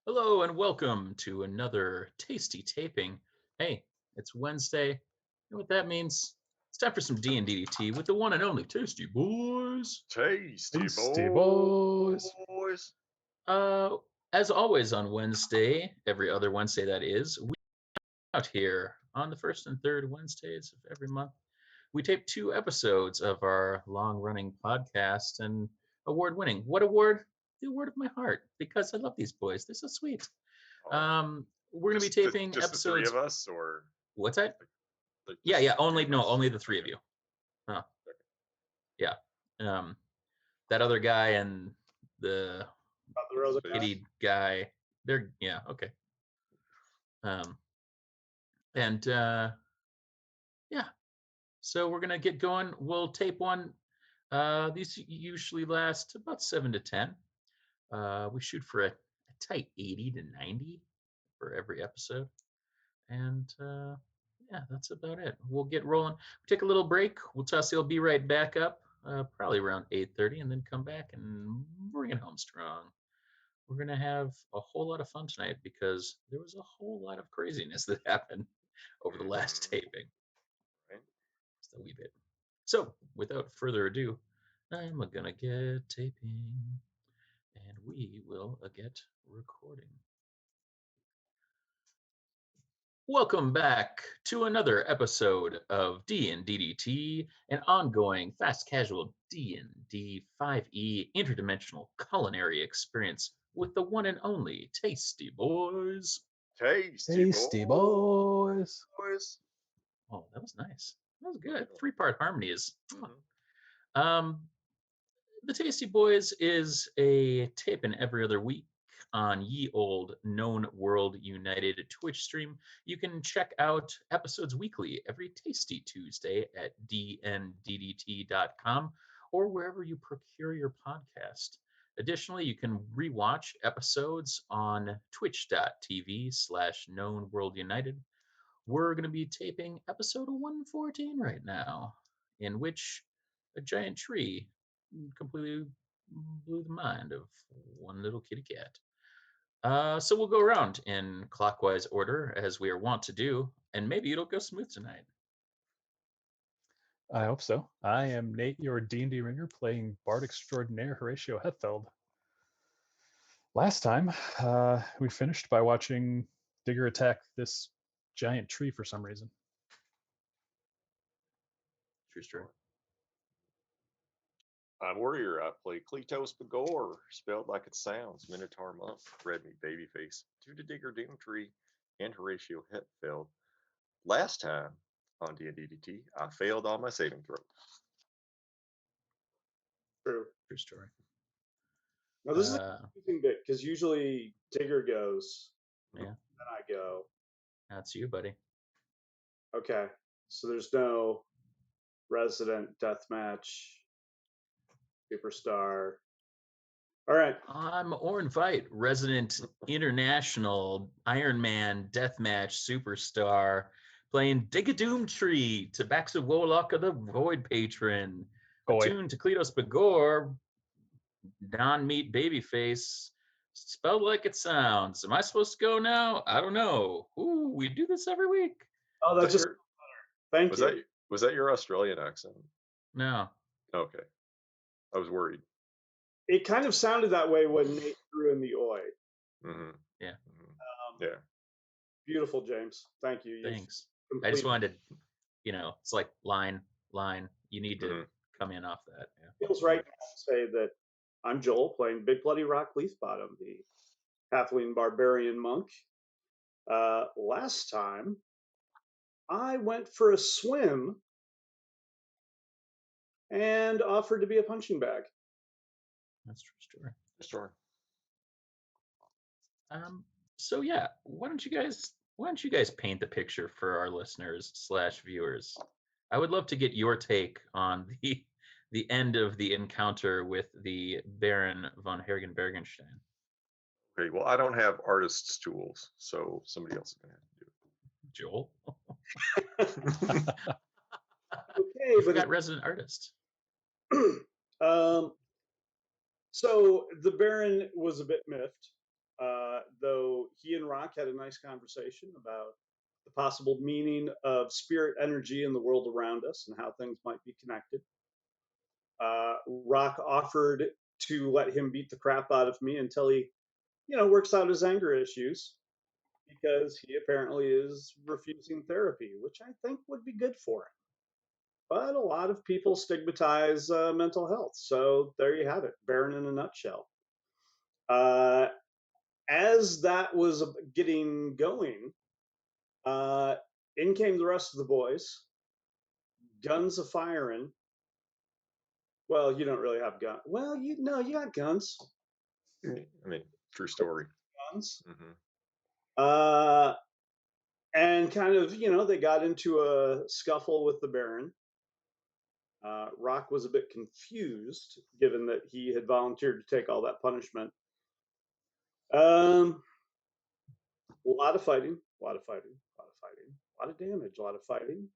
Hello and welcome to another tasty taping. Hey, it's Wednesday. You know what that means? It's time for some D&D tea with the one and only Tasty Boys. Tasty Tasty boys. boys. Uh, as always on Wednesday, every other Wednesday that is, we out here on the first and third Wednesdays of every month. We tape 2 episodes of our long-running podcast and award-winning. What award? The award of my heart, because I love these boys. They're so sweet. We're gonna be taping just episodes. the 3 of us, or What's that? like Yeah, just yeah. the Only 3 of us? only the three of you. Huh. Yeah. That other guy and the Other kitty guy. They're okay. And yeah. So we're gonna get going. We'll tape one. These usually last about 7 to 10. We shoot for a tight 80 to 90 for every episode. And yeah, that's about it. We'll get rolling. Take a little break. Tussy will be right back up, probably around 8:30, and then come back and bring it home strong. We're gonna have a whole lot of fun tonight because there was a whole lot of craziness that happened over the last taping. Right. Just a wee bit. So, without further ado, I'm gonna get taping, and we will get recording. Welcome back to another episode of D&DDT, an ongoing fast casual D&D 5e interdimensional culinary experience with the one and only Tasty Boys. Tasty boys. Oh, that was nice. That was good. 3-part harmony is. Mhm. The Tasty Boys is a taping every other week on ye old Known World United Twitch stream. You can check out episodes weekly every Tasty Tuesday at dnddt.com or wherever you procure your podcast. Additionally, you can rewatch episodes on twitch.tv/Known World United. We're going to be taping episode 114 right now, in which a giant tree completely blew the mind of one little kitty cat. So we'll go around in clockwise order as we are wont to do, and maybe it'll go smooth tonight. I hope so. I am Nate, your D&D ringer, playing Bard Extraordinaire Horatio Hetfeld. Last time, we finished by watching Digger attack this giant tree for some reason. True story. I'm Warrior. I play Kleatos B'Goar, spelled like it sounds. Minotaur Monk, Red Meat Babyface, due to Digger Doomtree and Horatio Hetfeld. Last time on D&DDT, I failed on my saving throw. True. True story. Now this is an interesting bit because usually Digger goes, Yeah. then I go. That's you, buddy. Okay, so there's no resident deathmatch superstar. All right. I'm Ornvite, resident international Iron Man deathmatch superstar, playing Digger Doomtree, Tabaxi Warlock of the Void Patron, attuned to Kleatos B'Goar, non-meat babyface, spelled like it sounds. Am I supposed to go now? I don't know. Ooh, we do this every week. Oh, that's just thank you. Was that your Australian accent? No. Okay. I was worried. It kind of sounded that way when Nate threw in the oi. Mm-hmm. Yeah. Yeah. Beautiful, James. Thank you. Thanks. I just wanted to, it's like line. You need to come in off that. Yeah. Feels right to say that I'm Joel playing Big Bloody Rock Leafbottom, the Kathleen Barbarian monk. Last time, I went for a swim and offered to be a punching bag. That's true story. Story. So yeah, why don't you guys paint the picture for our listeners / viewers? I would love to get your take on the end of the encounter with the Baron von Hergenbergenstein. Okay, well, I don't have artist's tools, so somebody else is going to have to do it. Joel? Okay, you forgot resident artist. So the Baron was a bit miffed though he and Rock had a nice conversation about the possible meaning of spirit energy in the world around us and how things might be connected. Rock offered to let him beat the crap out of me until he, works out his anger issues, because he apparently is refusing therapy, which I think would be good for him. But a lot of people stigmatize mental health. So there you have it, Baron in a nutshell. As that was getting going, in came the rest of the boys, guns a firing. Well, you don't really have guns. Well, you got guns. I mean, true story. Guns. Mm-hmm. And kind of, they got into a scuffle with the Baron. Rock was a bit confused, given that he had volunteered to take all that punishment. A lot of fighting, a lot of damage, a lot of fighting.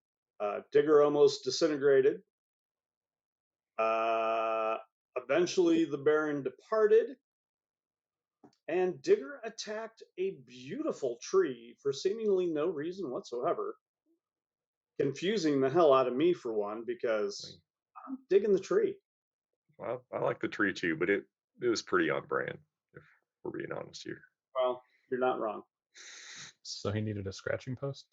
Digger almost disintegrated. Eventually, the Baron departed, and Digger attacked a beautiful tree for seemingly no reason whatsoever, confusing the hell out of me for one, because I'm digging the tree. Well, I like the tree too, but it was pretty on brand, if we're being honest here. Well, you're not wrong. So he needed a scratching post?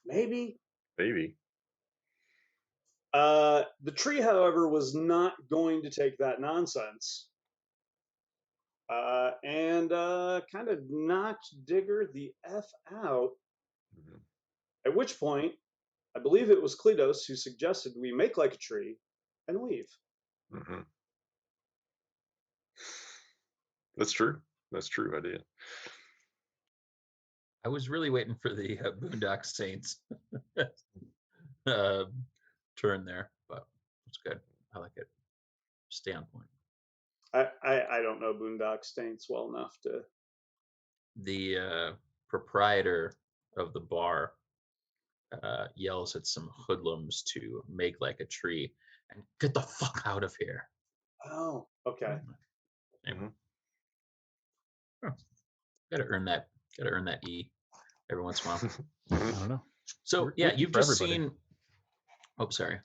Maybe. Maybe. The tree, however, was not going to take that nonsense, and kind of knocked Digger the F out. Mm-hmm. At which point, I believe it was Kleatos who suggested we make like a tree and leave. Mm-hmm. That's true. That's true. I did. I was really waiting for the Boondock Saints turn there, but it's good. I like it. Stay on point. I don't know Boondock Saints well enough to. The proprietor of the bar yells at some hoodlums to make like a tree and get the fuck out of here. Oh, okay. Anyway. Gotta earn that E every once in a while. I don't know. So yeah, you've just seen. Oh, sorry.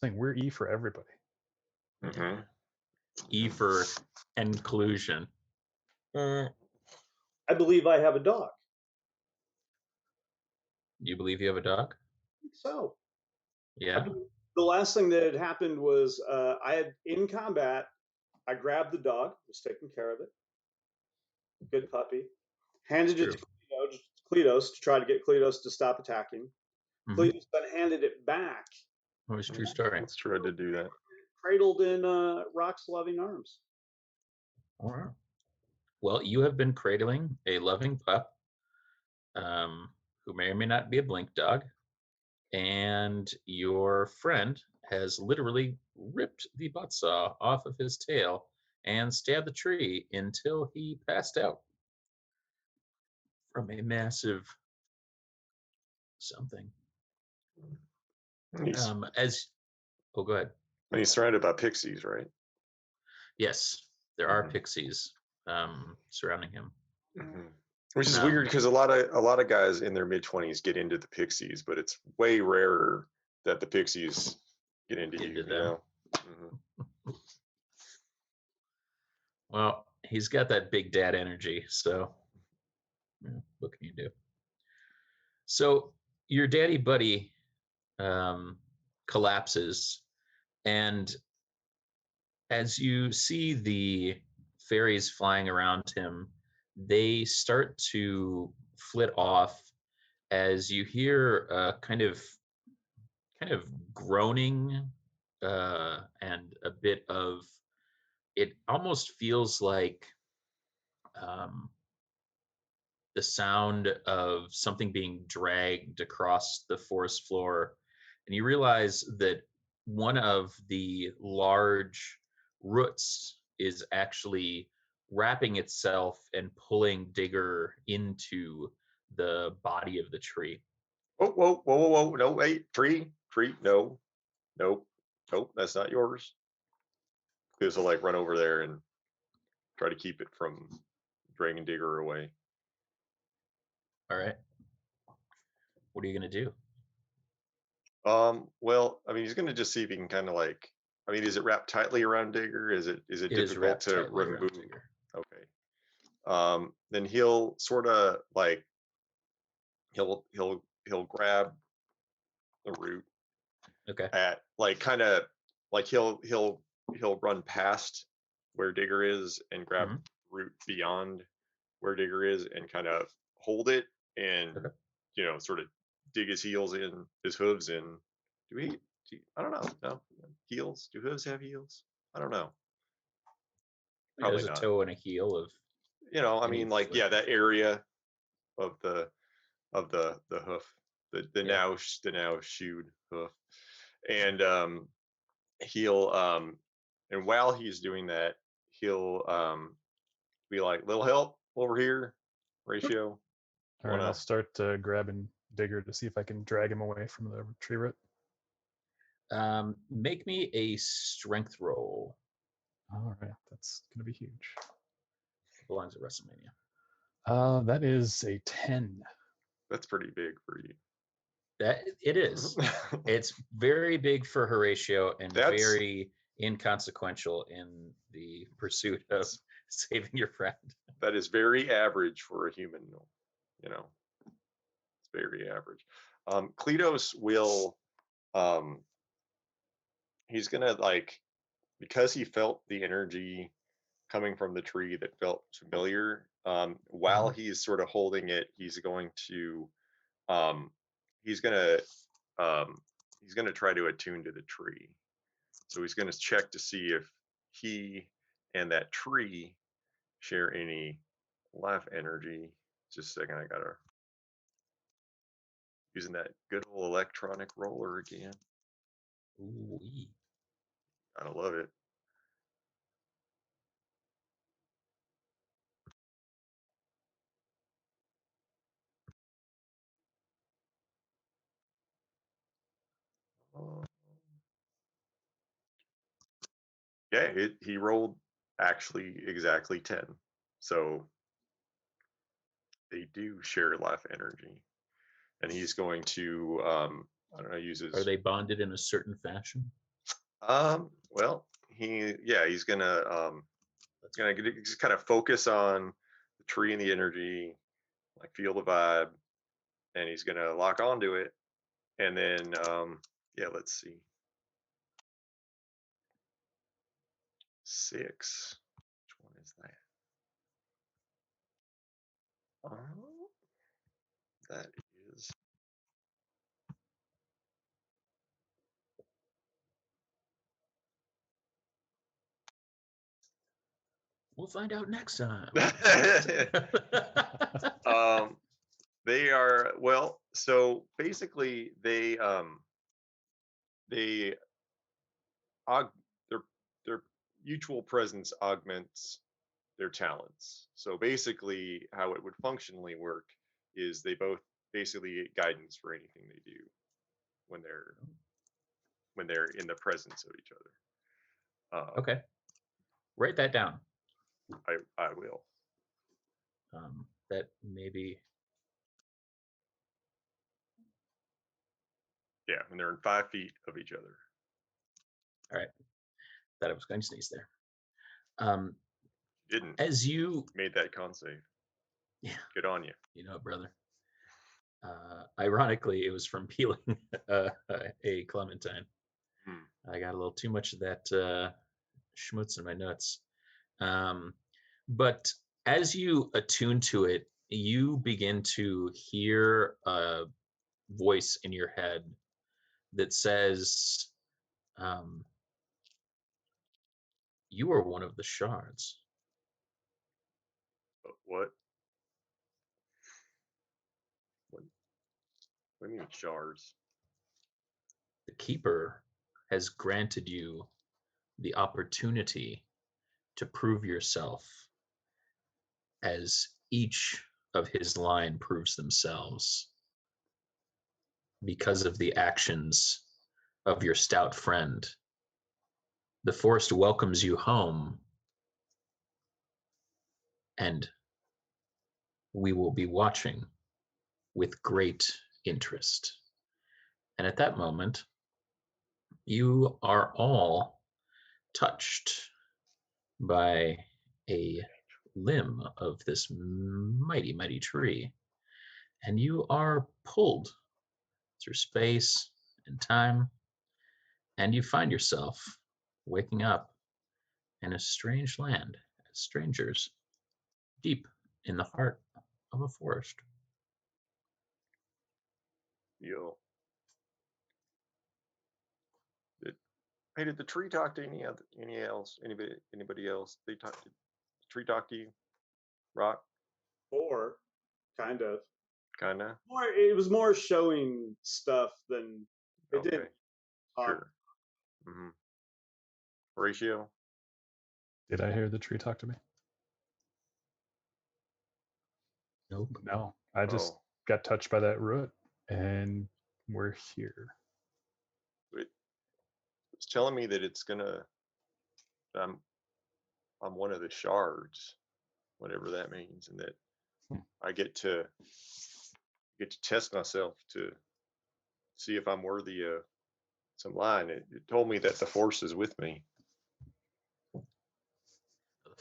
Saying we're E for everybody. Mm-hmm. E for inclusion. I believe I have a dog. You believe you have a dog? I think so. Yeah. The last thing that had happened was I had in combat. I grabbed the dog, was taking care of it. Good puppy. Handed it to Kleatos to try to get Kleatos to stop attacking. Mm-hmm. Kleatos then handed it back. It was a true story. That's true. I did do that. Cradled in Rock's loving arms. All right. Well, you have been cradling a loving pup, who may or may not be a blink dog, and your friend has literally ripped the buttsaw off of his tail and stabbed the tree until he passed out from a massive something. Go ahead. And he's surrounded by pixies, right? Yes, there are pixies surrounding him. Mm-hmm. Which is weird because a lot of guys in their mid-20s get into the pixies, but it's way rarer that the pixies get into you. You know? Mm-hmm. Well, he's got that big dad energy, so what can you do? So your daddy buddy collapses, and as you see the fairies flying around him, they start to flit off as you hear a kind of groaning and a bit of, it almost feels like the sound of something being dragged across the forest floor. And you realize that one of the large roots is actually wrapping itself and pulling Digger into the body of the tree. Whoa. No, wait. Tree. No. Nope. That's not yours. Because he'll like run over there and try to keep it from dragging Digger away. All right. What are you gonna do? Well, I mean, he's gonna just see if he can kind of like. I mean, is it wrapped tightly around Digger? Is it It is difficult wrapped to tightly around remove? Digger. Okay. Then he'll sort of like he'll grab the root Okay. at like kind of like he'll run past where Digger is and grab Mhm. root beyond where Digger is and kind of hold it and Okay. you know sort of dig his heels in, his hooves in. I don't know. No heels. Do hooves have heels? I don't know. He has Probably a not. toe and a heel of. You know, I any mean, like foot. that area of the hoof, the Yeah. now shoed hoof, and he'll and while he's doing that, he'll be like, "Little help over here, Horatio." All right, I'll start grabbing Digger to see if I can drag him away from the tree root. Make me a strength roll. All right, that's gonna be huge. Belongs at WrestleMania. That is a 10. That's pretty big for you. That it is. It's very big for Horatio and very inconsequential in the pursuit of saving your friend. That is very average for a human. You know, it's very average. Kleatos will. He's gonna like because he felt the energy coming from the tree that felt familiar. While he's sort of holding it, he's going to he's gonna try to attune to the tree. So he's gonna check to see if he and that tree share any life energy. Just a second, I gotta using that good old electronic roller again. Ooh. I love it. Yeah, he rolled actually exactly 10. So they do share life energy. And he's going to I don't know, use his Are they bonded in a certain fashion? well, he's gonna just kind of focus on the tree and the energy, like feel the vibe, and he's gonna lock onto it. And then let's see. 6. Which one is that? That is We'll find out next time. they are well. So basically, their mutual presence augments their talents. So basically, how it would functionally work is they both basically get guidance for anything they do when they're in the presence of each other. Okay, write that down. I will. That maybe. Yeah, when they're in 5 feet of each other. All right. Thought I was going to sneeze there. Didn't. As you made that con save. Yeah. Good on you. You know, brother. Ironically, it was from peeling a clementine. I got a little too much of that schmutz in my nuts. But as you attune to it, you begin to hear a voice in your head that says, you are one of the shards. What? What do you mean shards? The keeper has granted you the opportunity to prove yourself as each of his line proves themselves because of the actions of your stout friend. The forest welcomes you home, and we will be watching with great interest. And at that moment, you are all touched by a limb of this mighty, mighty tree. And you are pulled through space and time, and you find yourself waking up in a strange land as strangers deep in the heart of a forest. Yo. Did the tree talk to anybody else? Did the tree talk to you? Rock? Or kind of. Kinda? It was more showing stuff than it Okay. didn't talk. Sure. Mm-hmm. Horatio? Did I hear the tree talk to me? Nope. No, I just Oh. got touched by that root, and we're here. It's telling me that it's gonna. I'm one of the shards, whatever that means, and that I get to test myself to see if I'm worthy of some line. It told me that the force is with me.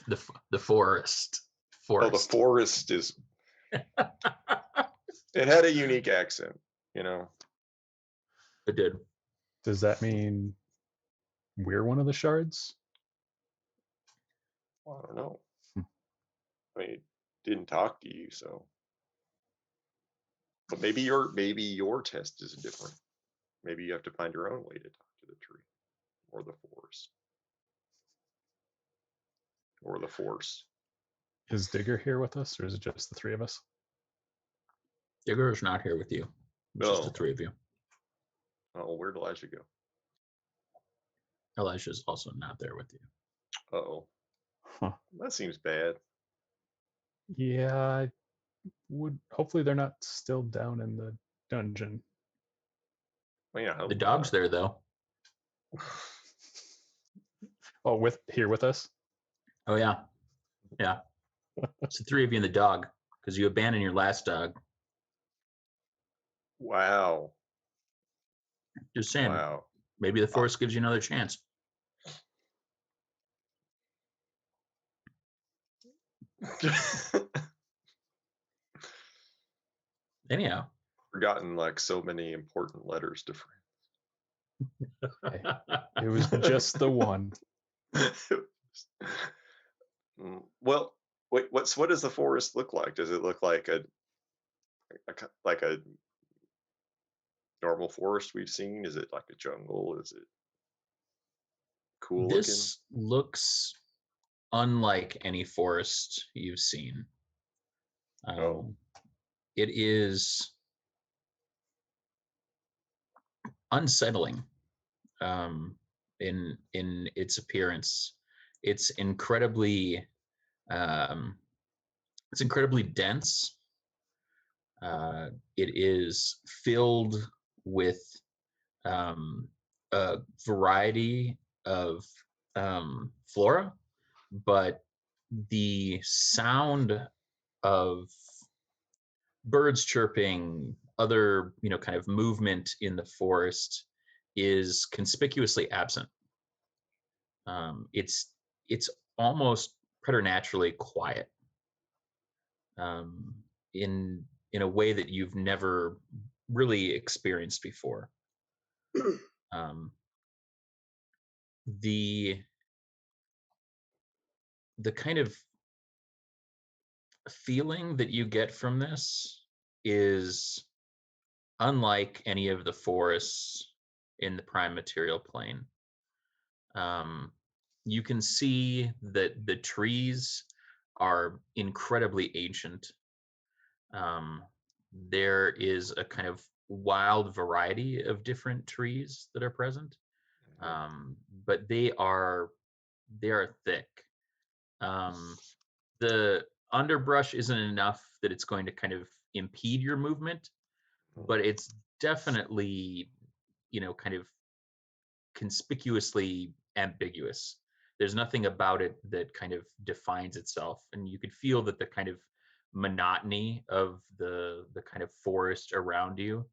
The forest. Oh, the forest is. It had a unique accent, you know. It did. Does that mean we're one of the shards? Well, I don't know. I mean, it didn't talk to you, so. But maybe your test is different. Maybe you have to find your own way to talk to the tree, or the forest, or the force. Is Digger here with us, or is it just the three of us? Digger is not here with you. It's just the No. three of you. Oh, where'd Elijah go? Elijah is also not there with you. Uh-oh. Huh. That seems bad. Yeah, I would. Hopefully, they're not still down in the dungeon. Well, yeah, I hope The dog's not. there, though. Oh, with us? Oh, yeah. Yeah. It's the three of you and the dog, because you abandoned your last dog. Wow. Just saying, Wow. maybe the forest gives you another chance. Anyhow. Forgotten like so many important letters to Hey, it was just the one. Well, wait, what does the forest look like? Does it look like a normal forest we've seen? Is it like a jungle? Is it cool This looks unlike any forest you've seen. It is unsettling in its appearance. It's incredibly dense. It is filled with a variety of flora, but the sound of birds chirping, other kind of movement in the forest is conspicuously absent. It's almost preternaturally quiet in a way that you've never really experienced before. The kind of feeling that you get from this is unlike any of the forests in the prime material plane. You can see that the trees are incredibly ancient. There is a kind of wild variety of different trees that are present, but they are thick. The underbrush isn't enough that it's going to kind of impede your movement, but it's definitely kind of conspicuously ambiguous. There's nothing about it that kind of defines itself, and you could feel that the kind of monotony of the kind of forest around you,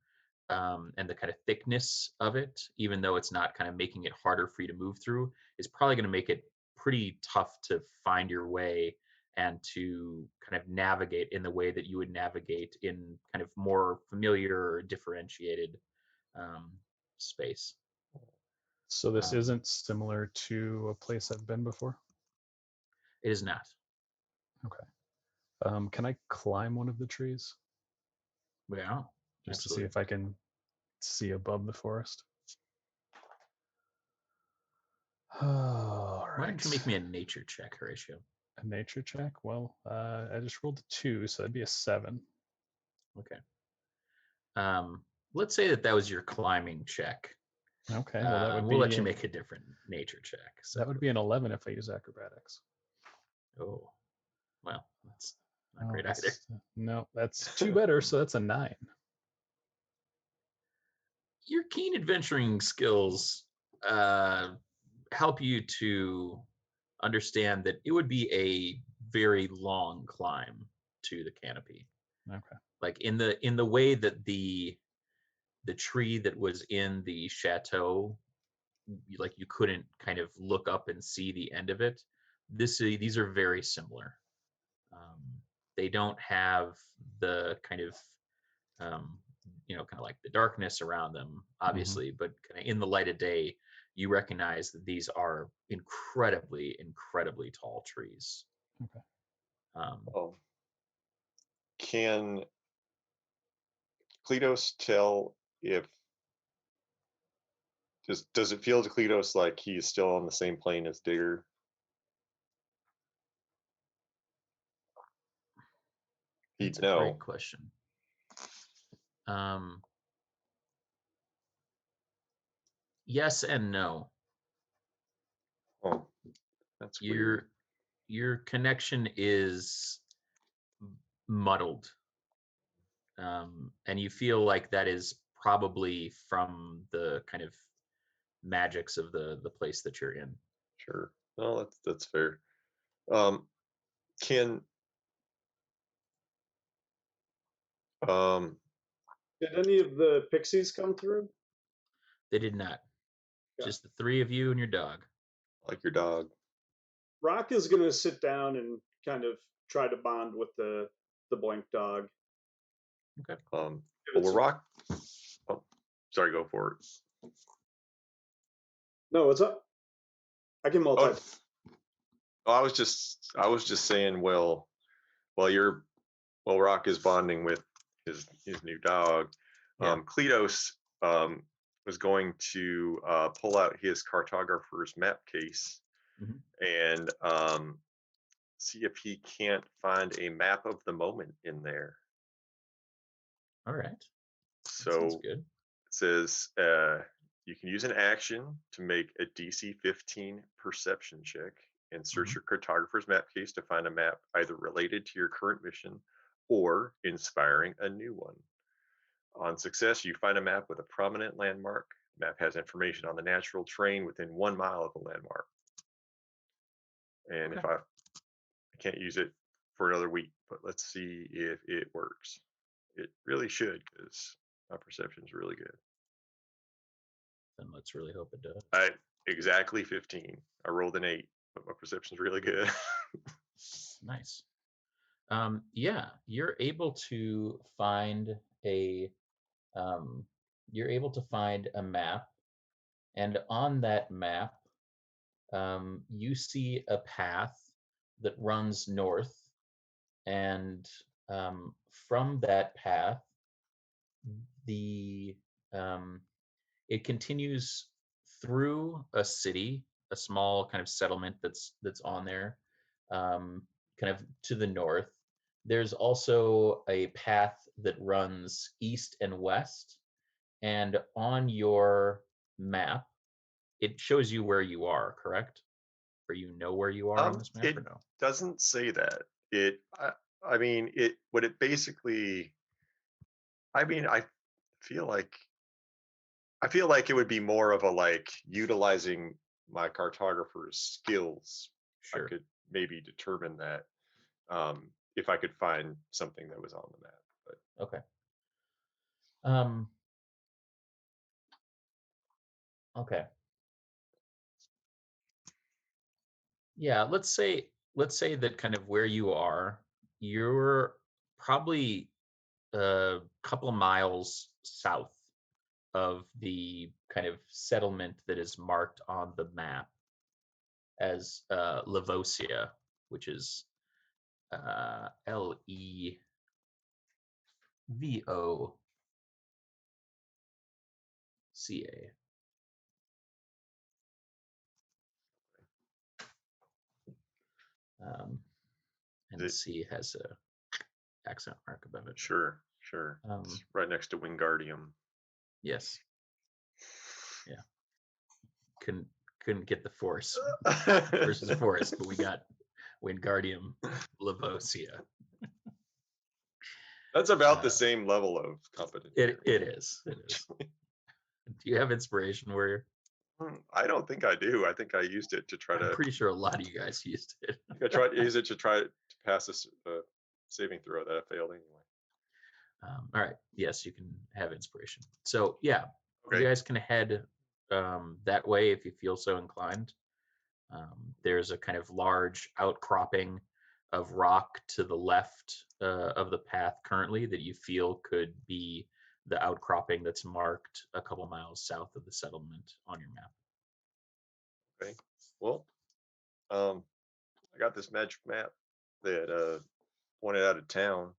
and the kind of thickness of it, even though it's not kind of making it harder for you to move through, is probably going to make it pretty tough to find your way and to kind of navigate in the way that you would navigate in kind of more familiar or differentiated um, space. So this Um, isn't similar to a place I've been before? it is not. Okay. Can I climb one of the trees Yeah, just to see absolutely. if I can see above the forest? All Why don't you right. make me a nature check, Horatio? A nature check? Well, I just rolled a 2, so that'd be a 7. Okay. Let's say that was your climbing check. Okay, well that would We'll let be you make a different nature check. that would be an 11 if I use acrobatics. Oh, well, that's not Oh, great either. no, that's 2 better, so that's a 9. Your keen adventuring skills help you to understand that it would be a very long climb to the canopy. Okay. Like in the way that the tree that was in the chateau, like you couldn't kind of look up and see the end of it. These are very similar. Um, they don't have the kind of kind of like the darkness around them, Mm-hmm. obviously, but kind of in the light of day, you recognize that these are incredibly, incredibly tall trees. Okay. Oh, can Kleatos tell if does it feel to Kleatos like he's still on the same plane as Digger? That's He'd a great know. question. Um, yes and no. Oh, that's weird. Your connection is muddled, and you feel like that is probably from the kind of magics of the place that you're in. Sure. Well, that's fair. Um, can Did any of the pixies come through? They did not. Yeah. Just the three of you and your dog. like your dog? Rock is going to sit down and kind of try to bond with the blank dog. Okay. Well, will Rock? Oh, sorry. Go for it. No, what's up? I can multitask. Oh, I was just saying. Well, Rock is bonding with his new dog. Yeah. Kleatos was going to pull out his cartographer's map case and see if he can't find a map of the moment in there. All right. So sounds good. it says you can use an action to make a DC 15 perception check and search your cartographer's map case to find a map either related to your current mission or inspiring a new one. On success, you find a map with a prominent landmark. The map has information on the natural terrain within 1 mile of the landmark. And if I can't use it for another week, but let's see if it works. It really should, because my perception is really good. Then let's really hope it does. Exactly 15. I rolled an 8, but my perception is really good. Nice. Yeah, you're able to find a map, and on that map, you see a path that runs north, and from that path, the it continues through a city, a small kind of settlement that's on there, kind of to the north. There's also a path that runs east and west, and on your map, it shows you where you are. Correct? Or you know where you are on this map, It or no? doesn't say that. I mean, what it basically. I mean, I feel like it would be more of a like utilizing my cartographer's skills. Sure. I could maybe determine that. if I could find something that was on the map. But Okay. Okay. Yeah, let's say that kind of where you are, you're probably a couple miles south of the kind of settlement that is marked on the map as Levosia, which is Levoca. And it, C has a accent mark above it. sure. It's right next to Wingardium. Yes. Yeah. Couldn't get the Force versus Forest, but we got Wingardium Levosia. That's about the same level of competence. It is. Do you have inspiration, Warrior? I don't think I do. I think I used it to try I'm pretty sure a lot of you guys used it. I tried to use it to try to pass a saving throw that I failed anyway. All right. Yes, you can have inspiration. So yeah, Okay. you guys can head that way if you feel so inclined. There's a kind of large outcropping of rock to the left of the path currently that you feel could be the outcropping that's marked a couple miles south of the settlement on your map. Okay. Well, I got this magic map that pointed out of town.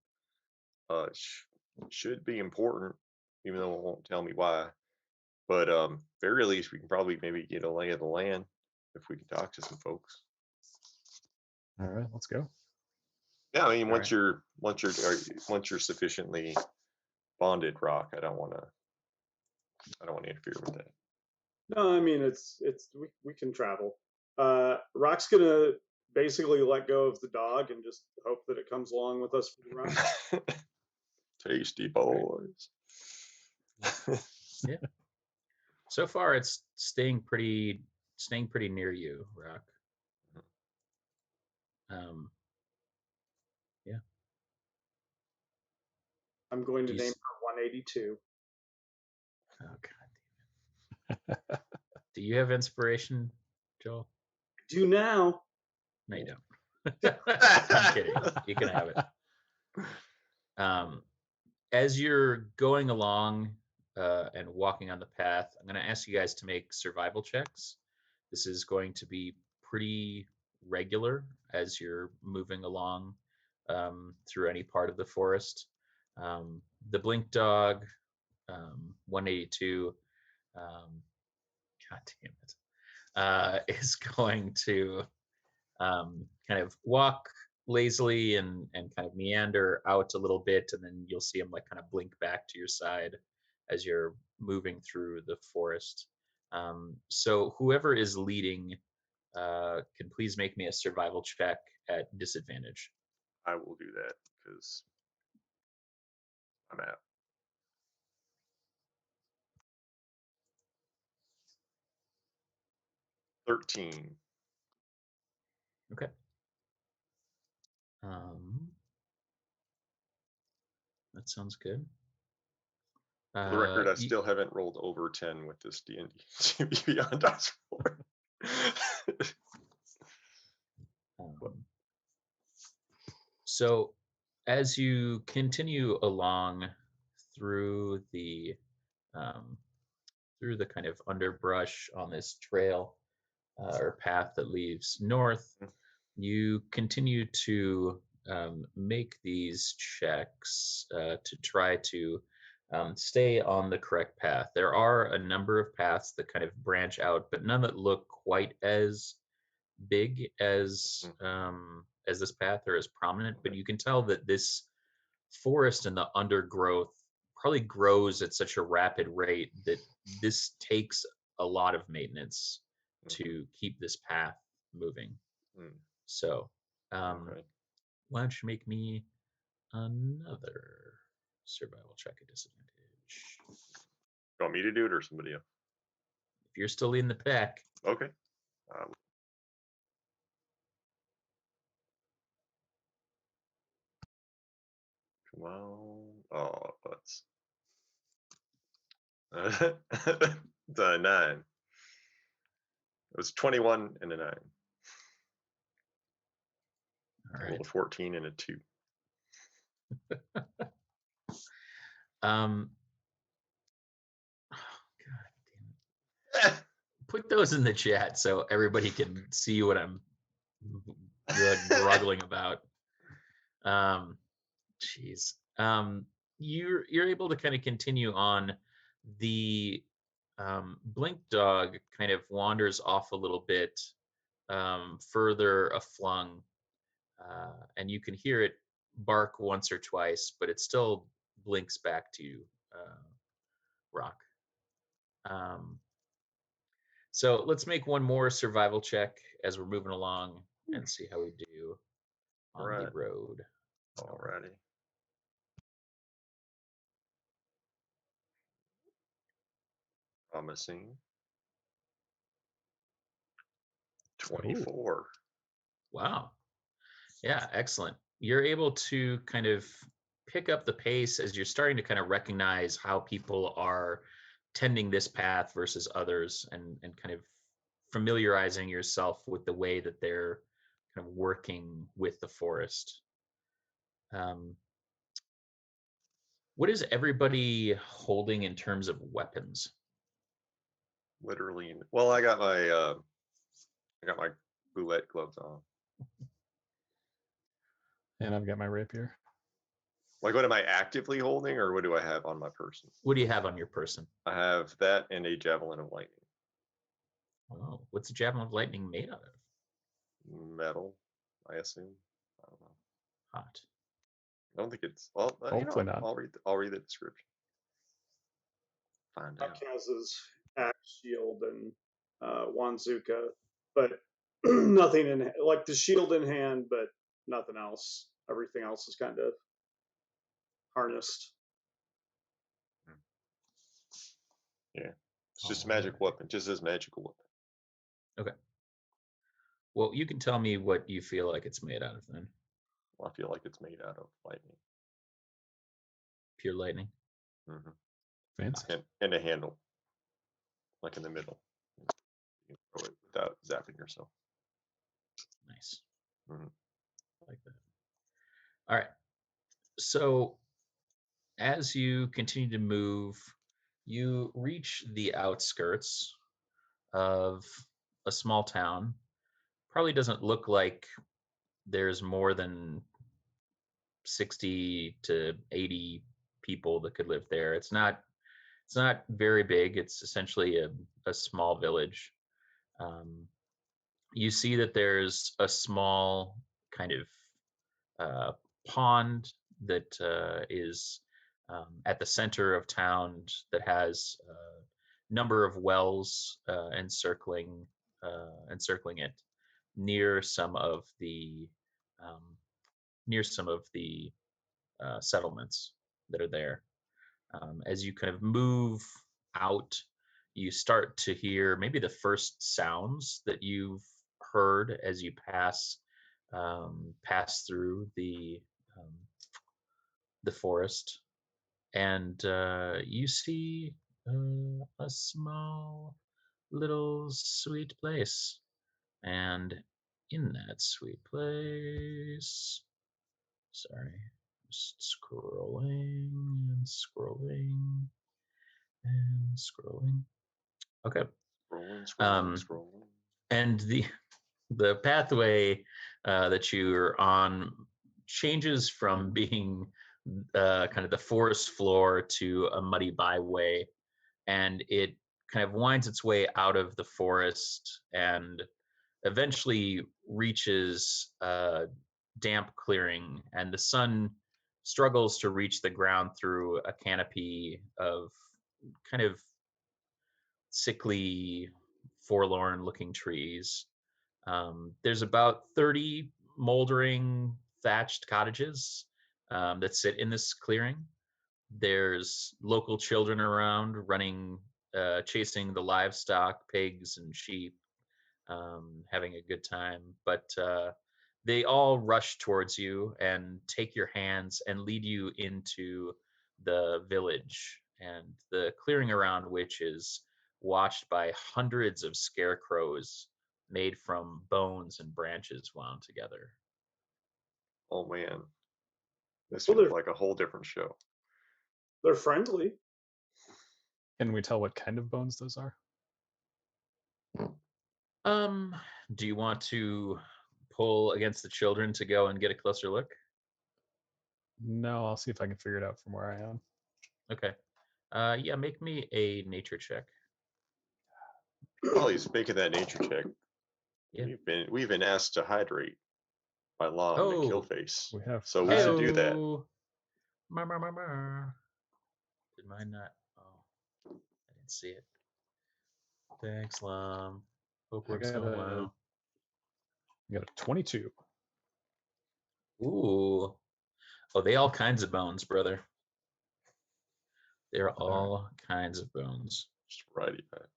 Should be important, even though it won't tell me why. But very least, we can probably maybe get a lay of the land if we can talk to some folks. All right, let's go. Yeah, I mean, All once you're sufficiently bonded, Rock, I don't want to interfere with that. No, I mean we can travel. Rock's gonna basically let go of the dog and just hope that it comes along with us for the ride. Tasty boys. Yeah. So far, it's staying pretty near you, Rock. Yeah. I'm going to name her 182. Oh God. Do you have inspiration, Joel? Do now. No, you don't. I'm kidding. You can have it. As you're going along and walking on the path, I'm going to ask you guys to make survival checks. This is going to be pretty regular as you're moving along through any part of the forest. The blink dog, 182, God damn it, is going to kind of walk lazily and kind of meander out a little bit, and then you'll see him like kind of blink back to your side as you're moving through the forest. So whoever is leading can please make me a survival check at disadvantage. I will do that because I'm out. $13. Okay. That sounds good. For the record, I still haven't rolled over 10 with this D&D Beyond Dice Roller. So as you continue along through the kind of underbrush on this trail or path that leads north, you continue to make these checks to try to stay on the correct path. There are a number of paths that kind of branch out, but none that look quite as big as this path or as prominent. But you can tell that this forest and the undergrowth probably grows at such a rapid rate that this takes a lot of maintenance to keep this path moving. So Okay. why don't you make me another survival check at disadvantage? You want me to do it or somebody else? If you're still in the pack. Okay. Well, oh, butts. It's a 9. It was 21 and a 9. All I rolled right. a 14 and a 2. God damn it. Put those in the chat so everybody can see what I'm gruggling about. Jeez. You're able to kind of continue on. The blink dog kind of wanders off a little bit further aflung, and you can hear it bark once or twice, but it still blinks back to you, Rock. So let's make one more survival check as we're moving along and see how we do on the Alright. road. Alrighty. Promising. 24. Wow. Yeah, excellent. You're able to kind of pick up the pace as you're starting to kind of recognize how people are tending this path versus others, and kind of familiarizing yourself with the way that they're kind of working with the forest. What is everybody holding in terms of weapons? Literally. Well, I got my boulette gloves on. And I've got my rapier. Like, what am I actively holding, or what do I have on my person? What do you have on your person? I have that and a javelin of lightning. Oh, what's a javelin of lightning made out of? Metal, I assume. I don't know. Hot. I don't think it's. Well, Hopefully not. I'll read the description. Find out. Has his axe, shield, and Wanzuka, but nothing in like the shield in hand, but nothing else. Everything else is kind of harnessed. Yeah, it's just a magic weapon. Just as magical weapon. Okay. Well, you can tell me what you feel like it's made out of then. Well, I feel like it's made out of lightning. Pure lightning. Mm-hmm. Fancy. And a handle, like in the middle. You can throw it without zapping yourself. Nice. Mm-hmm. I like that. All right. So as you continue to move, you reach the outskirts of a small town. Probably doesn't look like there's more than 60 to 80 people that could live there. It's not very big. It's essentially a small village. You see that there's a small kind of pond that is at the center of town that has a number of wells encircling it near some of the settlements that are there. As you kind of move out, you start to hear maybe the first sounds that you've heard as you pass through the forest, and you see a small little sweet place, and in that sweet place, sorry, just scrolling and scrolling and scrolling. Okay. Scrolling. And the pathway that you're on changes from being kind of the forest floor to a muddy byway, and it kind of winds its way out of the forest and eventually reaches a damp clearing, and the sun struggles to reach the ground through a canopy of kind of sickly, forlorn looking trees. There's about 30 moldering thatched cottages that sit in this clearing. There's local children around running, chasing the livestock, pigs and sheep, having a good time. But they all rush towards you and take your hands and lead you into the village and the clearing around which is watched by hundreds of scarecrows made from bones and branches wound together. Oh man, this Well, seems like a whole different show. they're friendly. Can we tell what kind of bones those are? Do you want to pull against the children to go and get a closer look? No, I'll see if I can figure it out from where I am. Okay. Yeah, make me a nature check. While he's making that nature check, Yeah. we've been asked to hydrate by Lom Oh. McHillface. We have So we should do that. Heyo. Did mine not? Oh, I didn't see it. Thanks, Lom. Hope I works got out a- well. I got a 22. Ooh. Oh, they all kinds of bones, brother. They're all kinds of bones. Just righty that.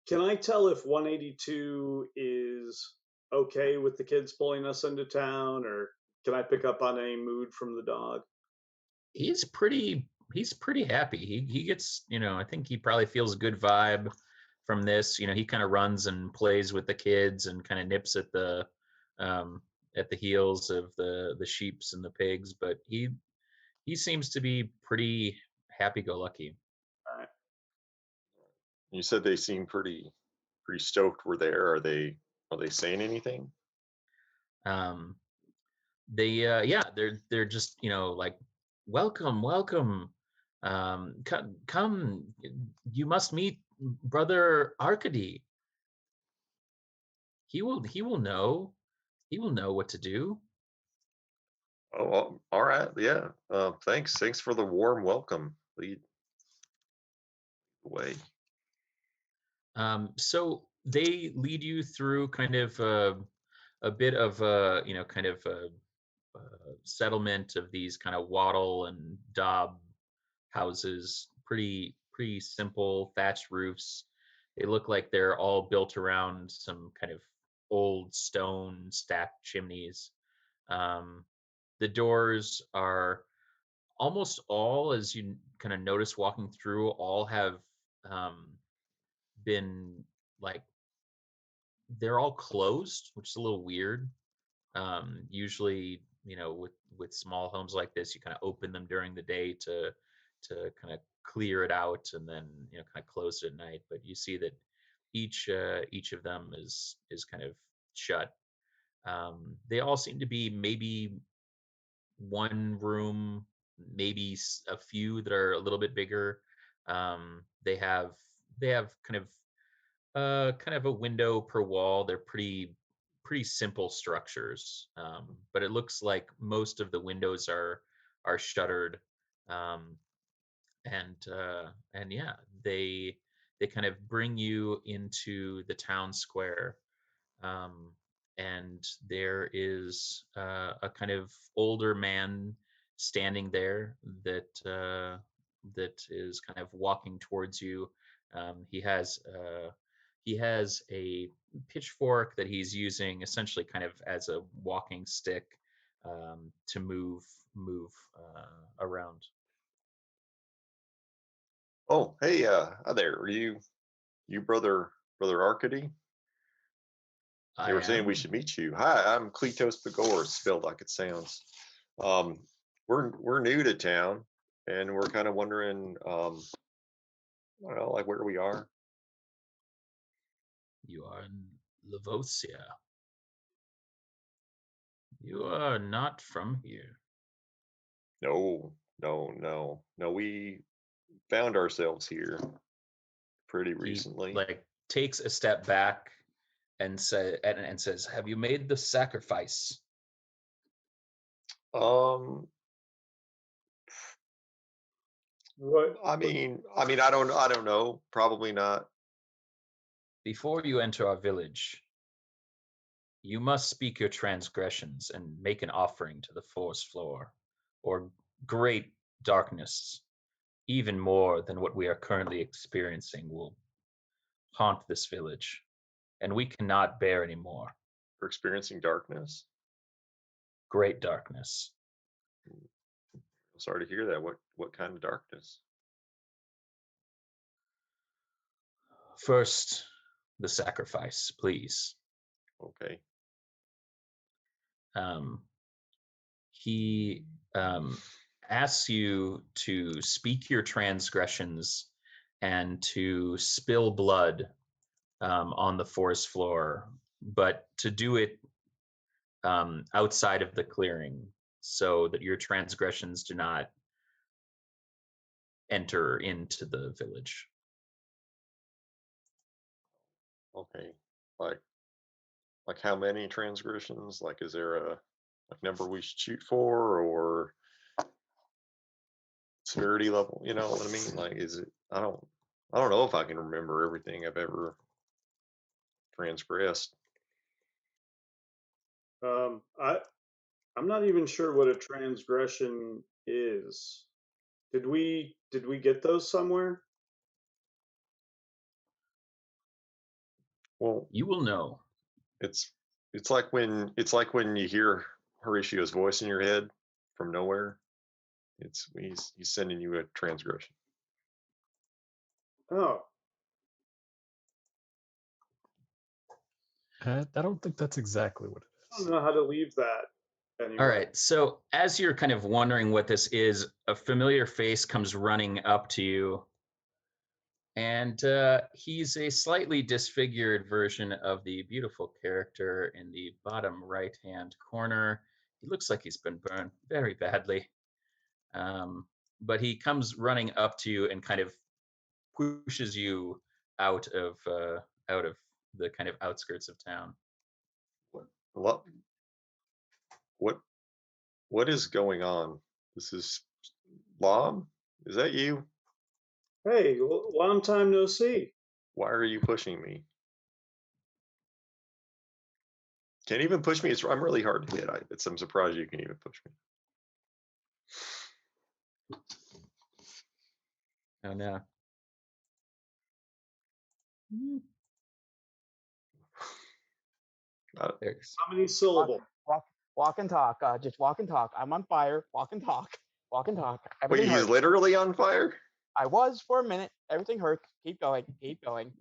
Can I tell if 182 is okay with the kids pulling us into town, or can I pick up on any mood from the dog? He's pretty happy. He gets, I think he probably feels a good vibe from this. He kind of runs and plays with the kids and kind of nips at the heels of the sheeps and the pigs, but he seems to be pretty happy-go-lucky. You said they seem pretty stoked we're there. Are they saying anything? They're just like, welcome, come, you must meet brother Arcady. He will know what to do. Oh, all right, yeah. Thanks for the warm welcome. Lead the way. So they lead you through kind of a bit of kind of a settlement of these kind of wattle and daub houses, pretty simple thatched roofs. They look like they're all built around some kind of old stone stacked chimneys. The doors are almost all, as you kind of notice walking through, all have been like, they're all closed, which is a little weird. Usually, with small homes like this, you kind of open them during the day to kind of clear it out, and then kind of close it at night. But you see that each of them is kind of shut. They all seem to be maybe one room, maybe a few that are a little bit bigger. They have kind of a window per wall. They're pretty simple structures, but it looks like most of the windows are shuttered, and yeah, they kind of bring you into the town square, and there is a kind of older man standing there that is kind of walking towards you. He has a pitchfork that he's using essentially kind of as a walking stick, to move around. Oh, hey, hi there. Are you brother Arcady? They were saying we should meet you. Hi, I'm Kleatos B'Goar, spelled like it sounds. We're new to town, and we're kind of wondering, I don't know, like where we are. You are in Lavosia. You are not from here. No. We found ourselves here pretty recently. He like takes a step back and says, "Have you made the sacrifice?" What? I mean, I don't know. Probably not. Before you enter our village, you must speak your transgressions and make an offering to the forest floor, or great darkness, even more than what we are currently experiencing, will haunt this village, and we cannot bear any more. We're experiencing darkness. Great darkness. I'm sorry to hear that. What kind of darkness? First, the sacrifice, please. Okay. He asks you to speak your transgressions and to spill blood on the forest floor, but to do it outside of the clearing so that your transgressions do not enter into the village. Okay. Like how many transgressions? Like, is there a number we should shoot for, or severity level? You know what I mean? Like, is it? I don't know if I can remember everything I've ever transgressed. I'm not even sure what a transgression is. Did we get those somewhere? Well, You will know. it's like when you hear Horatio's voice in your head from nowhere. It's he's sending you a transgression. Oh, I don't think that's exactly what it I is. don't know how to leave that anyway. All right. So as you're kind of wondering what this is, a familiar face comes running up to you. And he's a slightly disfigured version of the beautiful character in the bottom right-hand corner. He looks like he's been burned very badly. But he comes running up to you and kind of pushes you out of the kind of outskirts of town. What is going on? This is Lom? Is that you? Hey, long time no see. Why are you pushing me? Can't even push me. I'm really hard to hit. I'm surprised you can even push me. Oh no. There's How many syllables? Walk and talk. Just walk and talk. I'm on fire. Walk and talk. Walk and talk. Wait, Everything he's hurts. literally on fire? I was for a minute. Everything hurts. Keep going. Keep going.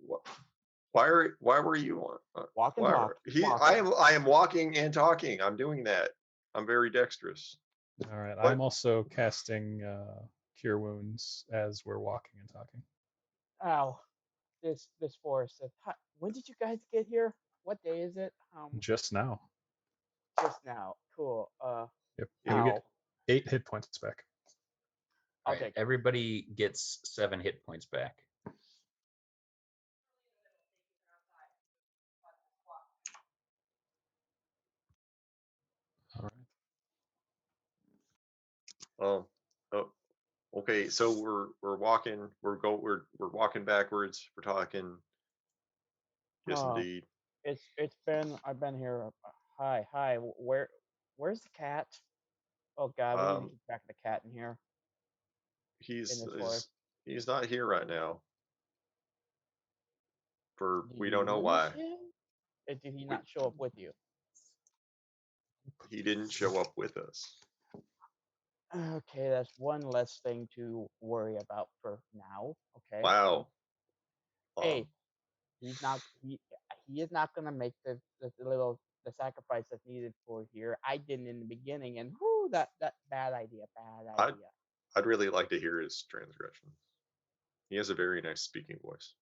Why were you on? Walk and talk. I am walking and talking. I'm doing that. I'm very dexterous. All right. What? I'm also casting Cure Wounds as we're walking and talking. Ow. This forest. When did you guys get here? What day is it? Just now. Just now. Cool. Yep. Ow. You get 8 hit points back. I'll right. take it. Everybody gets 7 hit points back. All right. Oh, okay. So we're walking. We're walking backwards. We're talking. Yes, indeed. I've been here. Hi. Where's the cat? Oh God, we need to keep track of the cat in here. He's not here right now. We don't know lose why. him? Or did he not show up with you? He didn't show up with us. Okay, that's one less thing to worry about for now. Okay. Wow. Hey, he's not. He is not gonna make the sacrifice that's needed for here. I didn't in the beginning, and whoo, that bad idea. Bad idea. I'd really like to hear his transgressions. He has a very nice speaking voice.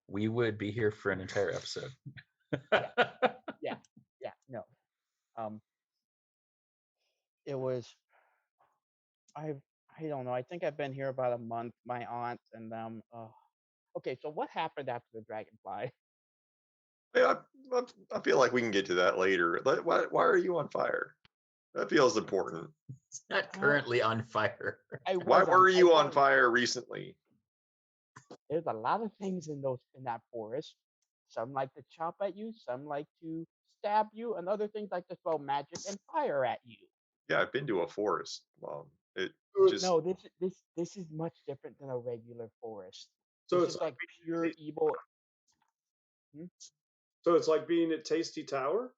We would be here for an entire episode. Yeah. No. It was. I don't know. I think I've been here about a month. My aunt and them. Okay, so what happened after the dragonfly? Yeah, I feel like we can get to that later. Why are you on fire? That feels important. It's not currently on fire. Why were you on fire recently? There's a lot of things in that forest. Some like to chop at you, some like to stab you, and other things like to throw magic and fire at you. Yeah, I've been to a forest. No, this is much different than a regular forest. So this is like pure evil. So it's like being at Tasty Tower?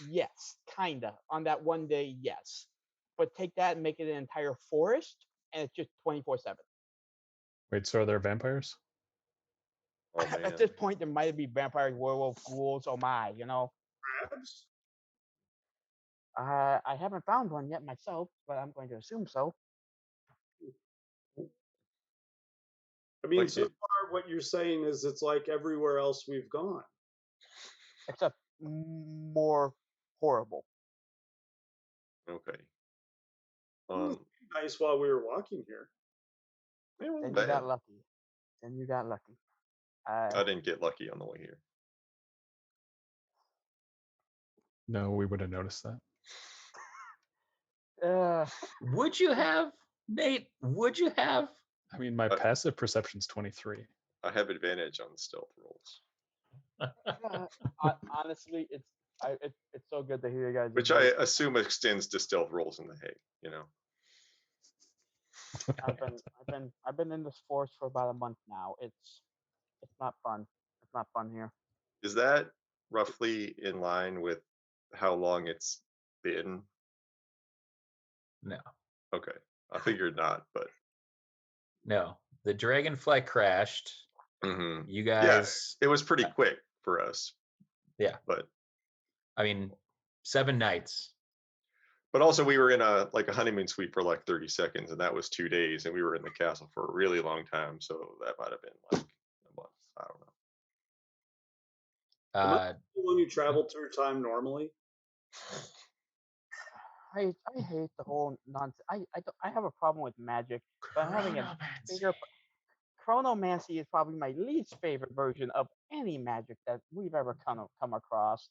Yes, kinda. On that one day, yes. But take that and make it an entire forest, and it's just 24/7. Wait, so are there vampires? Oh man. At this point, there might be vampires, werewolves, ghouls. Oh my, Crabs? I haven't found one yet myself, but I'm going to assume so. I mean, Wait, so far what you're saying is it's like everywhere else we've gone. Except more horrible. Okay. Nice while we were walking here. It wasn't Then you bad. got lucky. Then you got lucky. I didn't get lucky on the way here. No, we would have noticed that. Would you have, Nate? Would you have? I mean, my passive perception's 23. I have advantage on stealth rolls. Honestly, it's so good to hear you guys. Which I assume extends to stealth rolls in the hay, I've been in this forest for about a month now. It's not fun. It's not fun here. Is that roughly in line with how long it's been? No. Okay. I figured not, but No. The dragonfly crashed. mm-hmm. You guys. Yeah, it was pretty quick for us. Yeah. But I mean, 7 nights. But also we were in a honeymoon suite for like 30 seconds, and that was 2 days, and we were in the castle for a really long time, so that might have been like a month. I don't know. Am I the one who traveled through time normally? I hate the whole nonsense. I have a problem with magic, but I'm having a bigger. Chronomancy is probably my least favorite version of any magic that we've ever come across.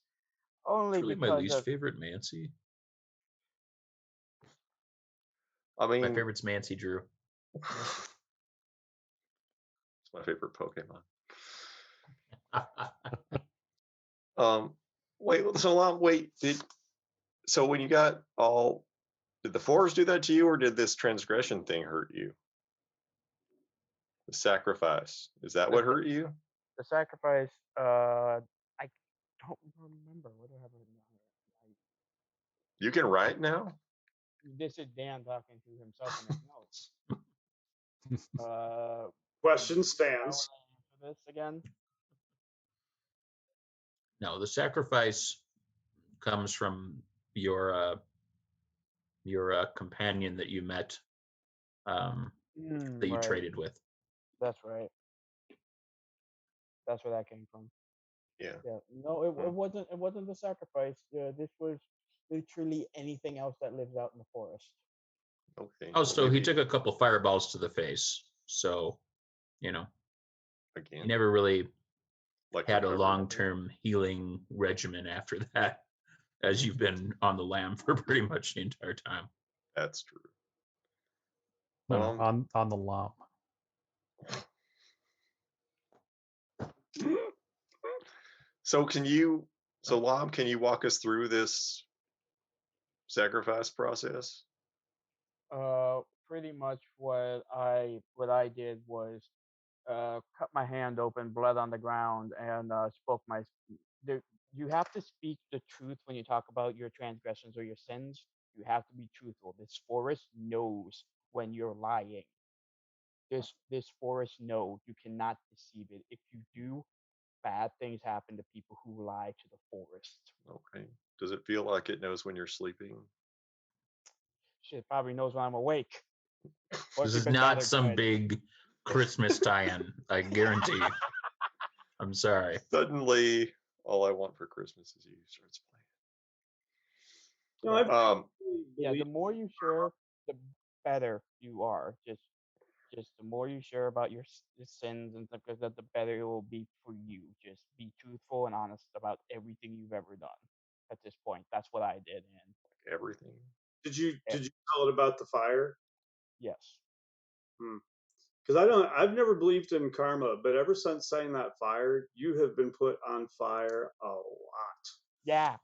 Only Really because my least favorite Mancy. I mean, my favorite's Mancy Drew. It's my favorite Pokemon. So when you got all, did the forest do that to you, or did this transgression thing hurt you? The sacrifice, is that what hurt you? The sacrifice, I don't remember what I have written down here. You can write now? This is Dan talking to himself in his notes. Question stands. For this again? No, the sacrifice comes from your companion that you met, that you traded with. That's right. That's where that came from. Yeah. No, it wasn't the sacrifice. This was literally anything else that lives out in the forest. Okay. Oh, so he took a couple fireballs to the face. So, again, he never really had a long-term healing regimen after that, as you've been on the lam for pretty much the entire time. That's true. No, on the Lom. So Lom, can you walk us through this sacrifice process? Pretty much what I did was cut my hand open, blood on the ground, and spoke my. You have to speak the truth when you talk about your transgressions or your sins. You have to be truthful. This forest knows when you're lying. This forest knows you cannot deceive it. If you do, bad things happen to people who lie to the forest. Okay. Does it feel like it knows when you're sleeping? Shit, probably knows when I'm awake. This is not some big Christmas tie-in, I guarantee you. I'm sorry. Suddenly, all I want for Christmas is you starts playing. The more you share, the better you are. Just the more you share about your sins and stuff, because the better it will be for you. Just be truthful and honest about everything you've ever done. At this point, that's what I did. And everything. Did you tell it about the fire? Yes. Because I've never believed in karma, but ever since saying that fire, you have been put on fire a lot. Yeah,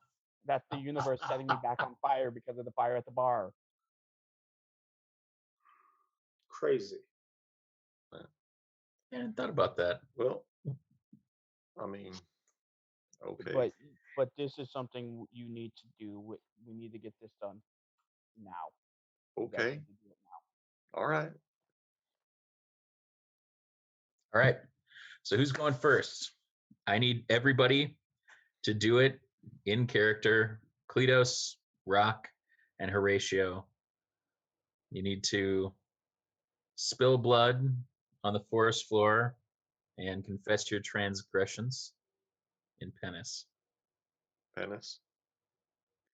that's the universe setting me back on fire because of the fire at the bar. Crazy. I hadn't thought about that. Well, I mean, okay. But this is something you need to do. We need to get this done now. You guys Okay. need to do it now. All right. All right. So who's going first? I need everybody to do it in character. Kleatos, Rock, and Horatio. You need to spill blood on the forest floor and confess your transgressions in penance. Penis.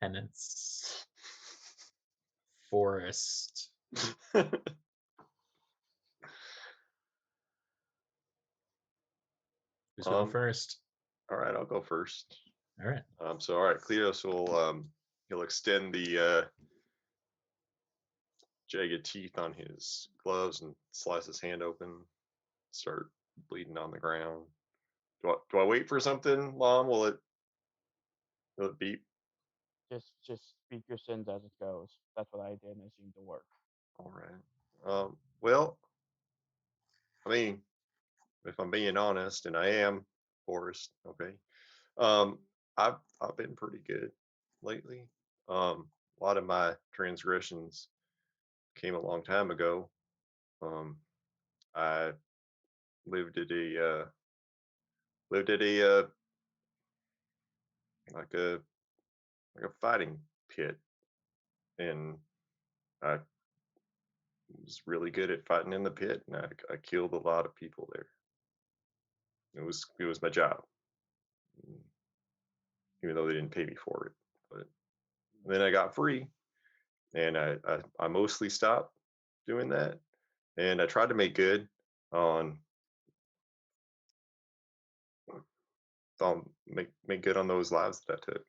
Penance. Forest. Who's going first? All right, I'll go first. All right. So all right, Kleatos will he'll extend the jagged teeth on his gloves and slice his hand open, start bleeding on the ground. Do I wait for something, Lom? Will it beep? Just speak your sins as it goes. That's what I did, and it seemed to work. All right. Well, I mean, if I'm being honest, and I am, Forrest, okay. I've been pretty good lately. A lot of my transgressions came a long time ago. I lived at a like a fighting pit, and I was really good at fighting in the pit, and I killed a lot of people there. It was my job, even though they didn't pay me for it. But then I got free, and I mostly stopped doing that, and I tried to make good on make good on those lives that I took.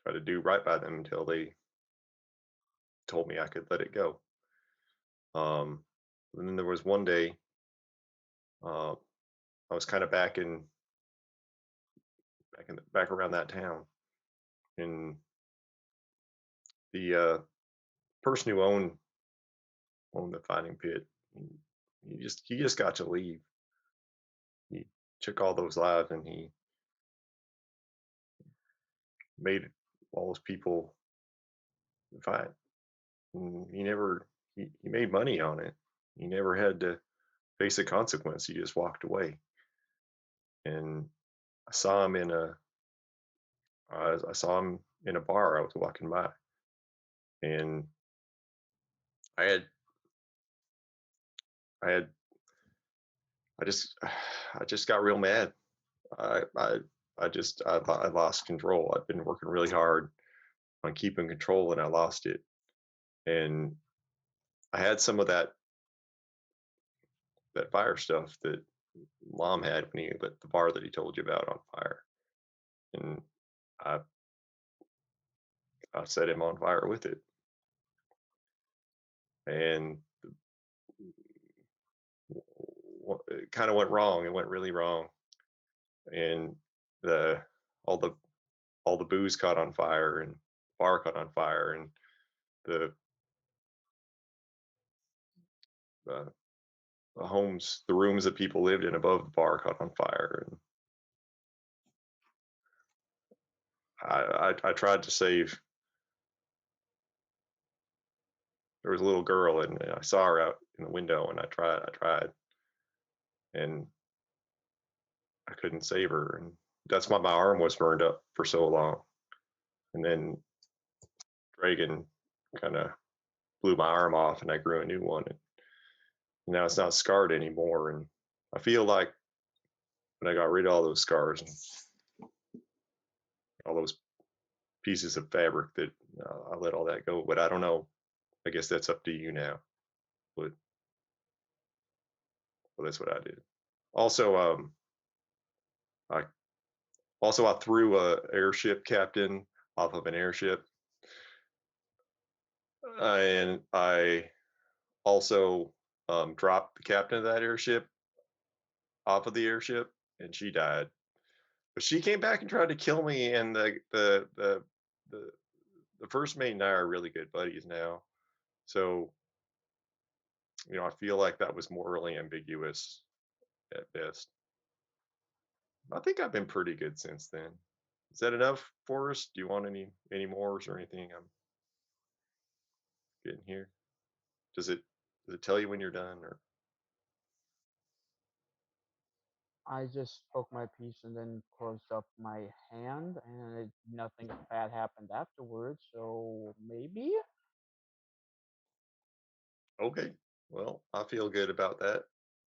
Try to do right by them until they told me I could let it go. And then there was one day, I was kind of back around that town, and the person who owned the fighting pit, he just got to leave. He took all those lives, and he made all those people fight. And he made money on it. He never had to face a consequence. He just walked away. And I saw him in a bar. I was walking by, and I had I had I just I just got real mad. I I I lost control. I've been working really hard on keeping control, and I lost it. And I had some of that fire stuff that Mom had when he lit the bar that he told you about on fire, and I set him on fire with it. And it kind of went wrong. It went really wrong, and the all the booze caught on fire, and the bar caught on fire, and the uh, the rooms that people lived in above the bar caught on fire. And I tried to save. There was a little girl, and I saw her out in the window, and I tried, and I couldn't save her, and that's why my arm was burned up for so long. And then Dragon kind of blew my arm off, and I grew a new one, and now it's not scarred anymore. And I feel like when I got rid of all those scars and all those pieces of fabric, that I let all that go. But I don't know. I guess that's up to you now. But well, that's what I did. Also, I threw a airship captain off of an airship, and I also dropped the captain of that airship off of the airship, and she died. But she came back and tried to kill me, and the first mate and I are really good buddies now. So, I feel like that was morally ambiguous at best. I think I've been pretty good since then. Is that enough for us? Do you want any more or anything I'm getting here? Does it tell you when you're done or? I just spoke my piece and then closed up my hand, and nothing bad happened afterwards. So maybe. Okay. Well, I feel good about that.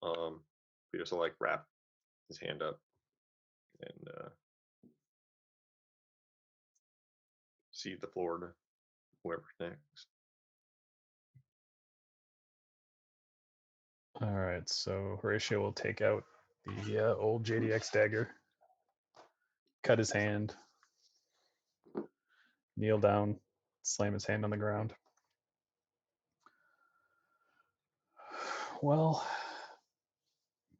Kleatos will like wrap his hand up and see the floor to whoever's next. All right, so Horatio will take out the old JDX dagger, cut his hand, kneel down, slam his hand on the ground. Well,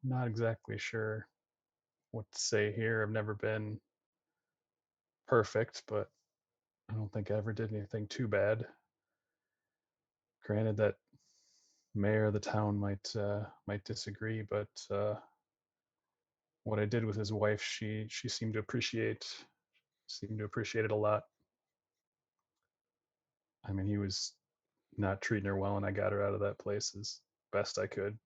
not exactly sure what to say here. I've never been perfect, but I don't think I ever did anything too bad. Granted that mayor of the town might disagree, but what I did with his wife, she seemed to appreciate it a lot. I mean, he was not treating her well, and I got her out of that place as best I could.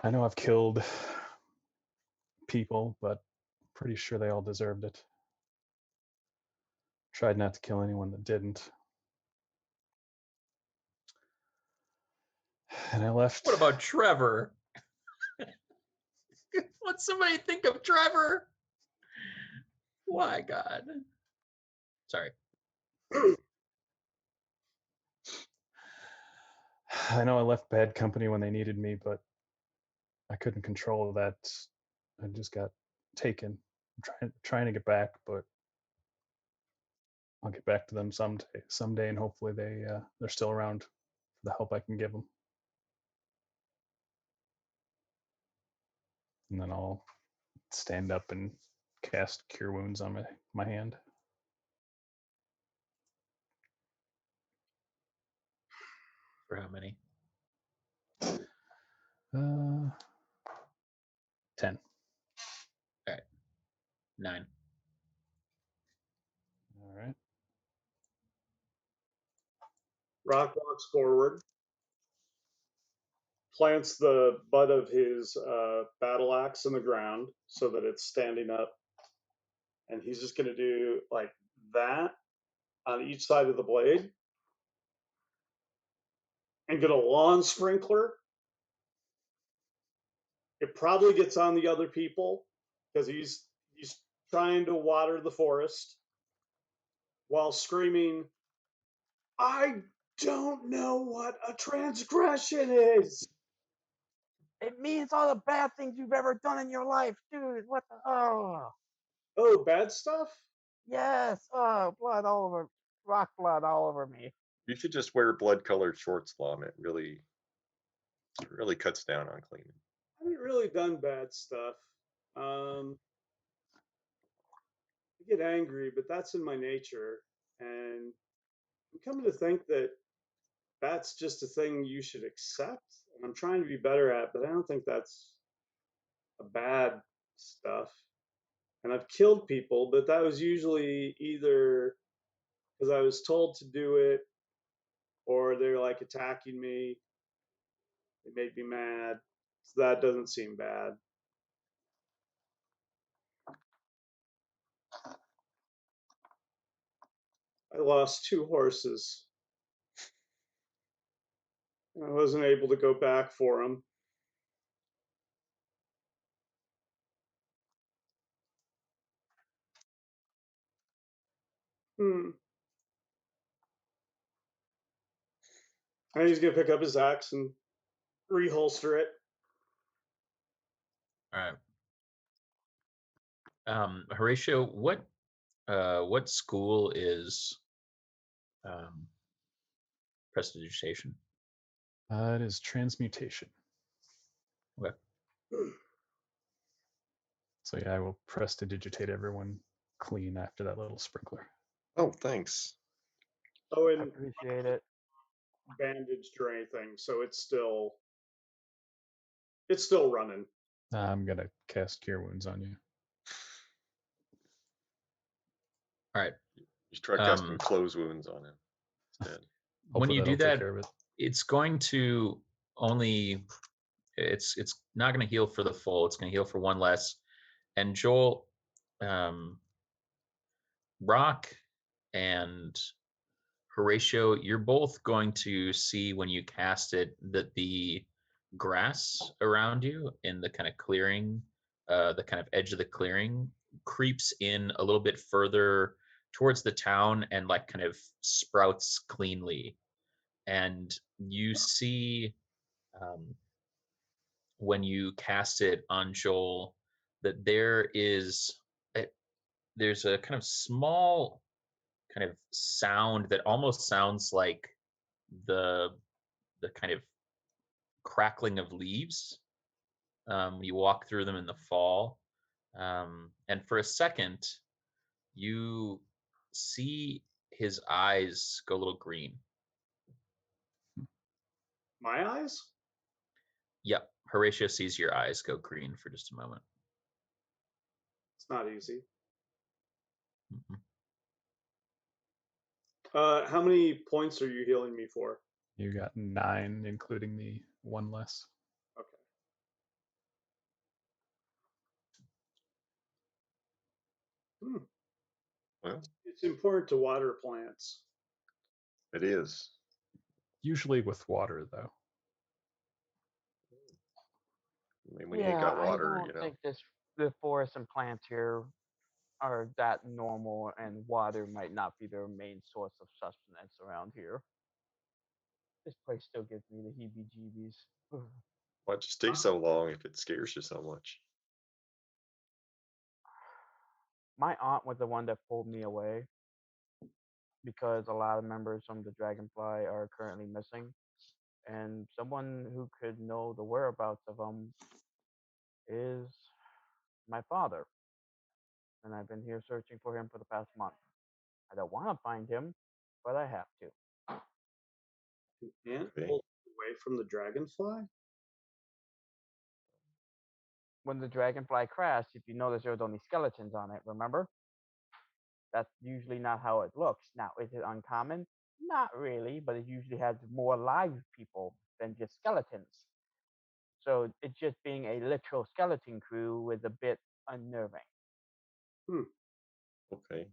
I know I've killed people, but pretty sure they all deserved it. Tried not to kill anyone that didn't. And I left. What about Trevor? What somebody think of Trevor? Why, God? Sorry. I know I left bad company when they needed me, but I couldn't control that. I just got taken. I'm trying to get back, but I'll get back to them someday, and hopefully they're still around for the help I can give them. And then I'll stand up and cast Cure Wounds on my hand. For how many? 10. All right. 9. All right. Rock walks forward, plants the butt of his battle axe in the ground so that it's standing up, and he's just going to do like that on each side of the blade and get a lawn sprinkler. It probably gets on the other people because he's trying to water the forest while screaming, "I don't know what a transgression is." It means all the bad things you've ever done in your life, dude. What the? Oh, bad stuff? Yes. Oh, blood all over. Rock blood all over me. You should just wear blood-colored shorts, Lom. It really cuts down on cleaning. I haven't really done bad stuff. I get angry, but that's in my nature. And I'm coming to think that that's just a thing you should accept. And I'm trying to be better at, but I don't think that's a bad stuff. And I've killed people, but that was usually either because I was told to do it or they're like attacking me. It made me mad. So that doesn't seem bad. I lost 2 horses. I wasn't able to go back for them. And he's going to pick up his axe and reholster it. All right. Horatio, what school is prestidigitation? It is transmutation. Okay. So yeah, I will prestidigitate everyone clean after that little sprinkler. Oh, thanks. Oh, I and appreciate it. bandaged or anything, so it's still running. I'm gonna cast Cure Wounds on you. All right. You try casting close wounds on him instead. When you do that'll take that, care of it. it's going to only it's not going to heal for the full. It's going to heal for one less. And Joel, Rock, and Horatio, you're both going to see when you cast it that the grass around you in the kind of clearing, the kind of edge of the clearing, creeps in a little bit further towards the town and like kind of sprouts cleanly. And you see when you cast it on Joel that there's a kind of small kind of sound that almost sounds like the kind of crackling of leaves when you walk through them in the fall. And for a second, you see his eyes go a little green. My eyes? Yep, Horatio sees your eyes go green for just a moment. It's not easy. Mhm. How many points are you healing me for? You got 9, including the one less. Okay. Well, It's important to water plants. it is. Usually with water, though. I mean, when you ain't got water, I you don't know. think the forests and plants here are that normal, and water might not be their main source of sustenance around here. This place still gives me the heebie-jeebies. Why'd you stay so long if it scares you so much? My aunt was the one that pulled me away because a lot of members from the Dragonfly are currently missing, and someone who could know the whereabouts of them is my father. And I've been here searching for him for the past month. I don't want to find him, but I have to. An ant Okay. pulled away from the dragonfly? When the Dragonfly crashed, if you notice, there was only skeletons on it, remember? That's usually not how it looks. Now, is it uncommon? Not really, but it usually has more live people than just skeletons. So it just being a literal skeleton crew was a bit unnerving. Okay.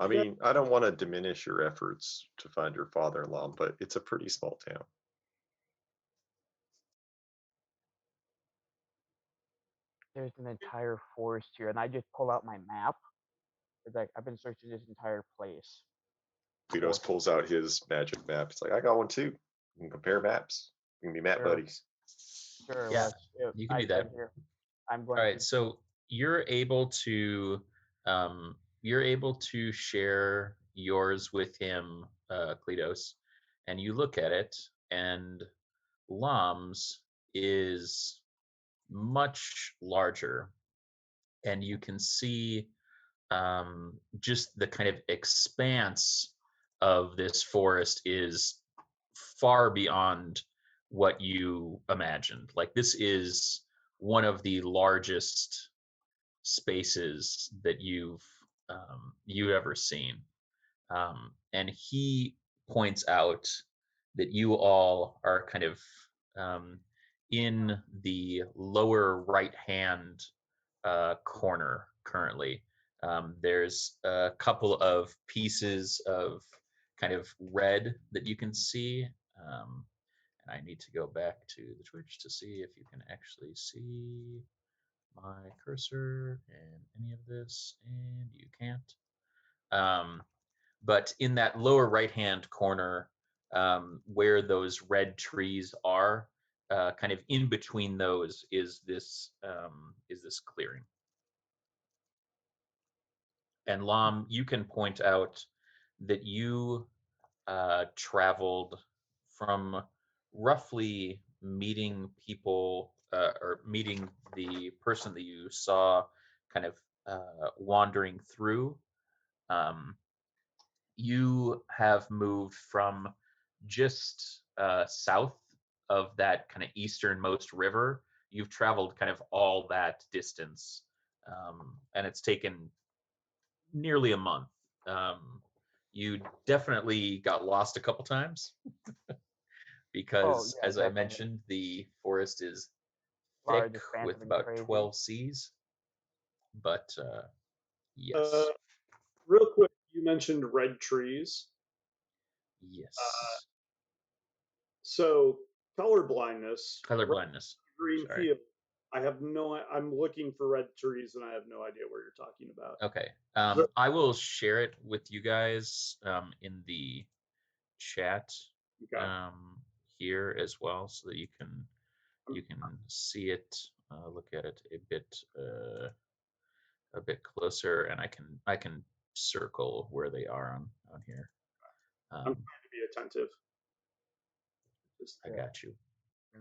I mean, I don't want to diminish your efforts to find your father-in-law, but it's a pretty small town. There's an entire forest here, and I just pull out my map. It's like I've been searching this entire place. Kleatos pulls out his magic map. It's like, I got one too. We can compare maps. We can be map buddies. Sure, Yeah, you can do that. Here. I'm going All right, to. so you're able to share yours with him, Kleatos, and you look at it, and Lom's is much larger, and you can see just the kind of expanse of this forest is far beyond what you imagined. Like, this is one of the largest spaces that you've ever seen. And he points out that you all are kind of in the lower right hand corner currently. There's a couple of pieces of kind of red that you can see. And I need to go back to the Twitch to see if you can actually see my cursor and any of this, and you can't. But in that lower right-hand corner, where those red trees are, kind of in between those is this clearing. And Lom, you can point out that you traveled from roughly meeting people or meeting the person that you saw kind of wandering through. You have moved from just south of that kind of easternmost river. you've traveled kind of all that distance, and it's taken nearly a month. You definitely got lost a couple times Oh because, yeah, as I definitely. mentioned, the forest is Large, thick with expansive, and about crazy. 12 Cs. But Uh, yes, real quick, you mentioned red trees. yes, So color blindness, color red, blindness. green Sorry. field. I have no. I'm looking for red trees, and I have no idea where you're talking about. Okay. There- I will share it with you guys in the chat Okay. here as well, so that you can I'm- see it, look at it a bit closer, and I can circle where they are on here. I'm trying to be attentive. Just, I got you.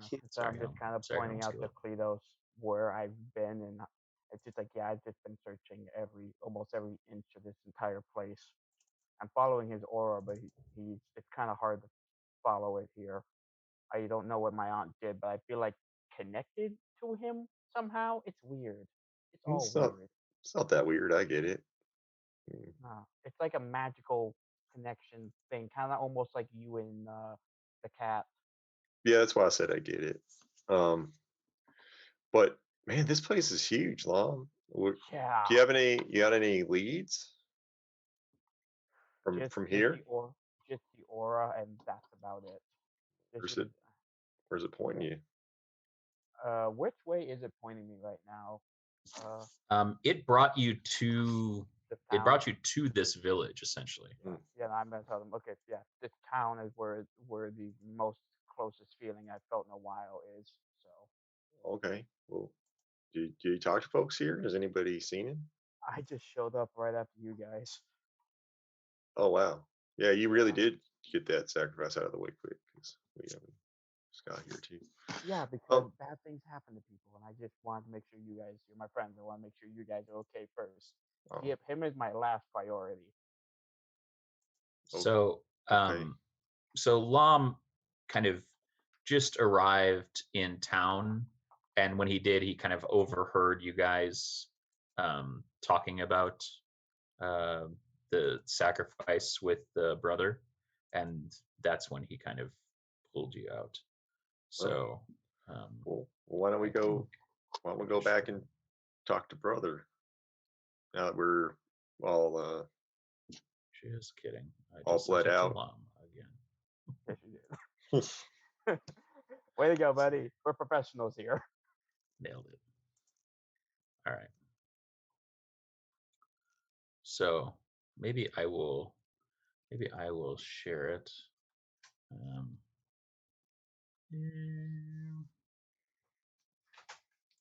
So Sorry, I'm just Helm. kind of Sorry, pointing out to Helmskeeler. Kleatos where I've been, and it's just like, yeah, I've just been searching almost every inch of this entire place. I'm following his aura, but it's kind of hard to follow it here. I don't know what my aunt did, but I feel like connected to him somehow. It's weird. It's all It's not, weird. it's not that weird. I get it. Mm. It's like a magical connection thing, kind of almost like you and the cat. Yeah, that's why I said I get it. But man, this place is huge, Lom. Yeah. Do you have any leads from Just here? just the aura, and that's about it. Where's it pointing you? Which way is it pointing me right now? It brought you to The town. this village, essentially. Yeah, I'm gonna tell them. Okay, yeah, this town is where the most closest feeling I've felt in a while is. So Okay. Well, do you talk to folks here? Has anybody seen him? I just showed up right after you guys. Oh wow. Yeah, you really did get that sacrifice out of the way quick, because we just got here too. Yeah, because bad things happen to people, and I just wanted to make sure you guys, you're my friends. I want to make sure you guys are okay first. Oh, Him is my last priority. So, okay. so Lom kind of just arrived in town, and when he did, he kind of overheard you guys talking about uh, the sacrifice with the brother, and that's when he kind of pulled you out. So, Well, why don't we go back and talk to brother? Now that we're all just kidding. I all just sent bled it to out. Lom again. Yes, you did. Way to go, buddy. We're professionals here. Nailed it. All right. So maybe I will share it.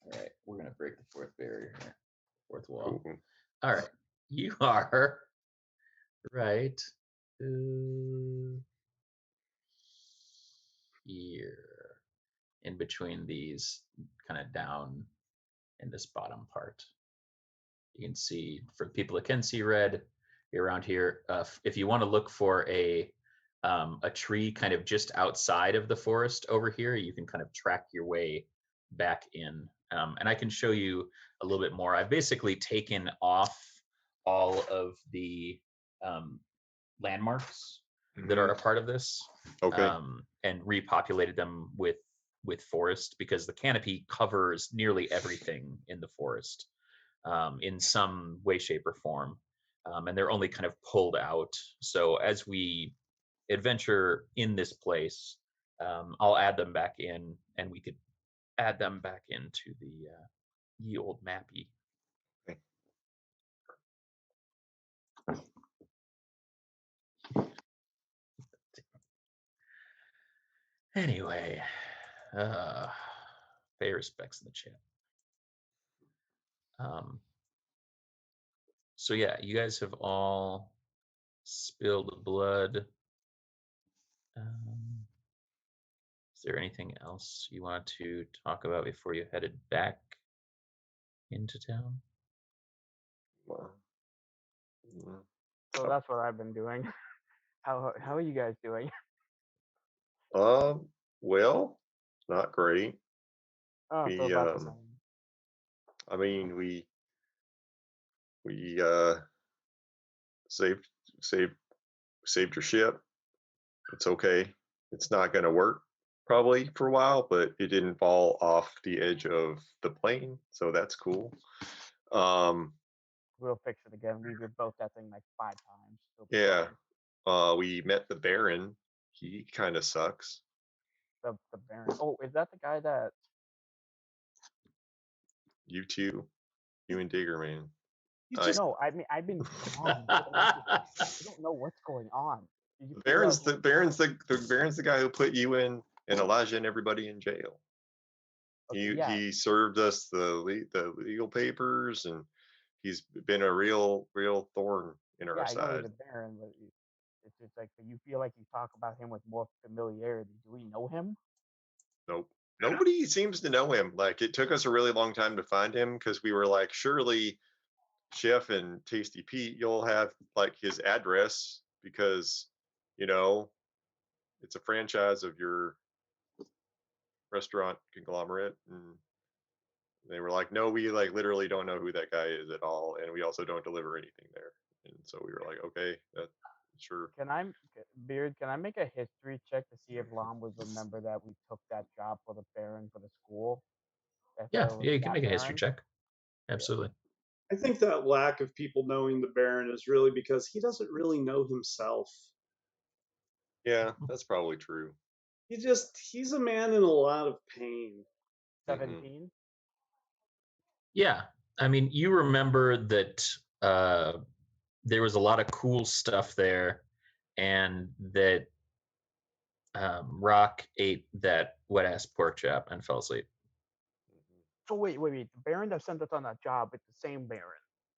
All right, we're gonna break the fourth barrier here, fourth wall. Ooh. All right, you are right here, in between these, kind of down in this bottom part. You can see, for people that can see red, you're around here. If you want to look for a tree kind of just outside of the forest over here, you can kind of track your way back in. And I can show you a little bit more. I've basically taken off all of the landmarks that are a part of this, Okay. and repopulated them with forest, because the canopy covers nearly everything in the forest in some way, shape, or form. And they're only kind of pulled out. So as we adventure in this place, I'll add them back in, and we could add them back into the ye old mappy. Okay. Anyway, pay respects in the chat. So yeah, you guys have all spilled blood. Is there anything else you want to talk about before you headed back into town? Well, So that's what I've been doing. How are you guys doing? well, not great. Oh, so We about the same. I mean we saved saved saved your ship. It's okay. It's not going to work probably for a while, but it didn't fall off the edge of the plane, so that's cool. We'll fix it again. We rebuilt that thing like 5 times. It'll be Yeah. fine. We met the Baron. He kind of sucks. The Baron. Oh, is that the guy that? You too. You and Digger, man. He's I, just No, I mean I've been gone. So I don't know what's going on. Did you the figure Baron's out the what's Baron's going the Baron's the guy who put you in and Elijah and everybody in jail. on? Okay, yeah. He served us the legal papers, and he's been a real thorn in our Yeah, I know he's side. a Baron, but it's just like you feel like you talk about him with more familiarity. Do we know him? Nope. Nobody seems to know him. Like, it took us a really long time to find him because we were like, surely Chef and Tasty Pete, you'll have like his address because, you know, it's a franchise of your restaurant conglomerate. And they were like, no, we like literally don't know who that guy is at all. And we also don't deliver anything there. And so we were like, okay, that sure. Beard? Can I make a history check to see if Lom would remember that we took that job for the Baron for the school? If Yeah, it was you can that make a history Baron? check. Absolutely. I think that lack of people knowing the Baron is really because he doesn't really know himself. Yeah, that's probably true. He's a man in a lot of pain. 17? Yeah. I mean, you remember that there was a lot of cool stuff there, and that Rock ate that wet ass pork chop and fell asleep. So wait. The Baron that sent us on that job is the same Baron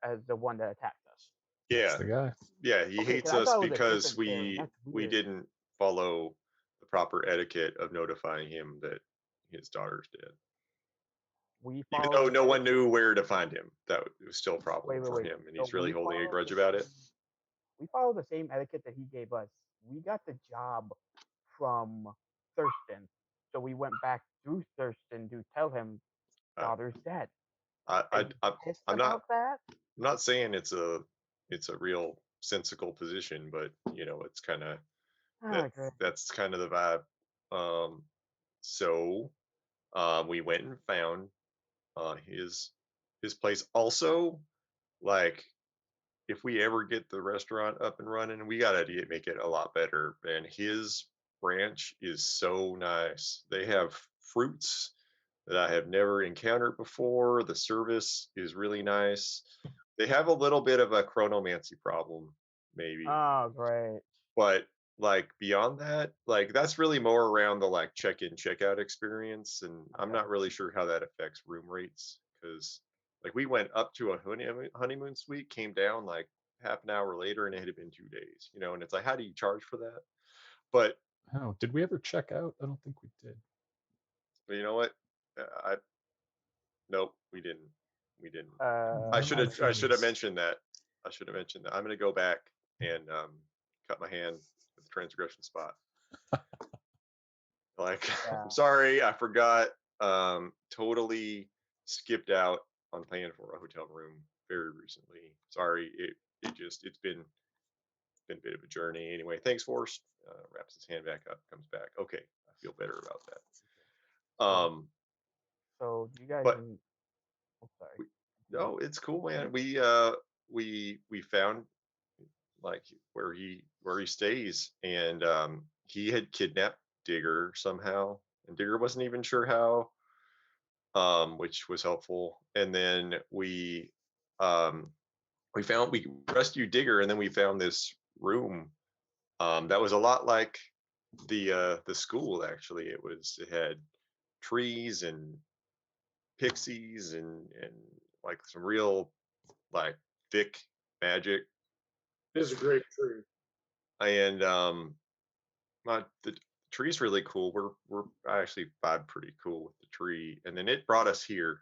as the one that attacked us. Yeah. That's the guy. Yeah, he Okay, hates 'cause I us thought it was a because different Baron. we That's we weird. didn't follow the proper etiquette of notifying him that his daughter's dead. We Even followed though the no same- one knew where to find him, that was still a problem for wait. him, and So he's really we holding a followed grudge the about it. same- We followed the same etiquette that he gave us. We got the job from Thurston, so we went back through Thurston to tell him Uh, daughter's dead. I, I, And I he's pissed I'm not about that. I'm not saying it's a real sensical position, but you know, it's kind of Ah, great. that's kind of the vibe. So we went and found his place. Also, like, if we ever get the restaurant up and running, we gotta make it a lot better. And his ranch is so nice. They have fruits that I have never encountered before. The service is really nice. They have a little bit of a chronomancy problem, maybe, Oh, great. but like beyond that, like that's really more around the like check-in check-out experience, and I'm Okay. not really sure how that affects room rates because like we went up to a honeymoon suite, came down like half an hour later, and it had been 2 days, you know, and it's like, how do you charge for that? But Oh, did we ever check out? I don't think we did. you know what, I nope, we didn't. I Uh, should My have feelings. mentioned that. I should have mentioned that. I'm gonna go back and cut my hand at the transgression spot. Like, yeah. I'm sorry, I forgot. Totally skipped out on paying for a hotel room very recently. Sorry, it's been a bit of a journey. Anyway, thanks, Forrest. Wraps his hand back up, comes back. Okay, I feel better about that. So you guys But didn't. Oh, sorry. no, it's cool, man. We found like where he stays, and he had kidnapped Digger somehow, and Digger wasn't even sure how, which was helpful. And then um, we rescued Digger, and then we found this room that was a lot like the school. Actually, it had trees and pixies and like some real like thick magic, This is a great tree. and the tree's really cool. I actually vibe pretty cool with the tree, and then it brought us here,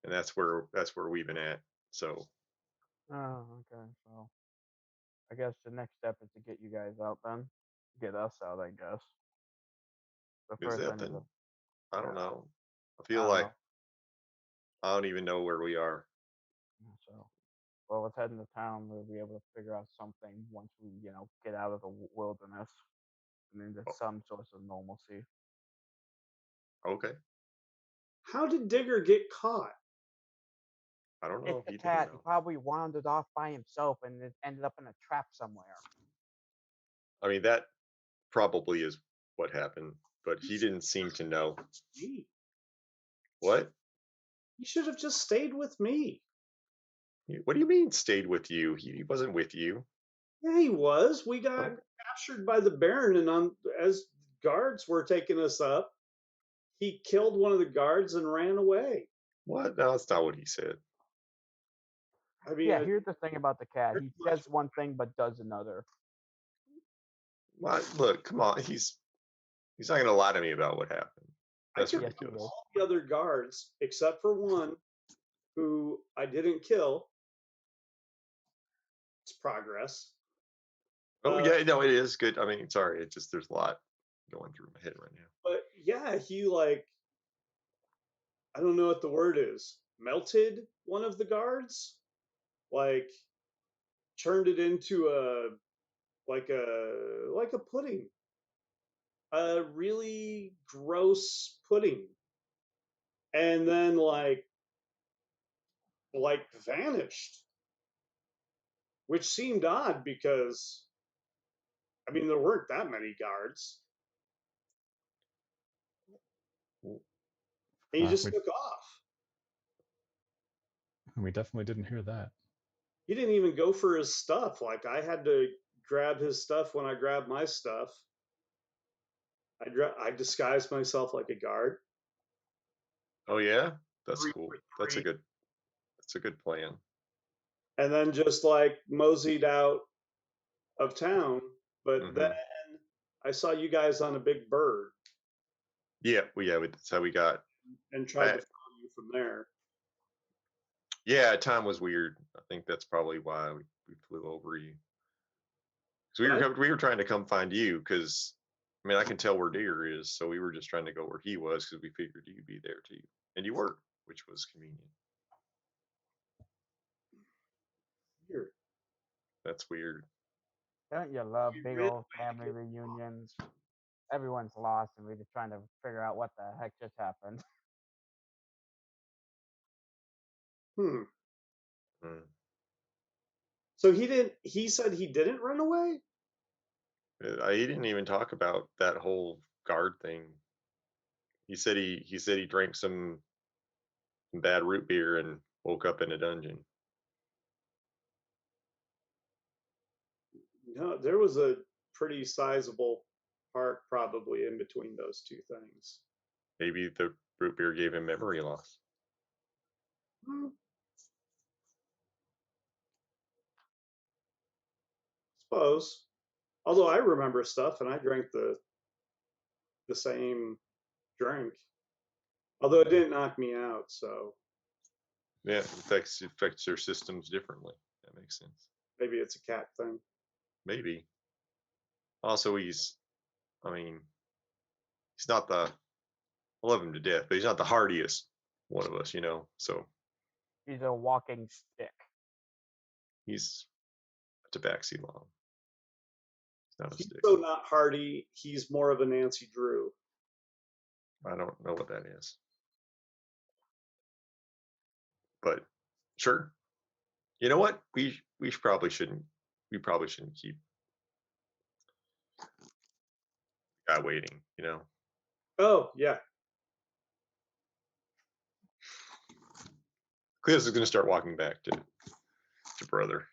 and that's where we've been at. So Oh, okay. So I guess the next step is to get you guys out then. Get us out, I guess. But is first I that need then? to. I don't Yeah. know. I feel don't like know. I don't even know where we are. So, well, let's head into town. We'll be able to figure out something once we, get out of the wilderness and into Oh, some source of normalcy. okay. How did Digger get caught? I don't know It's if the he didn't cat. He know. probably wandered off by himself and it ended up in a trap somewhere. I mean, that probably is what happened, but he didn't seem to know. Me. What? He should have just stayed with me. What do you mean stayed with you? He wasn't with you. Yeah, he was. We got What? captured by the Baron, and as guards were taking us up, he killed one of the guards and ran away. What? No, that's not what he said. I mean, Yeah, here's the thing about the cat. He pretty much- says one thing but does another. What? Look, come on. He's not going to lie to me about what happened. I That's could Yes, he ridiculous. is. all the other guards except for one who I didn't kill. It's progress. Oh yeah, no, it is good. I mean, sorry, it's just there's a lot going through my head right now. But yeah, he I don't know what the word is. Melted one of the guards, like turned it into a pudding, a really gross pudding, and then vanished, which seemed odd because I mean there weren't that many guards, and he just We took off. definitely didn't hear that. He didn't even go for his stuff. Like I had to grab his stuff when I grabbed my stuff. I disguised myself like a guard. Oh yeah, that's Three cool. for That's a three. good plan. And then just moseyed out of town. But then I saw you guys on a big bird Yeah, that's how we got and tried to back. follow you from there. Yeah, time was weird. I think that's probably why we flew over you. Because we were trying to come find you because I mean I can tell where Digger is, so we were just trying to go where he was because we figured you'd be there too, and you were, which was convenient. Weird. That's weird. Don't you love You big really old family reunions? Everyone's lost and we're just trying to figure out what the heck just happened. Hmm. Mm. So he said he didn't run away? He didn't even talk about that whole guard thing. He said he drank some bad root beer and woke up in a dungeon. No, there was a pretty sizable park probably in between those two things. Maybe the root beer gave him memory loss. Hmm. Suppose. Although I remember stuff and I drank the same drink. Although it didn't knock me out, so Yeah, it affects their systems differently. That makes sense. maybe it's a cat thing. Maybe. Also, he's not the, I love him to death, but he's not the hardiest one of us, so He's a walking stick. he's a tabaxi long. He's not a He's stick. so not hardy, he's more of a Nancy Drew. I don't know what that is. But sure. You know what? We probably shouldn't keep the guy waiting, Oh, yeah. Kleatos is gonna start walking back to brother.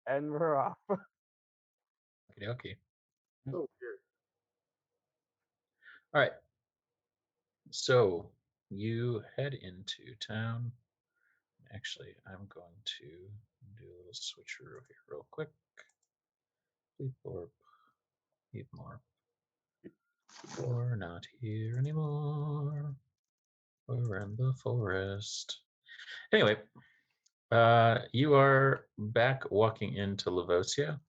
And we're off. Okay. So weird. All right. So you head into town. Actually, I'm going to do a little switcheroo here real quick. Leafbottom. We're not here anymore. We're in the forest. Anyway, you are back walking into Lavosia,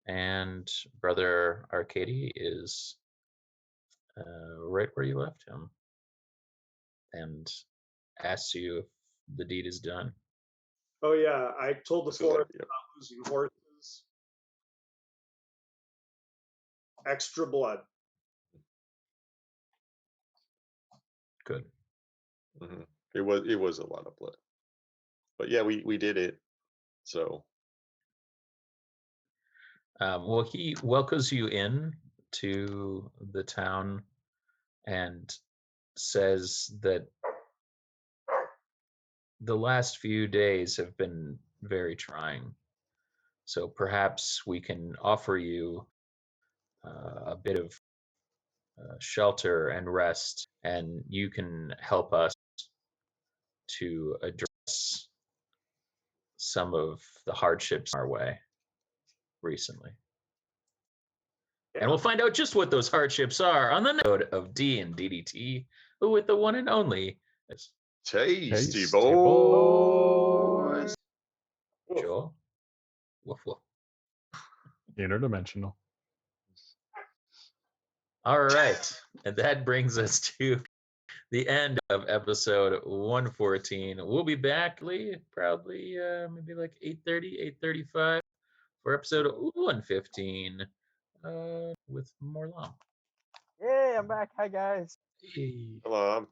and Brother Arcady is right where you left him. and asks you if the deed is done. Oh yeah, I told the So, like, forest yep. about losing horses. Extra blood. Good. Mhm. It was a lot of blood, but yeah, we did it. So Well, he welcomes you in to the town and says that the last few days have been very trying. So perhaps we can offer you a bit of shelter and rest, and you can help us to address some of the hardships our way recently. And we'll find out just what those hardships are on the episode of D and DDT with the one and only tasty Tasty boys. Joel. Woof woof. Interdimensional. All right, and that brings us to the end of episode 114. We'll be back, Lee, probably maybe like 8:30, 8:35 for episode 115 with more Lom. Yay, I'm back. Hi, guys. Hey. Hello, I'm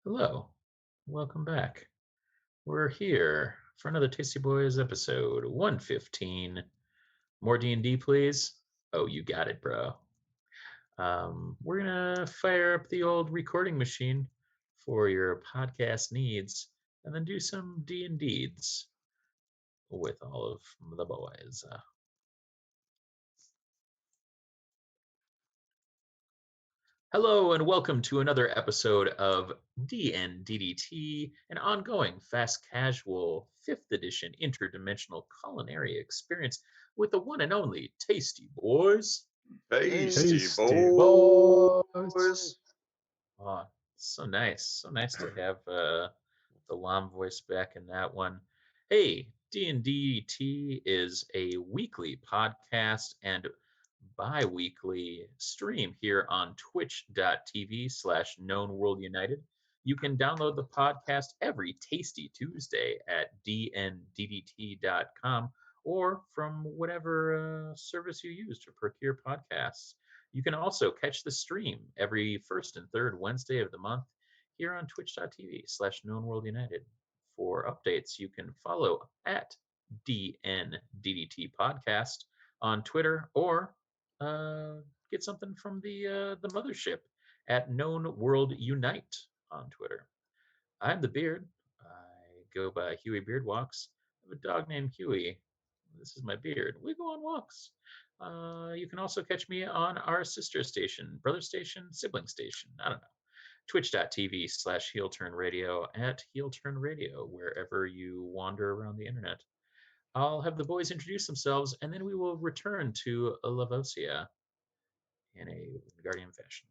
Hello, welcome back. We're here for another Tasty Boys episode 115. More D&D, please. Oh, you got it, bro. We're gonna fire up the old recording machine for your podcast needs, and then do some D&Ds with all of the boys. Hello and welcome to another episode of DNDDT, an ongoing fast casual 5th edition interdimensional culinary experience with the one and only Tasty Boys. Tasty Tasty boys. boys. Oh, so nice. So nice to have the Lom voice back in that one. Hey, DNDT is a weekly podcast and bi-weekly stream here on twitch.tv/knownworldunited. You can download the podcast every Tasty Tuesday at dnddt.com or from whatever service you use to procure podcasts. You can also catch the stream every first and third Wednesday of the month here on twitch.tv/knownworldunited. For updates, you can follow at DNDDT Podcast on Twitter or get something from the mothership at Known World Unite on Twitter. I'm the Beard. I go by Huey Beardwalks. I have a dog named Huey. This is my beard. We go on walks. You can also catch me on our sister station, brother station, sibling station. I don't know. Twitch.tv/HeelTurnRadio at HeelTurnRadio, wherever you wander around the internet. I'll have the boys introduce themselves, and then we will return to Lavosia in a Guardian fashion.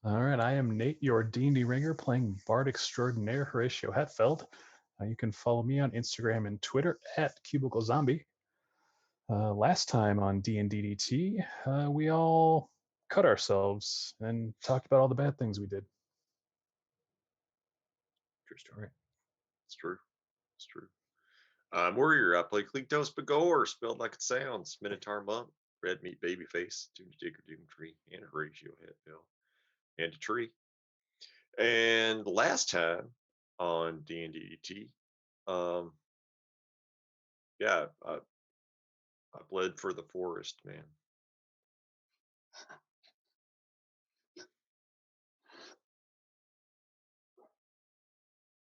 All right, I am Nate, your D&D ringer, playing Bard Extraordinaire Horatio Hetfeld. You can follow me on Instagram and Twitter at CubicleZombie. Last time on DNDDT, we all cut ourselves and talked about all the bad things we did. True story. It's true. It's true. Warrior, I play Kleatos B'Goar, spelled like it sounds. Minotaur Monk, Red Meat Babyface, Digger Doomtree, and Horatio Hetfeld, and a tree. And last time on D&DT, yeah, I bled for the forest, man.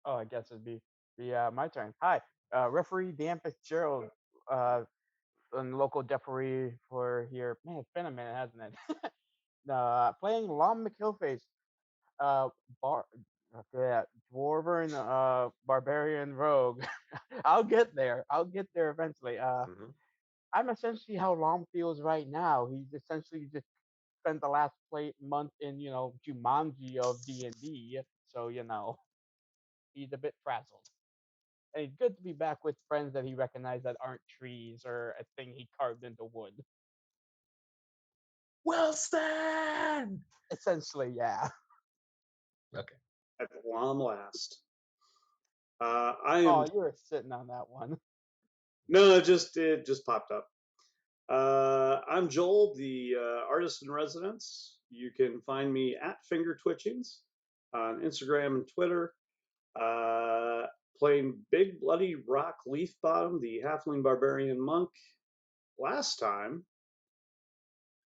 Oh, I guess it'd be my turn. Hi, referee Dan Fitzgerald, and local referee for here. Man, it's been a minute, hasn't it? Playing Lom McHillface, uh, dwarven barbarian rogue. I'll get there. I'll get there eventually. Mm-hmm. I'm essentially how Lom feels right now. He's essentially just spent the last month in Jumanji of D&D, so he's a bit frazzled. And it's good to be back with friends that he recognized that aren't trees or a thing he carved into wood. Wilson! Essentially, yeah. Okay. At long last. I am. Oh, you were sitting on that one. No, it just popped up. I'm Joel, the artist in residence. You can find me at Finger Twitchings on Instagram and Twitter. Playing Big Bloody Rock Leafbottom, the halfling barbarian monk. Last time,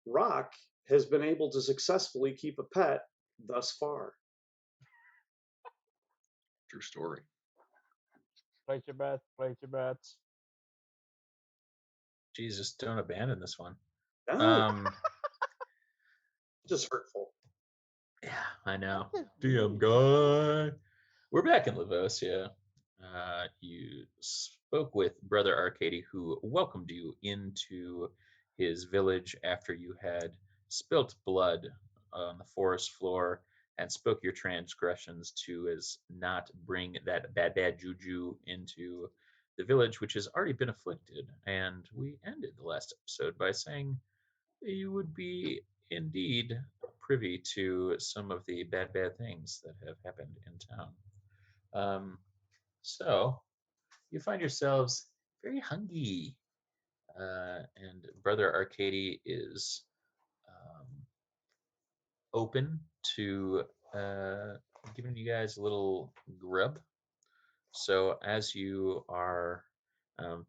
Rock has been able to successfully keep a pet thus far. True story. Place your bets. Place your bets. Jesus, don't abandon this one. No, just hurtful. Yeah, I know. That's just DM rude. guy. We're back in Lavosia. You spoke with Brother Arcady, who welcomed you into his village after you had spilt blood on the forest floor and spoke your transgressions to as not bring that bad juju into the village, which has already been afflicted. And we ended the last episode by saying you would be indeed privy to some of the bad things that have happened in town. So you find yourselves very hungry, and Brother Arcady is open to giving you guys a little grub. So as you are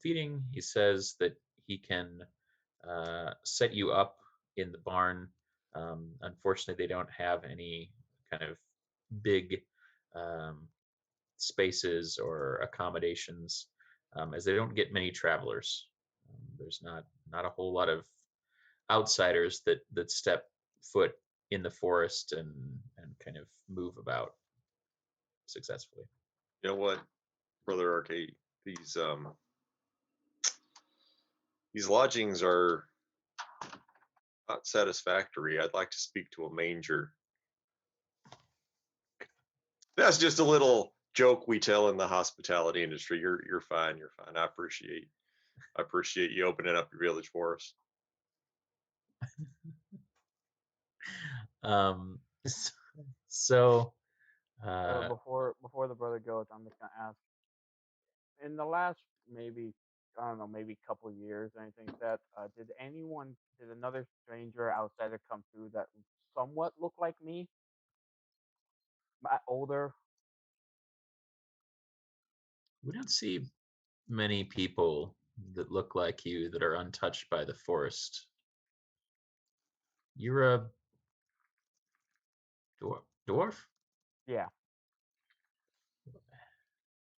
feeding, he says that he can set you up in the barn. Unfortunately, they don't have any kind of big spaces or accommodations, as they don't get many travelers. There's not a whole lot of outsiders that step foot in the forest and kind of move about successfully. You know what, Brother Arcade? These lodgings are not satisfactory. I'd like to speak to a manger. That's just a little joke we tell in the hospitality industry. You're fine. You're fine. I appreciate you opening up your village for us. So Before the brother goes, I'm just gonna ask. In the last maybe I don't know, maybe couple years or anything like that, did another stranger outsider come through that somewhat looked like me? Older? we don't see many people that look like you that are untouched by the forest. You're a dwarf? Yeah.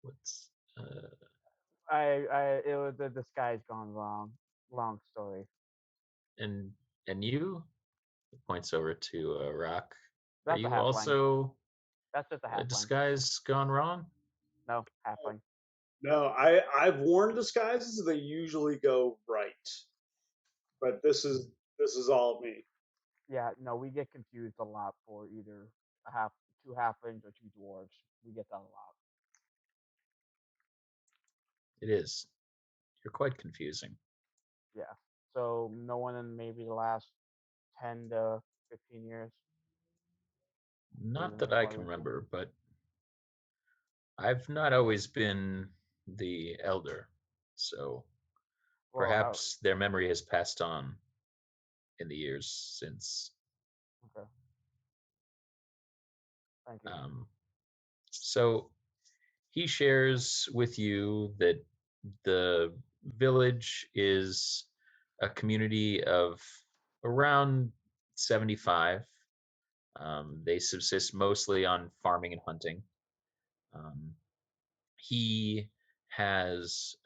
What's It was the disguise gone wrong. Long story. and you? He points over to Rock. Are That's a you halfling. also That's just a a halfling. disguise gone wrong? No, halfling. No, I've worn disguises. They usually go right, but this is all me. Yeah, no, we get confused a lot for either two halflings or two dwarves. We get that a lot. It is. You're quite confusing. Yeah. So no one in maybe the last 10 to 15 years. Not Even that I 20. can remember, but I've not always been the elder, so Well, perhaps their memory has passed on in the years since. okay. Thank you. So he shares with you that the village is a community of around 75. They subsist mostly on farming and hunting. He has,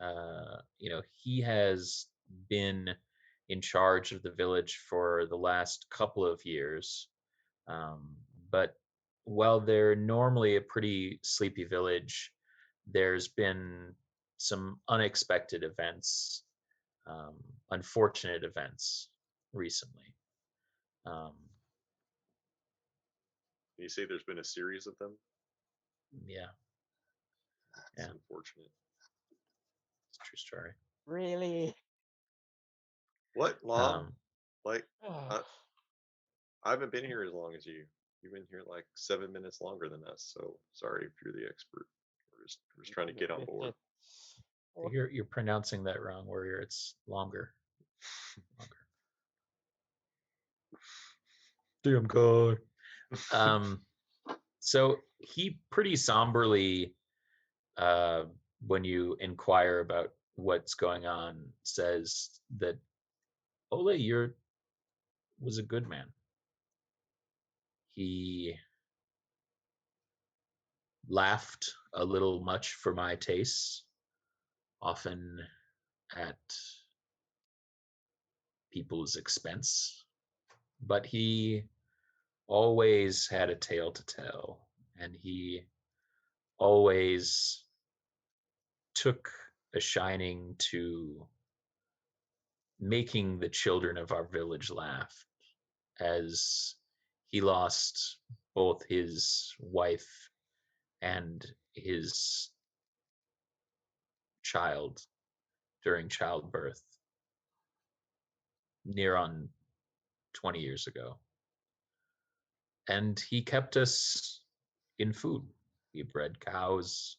he has been in charge of the village for the last couple of years. But while they're normally a pretty sleepy village, there's been some unexpected events, unfortunate events recently. You say there's been a series of them? Yeah. It's unfortunate. It's a true story. Really? What, Lom? I haven't been here as long as you. You've been here like 7 minutes longer than us, so sorry if you're the expert. We're just trying to get on board. You're pronouncing that wrong, Warrior. It's longer. Damn God. So he pretty somberly, when you inquire about what's going on, says that Ole was a good man. He laughed a little much for my tastes, often at people's expense, but he always had a tale to tell, and he always took a shining to making the children of our village laugh, as he lost both his wife and his child during childbirth near on 20 years ago. And he kept us in food. He bred cows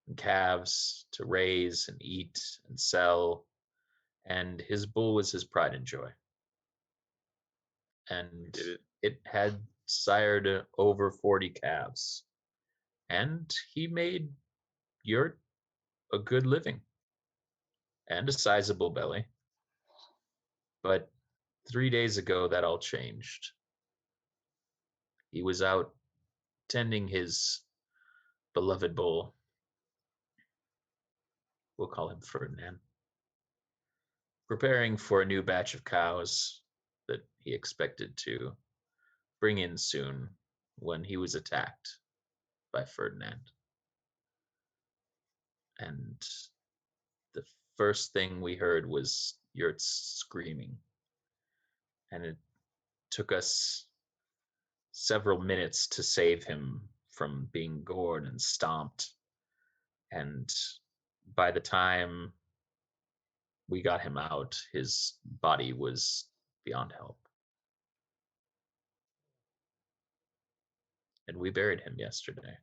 and calves to raise and eat and sell, and his bull was his pride and joy. And it had sired over 40 calves, and he made Yurt a good living and a sizable belly. But 3 days ago, that all changed. He was out tending his beloved bull. We'll call him Ferdinand. Preparing for a new batch of cows that he expected to bring in soon when he was attacked by Ferdinand. And the first thing we heard was Yurt's screaming. And it took us several minutes to save him from being gored and stomped. And by the time we got him out, his body was beyond help. And we buried him yesterday.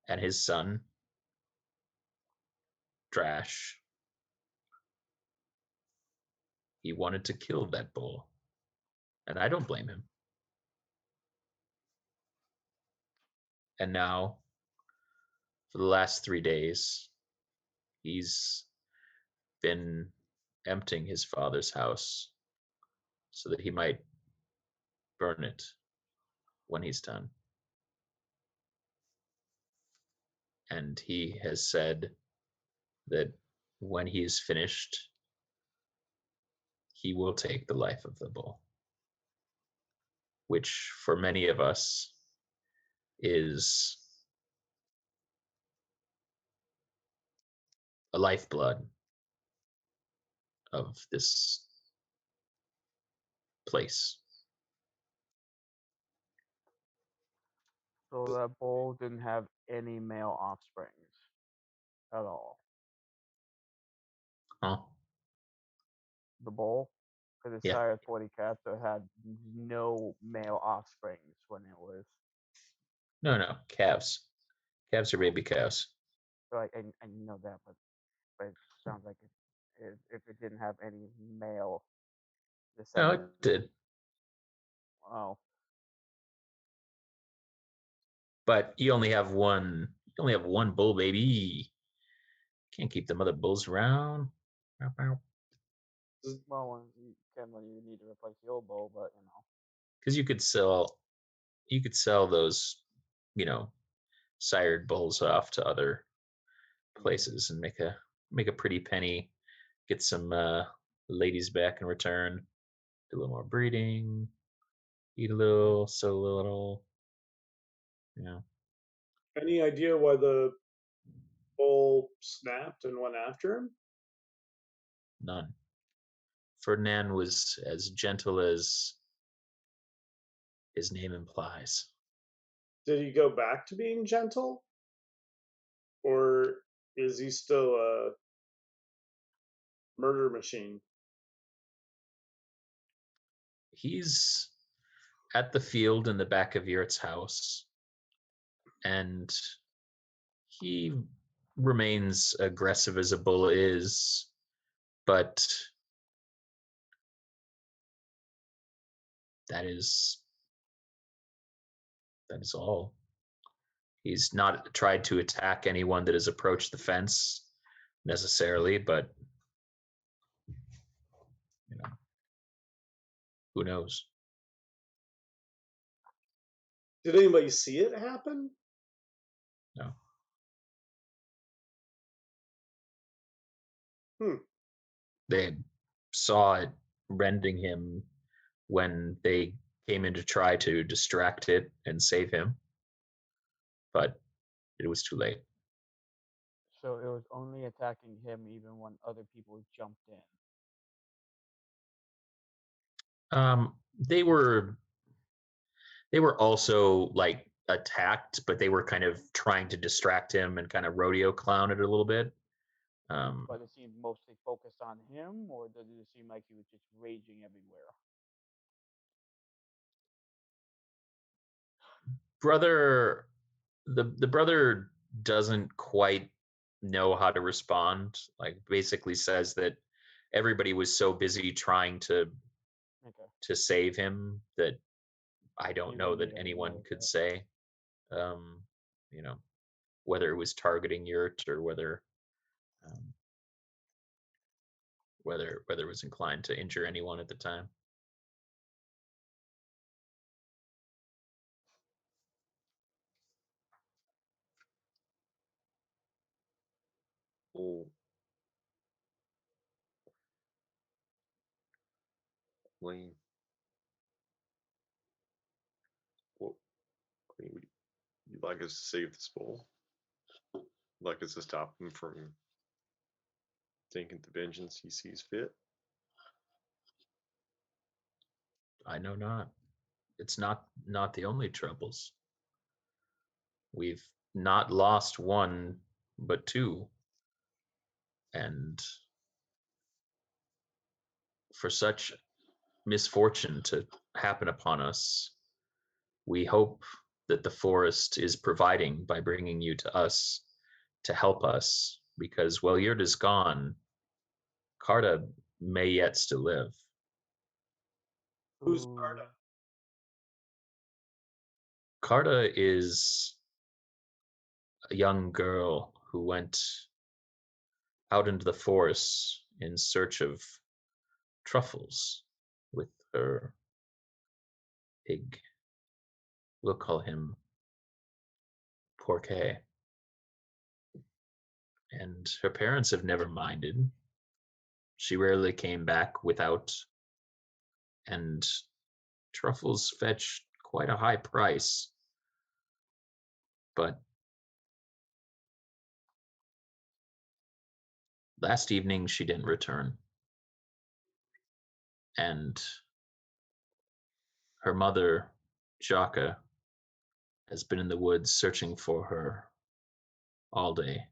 And his son, Drash, he wanted to kill that bull. And I don't blame him. And now, for the last 3 days, he's been emptying his father's house so that he might burn it when he's done. And he has said that when he is finished, he will take the life of the bull, which for many of us is a lifeblood of this place. So that bull didn't have any male offsprings at all. Huh? The bull, because it Yeah. sired 40 calves, so it had no male offsprings when it was. No, calves. Calves are baby cows. So I know that, but it sounds like if it didn't have any male No, descendants. it did. Wow. But you only have one. You only have one bull, baby. Can't keep them other bulls around. Well, you can when you need to replace the old bull, but Because you could sell those, sired bulls off to other places and make a pretty penny. Get some ladies back in return. Do a little more breeding. Eat a little, sell a little. Any idea why the bull snapped and went after him? None. Ferdinand was as gentle as his name implies. Did he go back to being gentle? Or is he still a murder machine? He's at the field in the back of Yurt's house, and he remains aggressive as a bull is, but that is all. He's not tried to attack anyone that has approached the fence necessarily, but who knows? Did anybody see it happen? No. They saw it rending him when they came in to try to distract it and save him, but it was too late. So it was only attacking him even when other people jumped in. They were also like attacked, but they were kind of trying to distract him and kind of rodeo clown it a little bit. But it seemed mostly focused on him, or did it seem like he was just raging everywhere? The brother doesn't quite know how to respond. Like basically says that everybody was so busy trying to Okay. to save him that I don't You know wouldn't that need anyone anyone with could that. say. You know, whether it was targeting Yurt or um, whether it was inclined to injure anyone at the time. Well, Lean. Well, Lean, you'd like us to save the spoil? Like us to stop him from taking the vengeance he sees fit? I know not. It's not the only troubles. We've not lost one, but two. And for such misfortune to happen upon us, we hope that the forest is providing by bringing you to us to help us, because while Yurt is gone, Carta may yet still live. Who's Ooh. Carta? Carta is a young girl who went out into the forest in search of truffles with her pig. We'll call him Porquet. And her parents have never minded. She rarely came back without, and truffles fetch quite a high price. But last evening she didn't return. And her mother, Jaka, has been in the woods searching for her all day.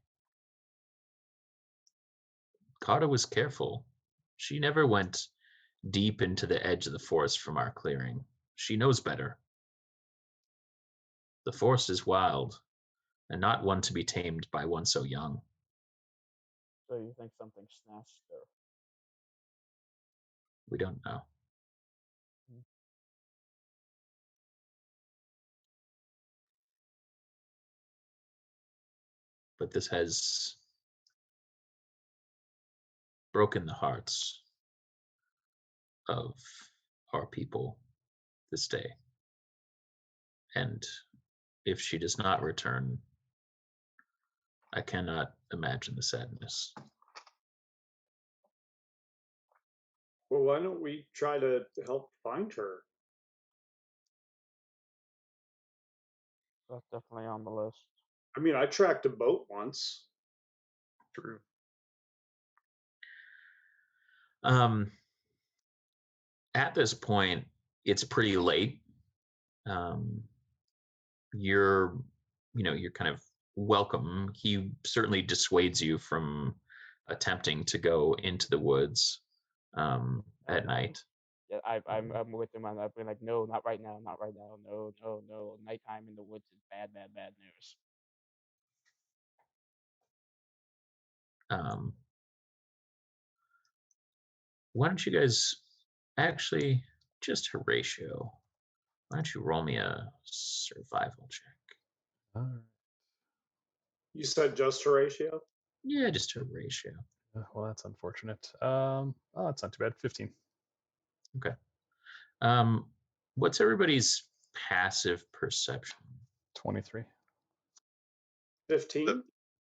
Carta was careful. She never went deep into the edge of the forest from our clearing. She knows better. The forest is wild, and not one to be tamed by one so young. So you think something snatched her? We don't know. Hmm. But this has broken the hearts of our people this day. And if she does not return, I cannot imagine the sadness. Well, why don't we try to help find her? That's definitely on the list. I mean, I tracked a boat once. True. At this point, it's pretty late. You're kind of welcome. He certainly dissuades you from attempting to go into the woods at night. Yeah, I'm with him on that. Being like, no, not right now, not right now, no, no, no. Nighttime in the woods is bad, bad, bad news. Why don't you guys actually, just Horatio, why don't you roll me a survival check? All right. You said just Horatio? Yeah, just Horatio. Well, that's unfortunate. It's not too bad. 15. Okay. What's everybody's passive perception? 23. 15?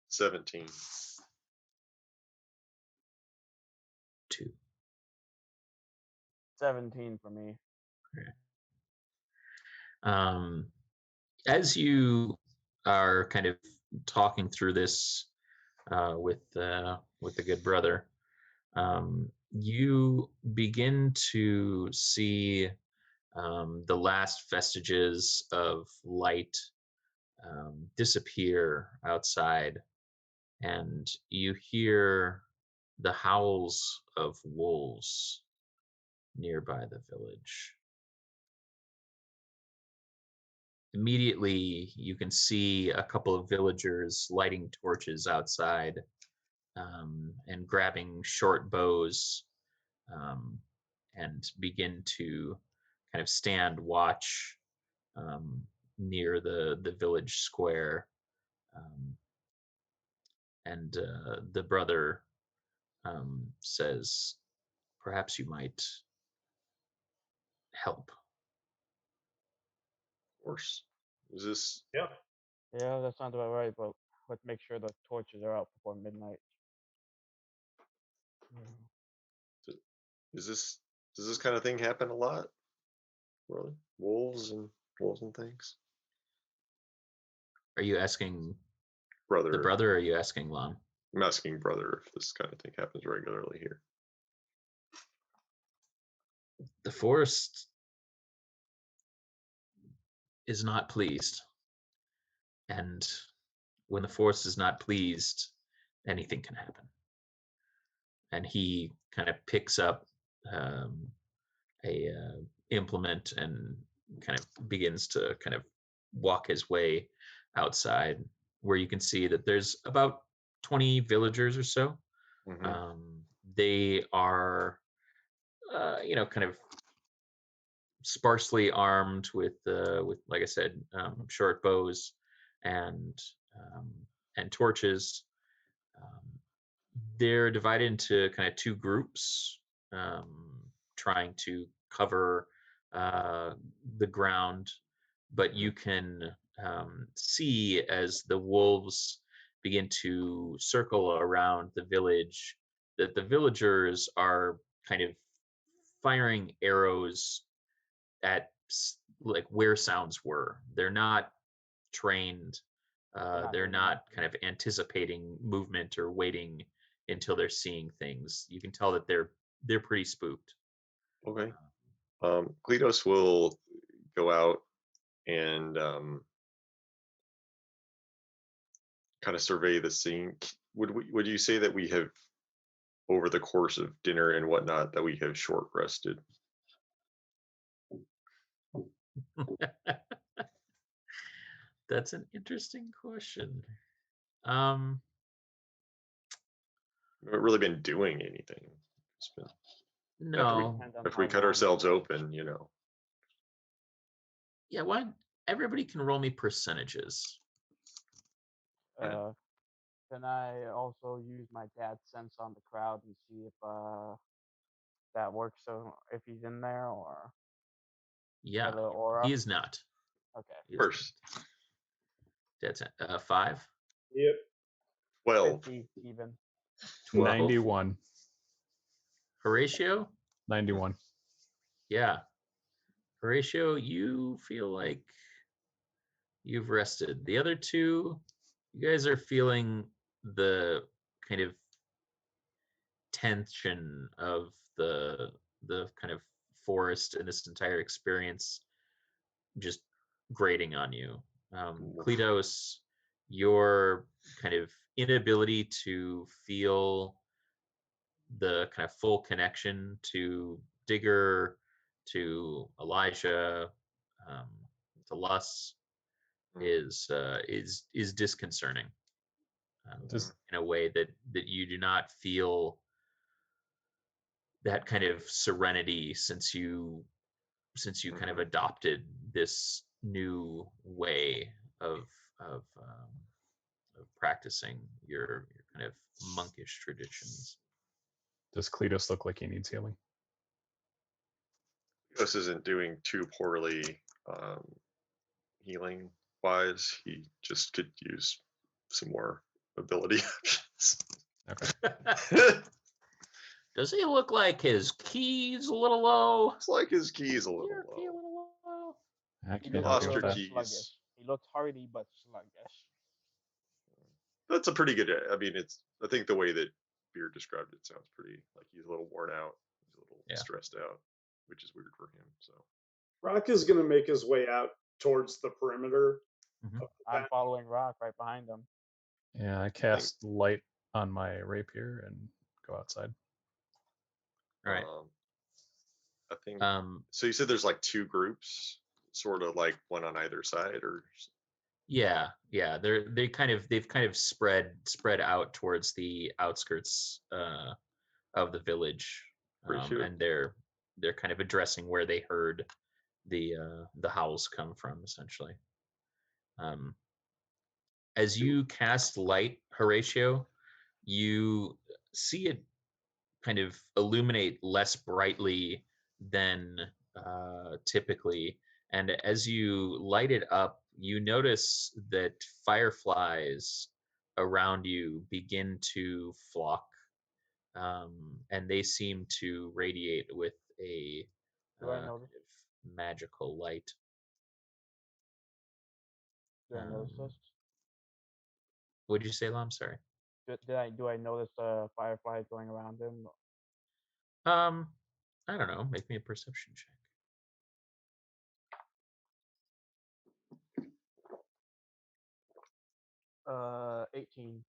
17. 2. 17 for me. Okay. As you are kind of talking through this with the good brother, you begin to see the last vestiges of light disappear outside, and you hear the howls of wolves nearby the village. Immediately, you can see a couple of villagers lighting torches outside and grabbing short bows and begin to kind of stand watch near the village square. And the brother says, "Perhaps you might help." Of course. Is this Yeah. Yeah, that sounds about right. But let's make sure the torches are out before midnight. does this kind of thing happen a lot? Really? Wolves and things? Are you asking the Brother, brother, or are you asking Lom? I'm asking brother if this kind of thing happens regularly here. The forest is not pleased. And when the forest is not pleased, anything can happen. And he kind of picks up a implement and kind of begins to kind of walk his way outside, where you can see that there's about 20 villagers or so. They are, kind of sparsely armed with like I said, short bows and torches. They're divided into kind of two groups, trying to cover the ground, but you can see as the wolves begin to circle around the village that the villagers are kind of firing arrows at like where sounds were. They're not trained. They're not kind of anticipating movement or waiting until they're seeing things. You can tell that they're pretty spooked. Okay. Kleatos will go out and kind of survey the scene. Would you say that we have, over the course of dinner and whatnot, that we have short rested? That's an interesting question. We haven't really been doing anything. It's been No. after we cut ourselves open, Yeah, why? Everybody can roll me percentages. Can I also use my dad's sense on the crowd and see if that works? So if he's in there, or Yeah, the aura? he is not. Okay. He is first. That's 5. Yep. 12. 50 even. 12. 91. Horatio? 91. Yeah. Horatio, you feel like you've rested. The other two, you guys are feeling the kind of tension of the kind of forest and this entire experience just grating on you. Kleatos, your kind of inability to feel the kind of full connection to Digger, to Elijah, to Lus is disconcerting in a way that you do not feel that kind of serenity since you kind of adopted this new way of practicing your kind of monkish traditions. Does Kleatos look like he needs healing? Kleatos isn't doing too poorly healing wise. He just could use some more ability options. Okay. Does he look like his key's a little low? Looks like his key's a little Your key a low. little low. I He can't looks lost help a you your with little that. keys. sluggish. He looks hardy but sluggish. That's a pretty good. I mean, I think the way that Beard described it sounds pretty like he's a little worn out. He's a little stressed out, which is weird for him. So Rock is going to make his way out towards the perimeter. I'm following Rock right behind him. Yeah, I cast light on my rapier and go outside. All right. I think. So you said there's like two groups, sort of like one on either side, or? Yeah. They've kind of spread out towards the outskirts of the village, and they're they're kind of addressing where they heard the howls come from, essentially. As you cast light, Horatio, you see it kind of illuminate less brightly than typically. And as you light it up, you notice that fireflies around you begin to flock, and they seem to radiate with a Do I kind notice? of magical light. Do I notice this? What did you say, Lom? Sorry. Do I notice fireflies going around him? I don't know. Make me a perception check. 18.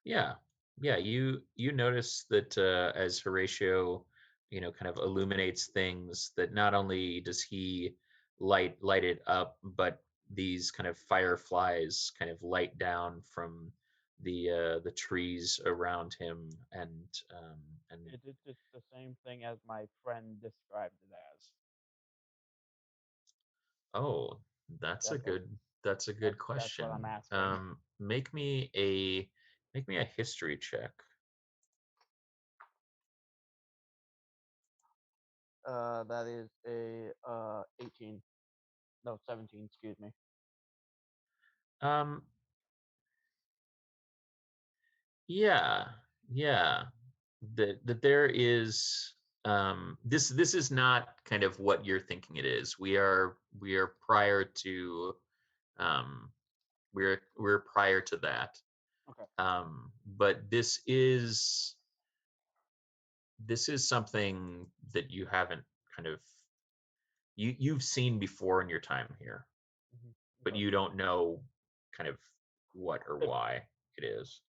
Yeah, You notice that as Horatio, kind of illuminates things, that not only does he light it up, but these kind of fireflies kind of light down from the trees around him, and It's the same thing as my friend described it as. oh, that's a That's what good that's a good that's what question. I'm asking. Make me a history check. That is a 18. No, 17. Excuse me. Um, yeah, yeah. That there is this is not kind of what you're thinking it is. We are prior to um we're prior to that. Okay. But this is something that you haven't kind of you've seen before in your time here, but Okay. you don't know kind of what or It- why it is.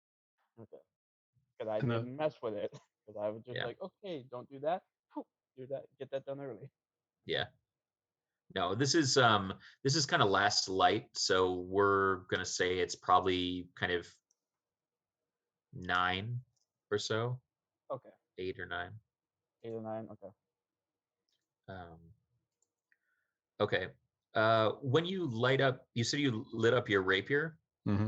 Okay. Because I And didn't mess with it. Because I was just Yeah. like, okay, don't do that. Phew, do that. Get that done early. Yeah. No, this is kind of last light, so we're gonna say it's probably kind of 9 or so, Okay. 8 or 9. 8 or 9. Okay. Um, okay. When you light up, you said you lit up your rapier. Mm-hmm.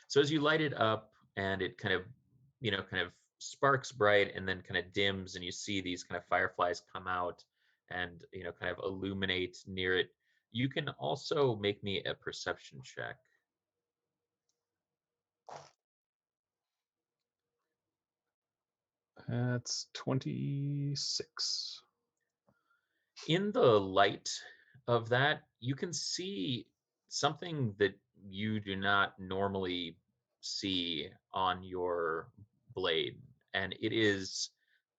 So as you light it up, and it kind of sparks bright, and then kind of dims, and you see these kind of fireflies come out and kind of illuminate near it. You can also make me a perception check. That's 26. In the light of that, you can see something that you do not normally see on your blade, and it is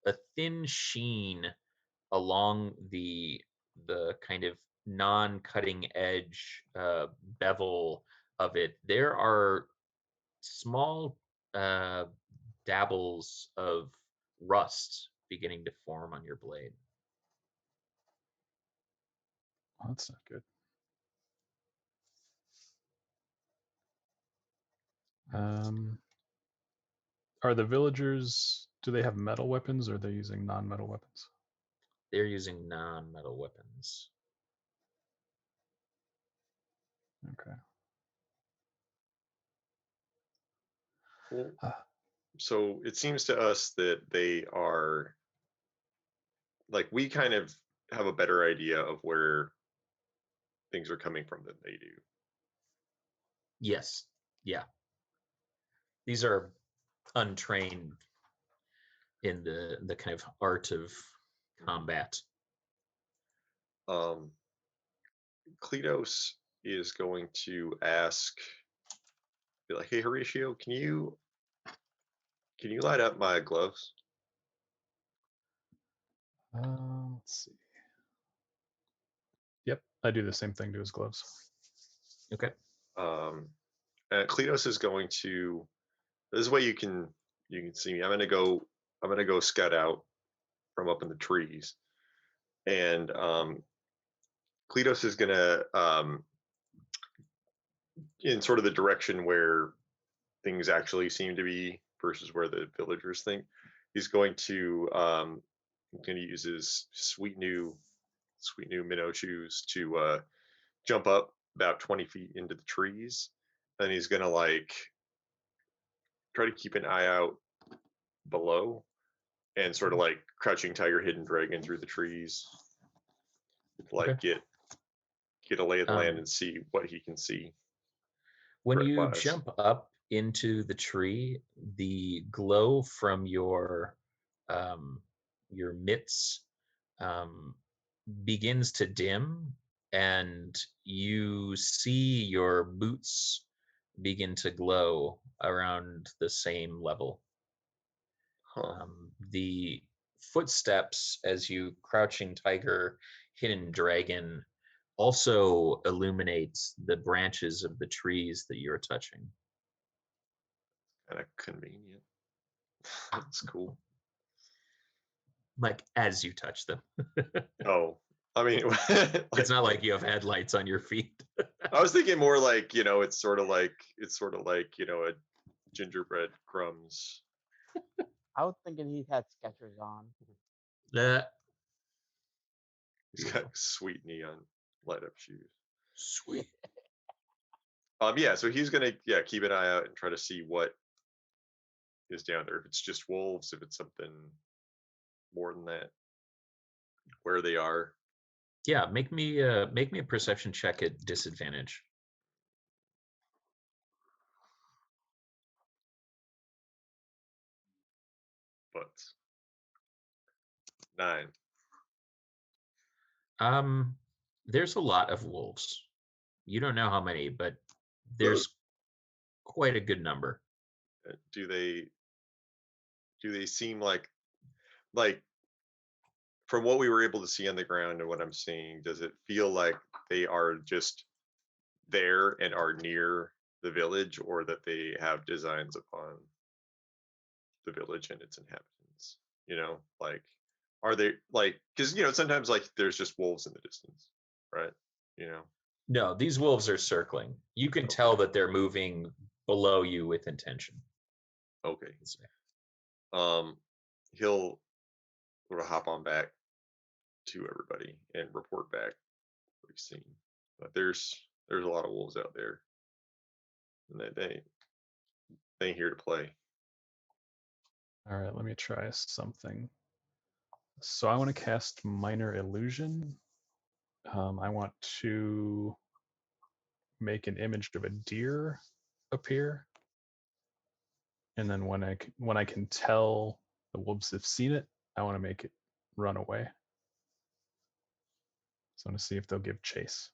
a thin sheen along the kind of non-cutting edge bevel of it. There are small uh, dabbles of rust beginning to form on your blade. Oh, that's not good. Are the villagers, do they have metal weapons, or are they using non-metal weapons? They're using non-metal weapons. Okay. Well, Ah, so it seems to us that they are like, we kind of have a better idea of where things are coming from than they do. Yes. Yeah. These are untrained in the kind of art of combat. Kleatos is going to be like, "Hey Horatio, can you light up my gloves?" let's see. Yep, I do the same thing to his gloves. Okay. And Kleatos is going to. This way you can see me. I'm gonna go scout out from up in the trees, and Kleatos is gonna in sort of the direction where things actually seem to be versus where the villagers think. he's going to use his sweet new minnow shoes to jump up about 20 feet into the trees. And he's gonna like try to keep an eye out below and sort of like crouching tiger, hidden dragon through the trees, like Okay. get a lay of the land and see what he can see. When you threat-wise. jump up into the tree, the glow from your mitts begins to dim, and you see your boots begin to glow around the same level. Huh. The footsteps as you crouching tiger, hidden dragon also illuminates the branches of the trees that you're touching. Kind of convenient. That's cool. Like as you touch them. Oh, I mean, It's not like you have headlights on your feet. I was thinking more like, you know, it's sort of like, you know, a gingerbread crumbs. I was thinking he had Skechers on. He's got sweet neon light up shoes. Sweet. Yeah, so he's gonna keep an eye out and try to see what is down there. If it's just wolves, if it's something more than that, where they are. Yeah, make me a perception check at disadvantage. But 9. There's a lot of wolves. You don't know how many, but there's quite a good number. Do they seem like from what we were able to see on the ground and what I'm seeing, does it feel like they are just there and are near the village, or that they have designs upon the village and its inhabitants? You know, like, are they like, because, you know, sometimes like there's just wolves in the distance, right? You know. No, these wolves are circling. You can tell that they're moving below you with intention. Okay. He'll sort of hop on back to everybody and report back what he's seen. But there's a lot of wolves out there, and they ain't here to play. All right, let me try something. So I want to cast Minor Illusion. I want to make an image of a deer appear, and then when I can tell the wolves have seen it, I want to make it run away. So I want to see if they'll give chase.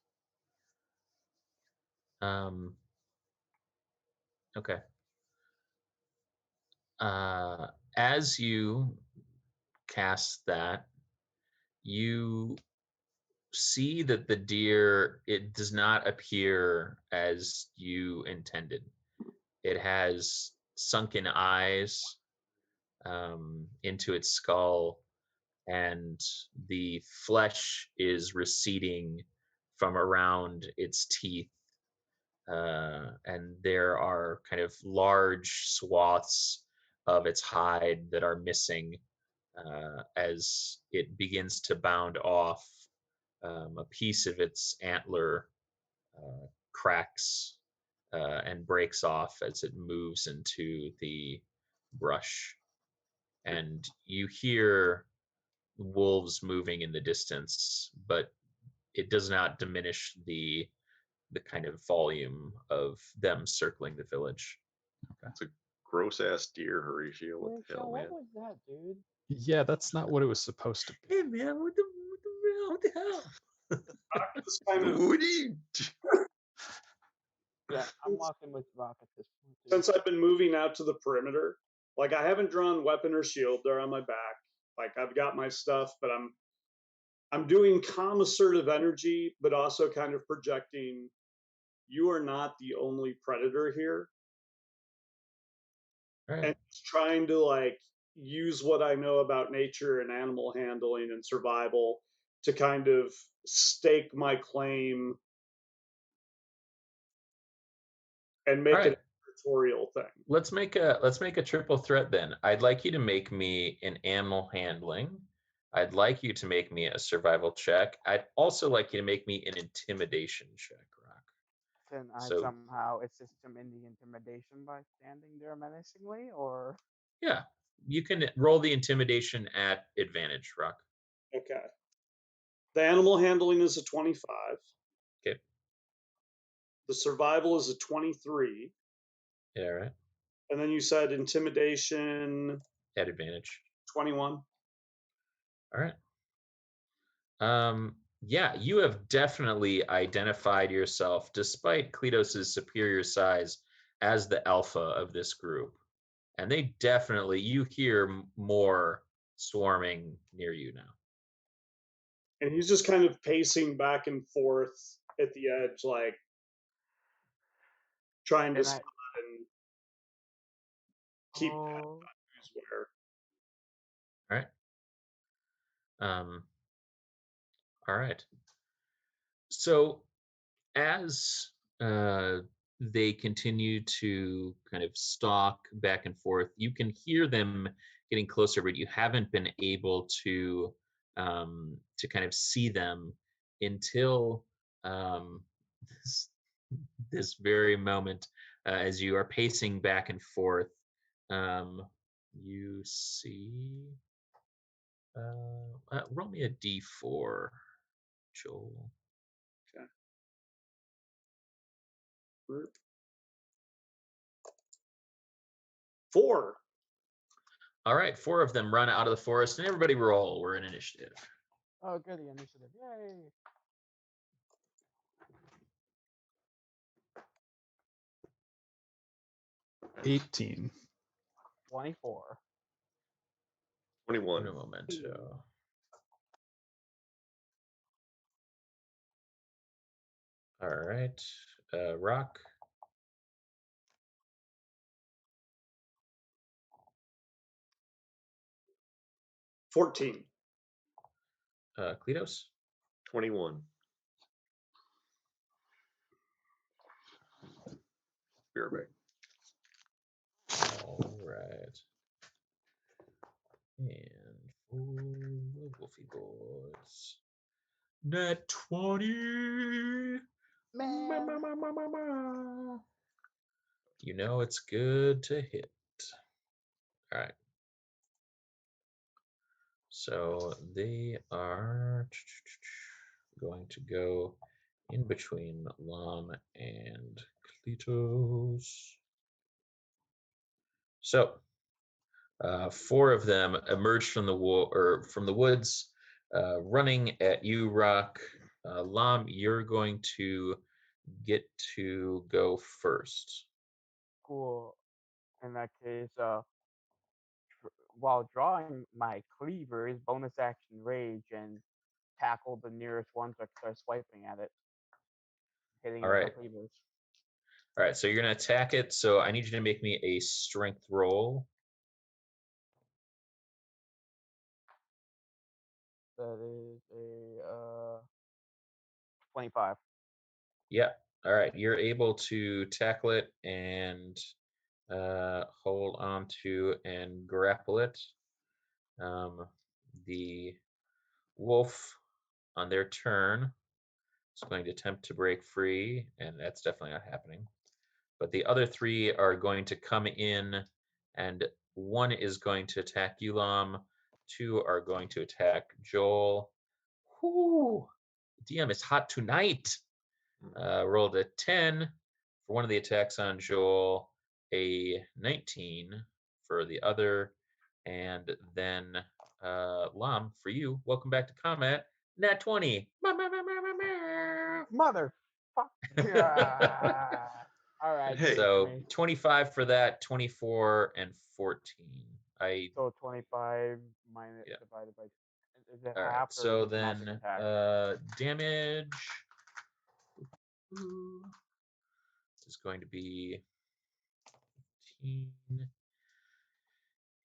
Okay. As you cast that, you see that the deer, it does not appear as you intended. It has sunken eyes into its skull, and the flesh is receding from around its teeth. And there are kind of large swaths of its hide that are missing as it begins to bound off. A piece of its antler cracks and breaks off as it moves into the brush. And you hear wolves moving in the distance, but it does not diminish the kind of volume of them circling the village. Okay. It's a gross ass deer, Horatio. What the hell, man? What was that, dude? Yeah, that's not what it was supposed to be. Hey man, what the hell? This kind of, Yeah, I'm walking with Rock at this point. Too. since I've been moving out to the perimeter, like I haven't drawn weapon or shield. They're on my back. Like I've got my stuff, but I'm doing calm assertive energy, but also kind of projecting you are not the only predator here. Right. And trying to like use what I know about nature and animal handling and survival to kind of stake my claim and make it territorial thing. Let's make a triple threat then. I'd like you to make me an animal handling. I'd like you to make me a survival check. I'd also like you to make me an intimidation check, Rock. Can I So- somehow assist him in the intimidation by standing there menacingly, or Yeah, you can roll the intimidation at advantage, Rock. Okay. The animal handling is a 25. Okay. The survival is a 23. Yeah, right. And then you said intimidation At advantage. 21. All right. Yeah, you have definitely identified yourself, despite Kleatos' superior size, as the alpha of this group. And they definitely, you hear more swarming near you now. And he's just kind of pacing back and forth at the edge, like trying to can I? spot and keep Oh, who's where. All right. All right. So as they continue to kind of stalk back and forth, you can hear them getting closer, but you haven't been able to kind of see them until this very moment, as you are pacing back and forth. You see. Roll me a d4, Joel. Group. 4. All right, 4 of them run out of the forest, and everybody roll. We're in initiative. oh, good, the initiative! Yay! 18. 24. 21. Un momento. All right, Rock. 14. Kleatos. 21. Spearback. All right. And for the Wolfie boys, net 20. Man. You know it's good to hit. All right. So they are going to go in between Lom and Kleatos. So 4 of them emerge from the woods, running at you, Rock. Lom, you're going to get to go first. Cool. In that case, while drawing my cleaver, is bonus action rage and tackle the nearest one to start swiping at it, hitting it All with right. my cleavers. All right, so you're going to attack it. So I need you to make me a strength roll. That is a 25. Yeah. All right. You're able to tackle it and hold on to and grapple it. The wolf, on their turn, is going to attempt to break free, and that's definitely not happening. But the other 3 are going to come in, and 1 is going to attack you, Lom. 2 are going to attack Joel. Whoo! DM is hot tonight. Rolled a 10 for one of the attacks on Joel, a 19 for the other, and then Lom, for you, welcome back to combat, nat 20. Mother fuck. Yeah. All right. Hey. So 25 for that, 24 and 14. So 25 minus Yeah. divided by. Is it All right, half or so is it magic then attack? damage is going to be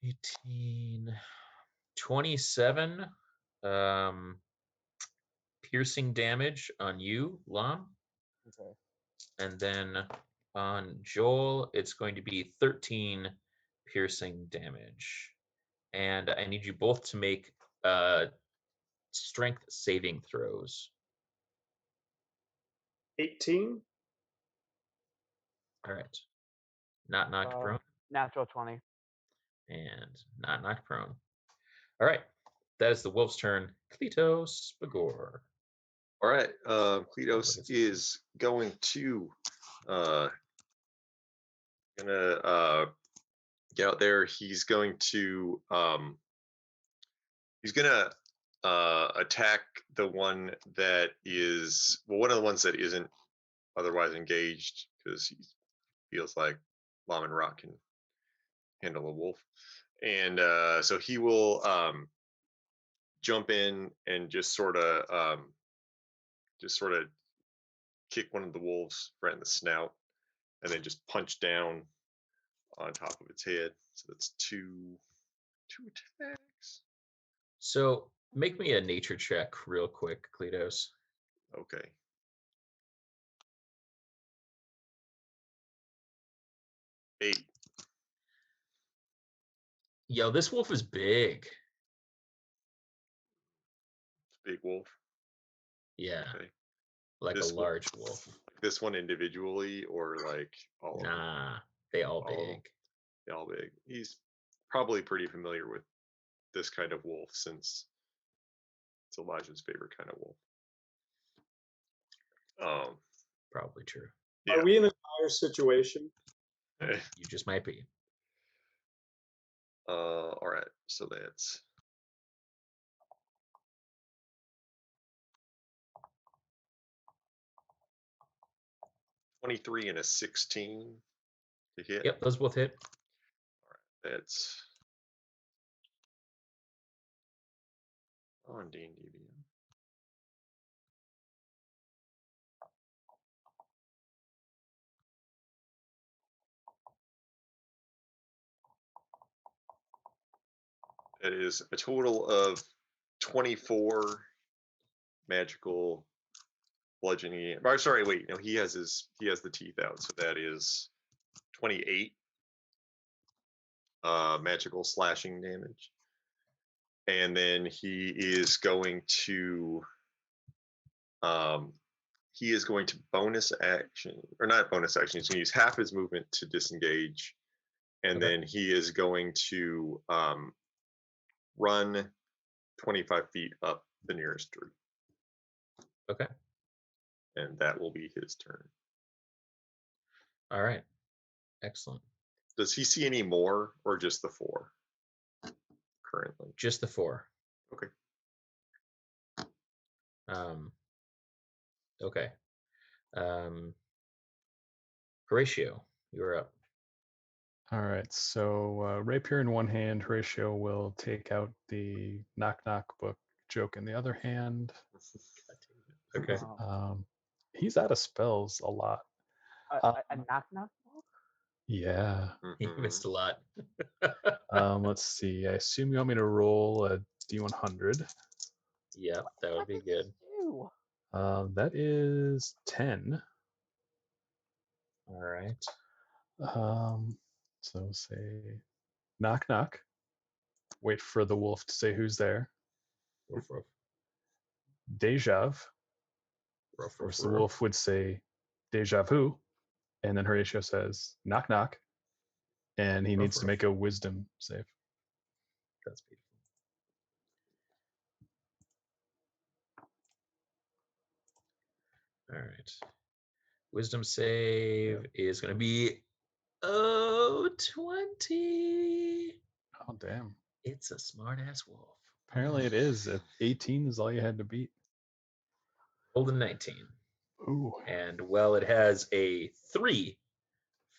18, 27 piercing damage on you, Lom. Okay. And then On Joel, it's going to be 13 piercing damage. And I need you both to make strength saving throws. 18. All right. Not knocked prone. Natural 20. And not knocked prone. All right. That is the wolf's turn. Kleatos B'Goar. All right. Kleatos is going to get out there. He's going to attack the one that is one of the ones that isn't otherwise engaged, because he feels like Lom and Rock can handle a wolf. And so he will jump in and just sort of kick one of the wolves right in the snout, and then just punch down on top of its head. So that's two attacks. So make me a nature check real quick, Kleatos. Okay. Eight. Yo, this wolf is big. Big wolf. Yeah. Okay. Like a large wolf. This one individually, or like all of them? Nah, they all big. They all big. He's probably pretty familiar with this kind of wolf, since it's Elijah's favorite kind of wolf. Probably true. Yeah. Are we in a dire situation? You just might be. All right. So that's 23 and a 16 to hit. Yep, those both hit. All right. That's on D&D. That is a total of 24 magical bludgeoning. Or, sorry, wait, no, he has the teeth out, so that is 28 magical slashing damage. And then he is going to bonus action, or not bonus action, he's going to use half his movement to disengage, and then he is going to run 25 feet up the nearest tree. Okay. And that will be his turn. All right. Excellent. Does he see any more, or just the 4 currently? Just the 4. Okay. Okay. Horatio, you're up. All right. So rapier in one hand, Horatio will take out the knock knock book joke in the other hand. Okay. He's out of spells a lot. A knock knock book? Yeah. He missed a lot. Let's see. I assume you want me to roll a D100. Yeah, that would be good. That is 10. All right. So say knock knock. Wait for the wolf to say who's there. Ruff, ruff. Deja. Ruff, Of course, ruff, the ruff. wolf would say deja vu, and then Horatio says knock knock, and he needs to make a wisdom save. That's beautiful. All right. Wisdom save is going to be 20. Oh, damn. It's a smart-ass wolf. Apparently it is. 18 is all you had to beat. Rolled a 19. Ooh. And, well, it has a 3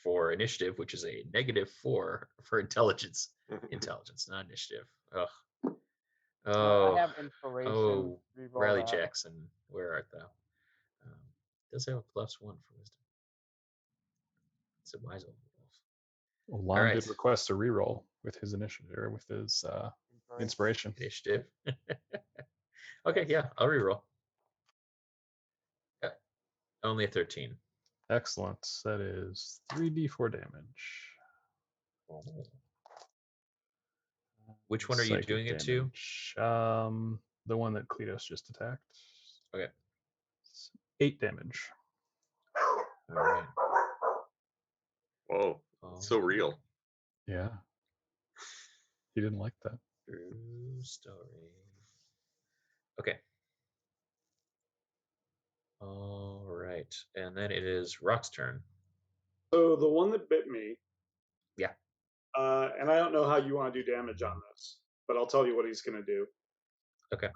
for initiative, which is a -4 for intelligence. Intelligence, not initiative. Ugh. I have inspiration. Oh, Riley Jackson, where art thou? Does have a +1 for wisdom. It's a wise old wolf. Well, Lom did request a reroll with his initiative, or with his inspiration. Initiative. Okay, yeah, I'll reroll. Only a 13. Excellent. That is 3d4 damage. Which one are you Psychic doing it to? damage. The one that Kleatos just attacked. Okay. 8 damage. All right. Whoa, so real. Yeah. He didn't like that. True story. Okay. All right. And then it is Rock's turn. So the one that bit me. Yeah. And I don't know how you want to do damage on this, but I'll tell you what he's going to do. Okay.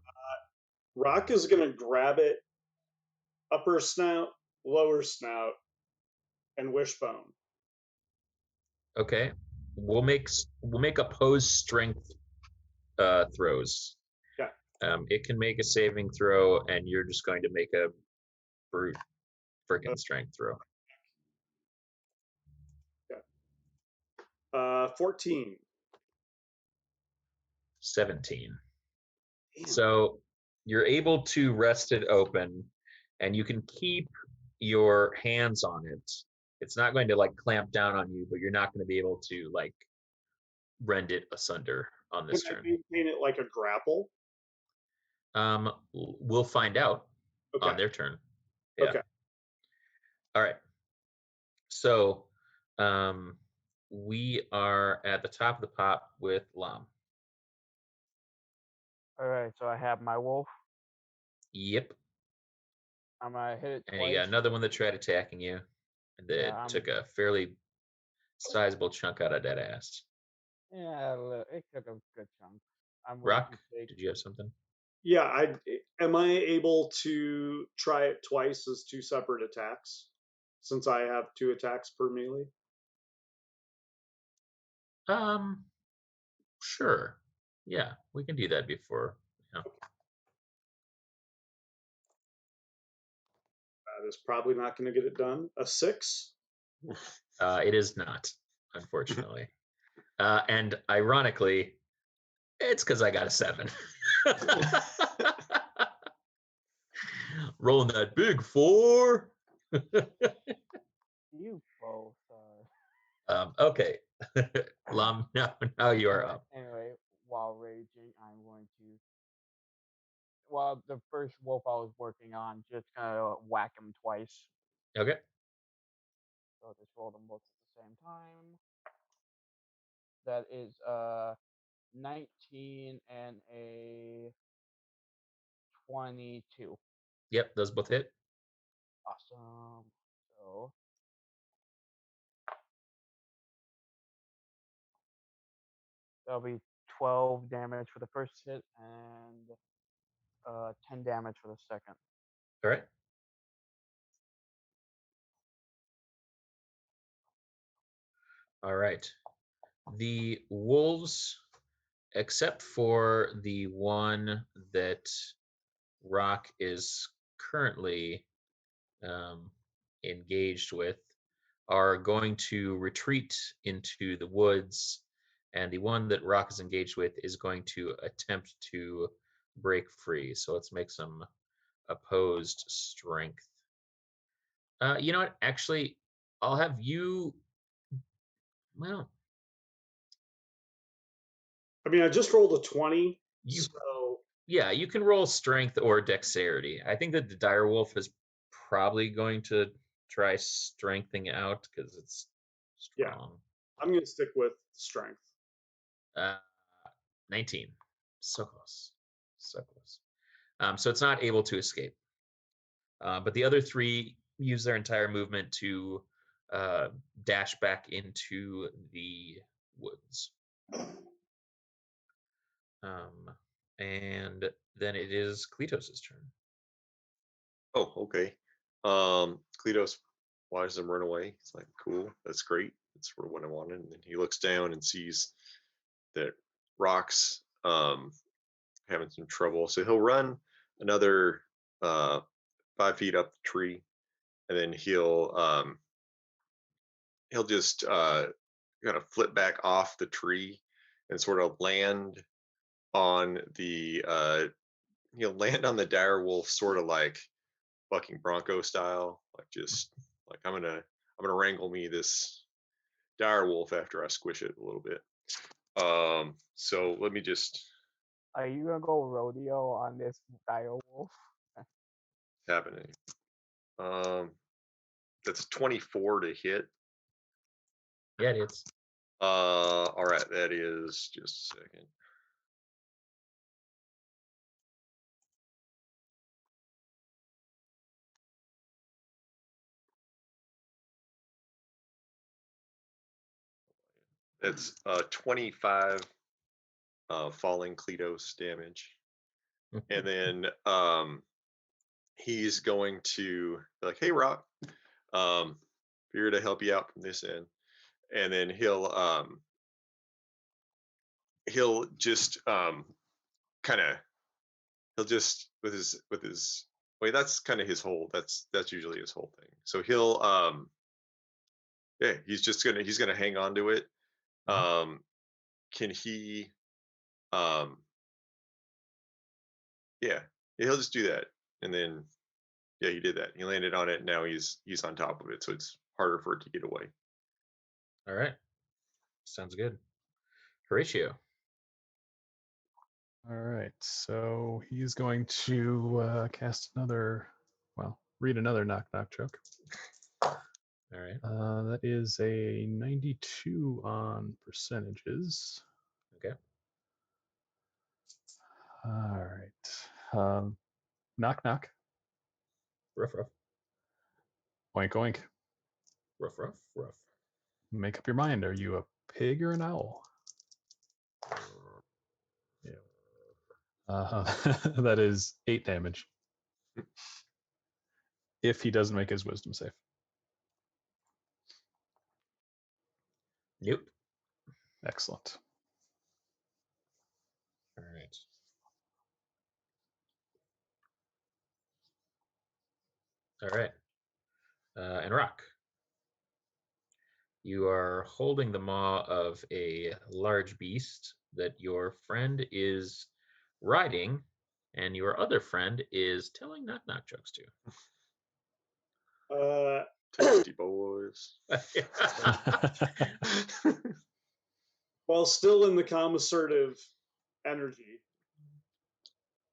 Rock is going to grab it, upper snout, lower snout, and wishbone. Okay. We'll make opposed strength throws. Yeah. It can make a saving throw, and you're just going to make a brute freaking strength throw. Yeah. 14. 17. Damn. So you're able to wrest it open, and you can keep your hands on it. It's not going to like clamp down on you, but you're not going to be able to like rend it asunder on this Can I turn. maintain it like a grapple? We'll find out on their turn. Yeah. Okay. All right. So we are at the top of the pop with Lom. All right, so I have my wolf. Yep. I'm gonna hit it And twice. you got another one that tried attacking you, and that Yeah, took a fairly sizable chunk out of that ass. Yeah, it took a good chunk. I'm Rock, going to take. did you have something? Yeah. Am I able to try it twice as 2 separate attacks? Since I have 2 attacks per melee? Sure. Yeah, we can do that before. Yeah. That is probably not going to get it done. A 6? It is not, unfortunately. And ironically, it's because I got a 7. Rolling that big 4. You both are. Okay. Lom, now you are up. Anyway, while raging, I'm going to. Well, the first wolf I was working on, just gonna whack him twice. Okay. So just roll them both at the same time. That is 19 and a 22. Yep, those both hit. Awesome. So that'll be 12 damage for the first hit and 10 damage for the second. All right. All right. The wolves, except for the one that Rock is currently engaged with, are going to retreat into the woods, and the one that Rock is engaged with is going to attempt to break free. So let's make some opposed strength. You know what? Actually, I'll have you. Well, I mean, I just rolled a 20. you. So Yeah, you can roll strength or dexterity. I think that the dire wolf is probably going to try strengthening out because it's strong. Yeah. I'm going to stick with strength. 19. So close. So close. So it's not able to escape. But the other 3 use their entire movement to dash back into the woods. And then it is Kleatos' turn. Oh, okay. Kleatos watches him run away. He's like, cool, that's great. That's sort of what I wanted. And then he looks down and sees that Rock's having some trouble. So he'll run another 5 feet up the tree, and then he'll just kind of flip back off the tree and sort of land on the he'll land on the dire wolf, sort of like bucking bronco style, like just Like I'm gonna wrangle me this dire wolf after I squish it a little bit. So let me just Are you gonna go rodeo on this dire wolf? happening. That's 24 to hit. Yeah, it is. All right, that is just a second. It's 25 falling Kleatos damage. And then he's going to be like, hey Rock, here to help you out from this end. And then he'll just kind of he'll just with his wait, that's kind of his whole that's usually his whole thing. So he'll yeah, he's gonna hang on to it. Can he yeah, he'll just do that. And then yeah, he did that. He landed on it, and now he's on top of it, so it's harder for it to get away. All right. Sounds good. Horatio. All right, so he's going to cast read another knock-knock joke. All right. That is a 92 on percentages. Okay. All right. Knock, knock. Ruff, ruff. Oink, oink. Ruff, ruff, ruff. Make up your mind. Are you a pig or an owl? That is 8 damage. If he doesn't make his wisdom save. Nope. Excellent. All right. All right. And Rock. You are holding the maw of a large beast that your friend is riding, and your other friend is telling knock-knock jokes to. Tasty boys. While still in the calm assertive energy,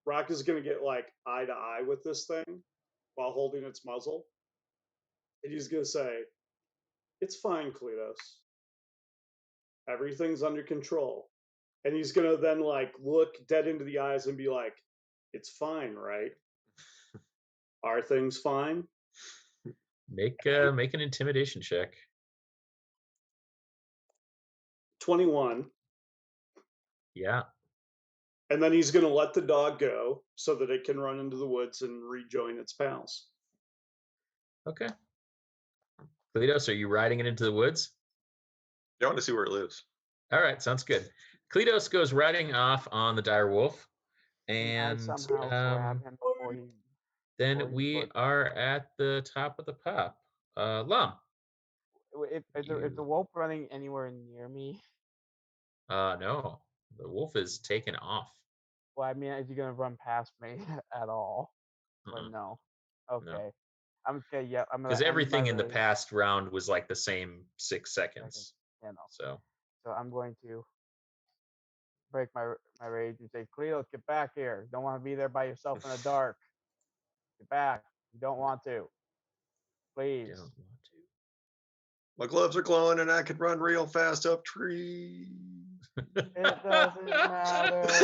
Rock is going to get like eye to eye with this thing while holding its muzzle. And he's going to say, it's fine, Kleatos. Everything's under control. And he's going to then like look dead into the eyes and be like, it's fine, right? Are things fine? Make an intimidation check. 21. Yeah. And then he's going to let the dog go so that it can run into the woods and rejoin its pals. Okay. Kleatos, are you riding it into the woods? I want to see where it lives. All right, sounds good. Kleatos goes riding off on the dire wolf, and somehow grab him before he. Then we are at the top of the pop. Lom. Is the wolf running anywhere near me? No. The wolf is taken off. Well, I mean, is he gonna run past me at all? Or no? Okay. No. I'm just gonna I'm gonna. Because everything in the past round was like the same 6 seconds. Yeah, no. So I'm going to break my rage and say, Kleatos, get back here. You don't want to be there by yourself in the dark. Get back. You don't want to. Please. Don't want to. My gloves are glowing and I can run real fast up trees. It doesn't matter.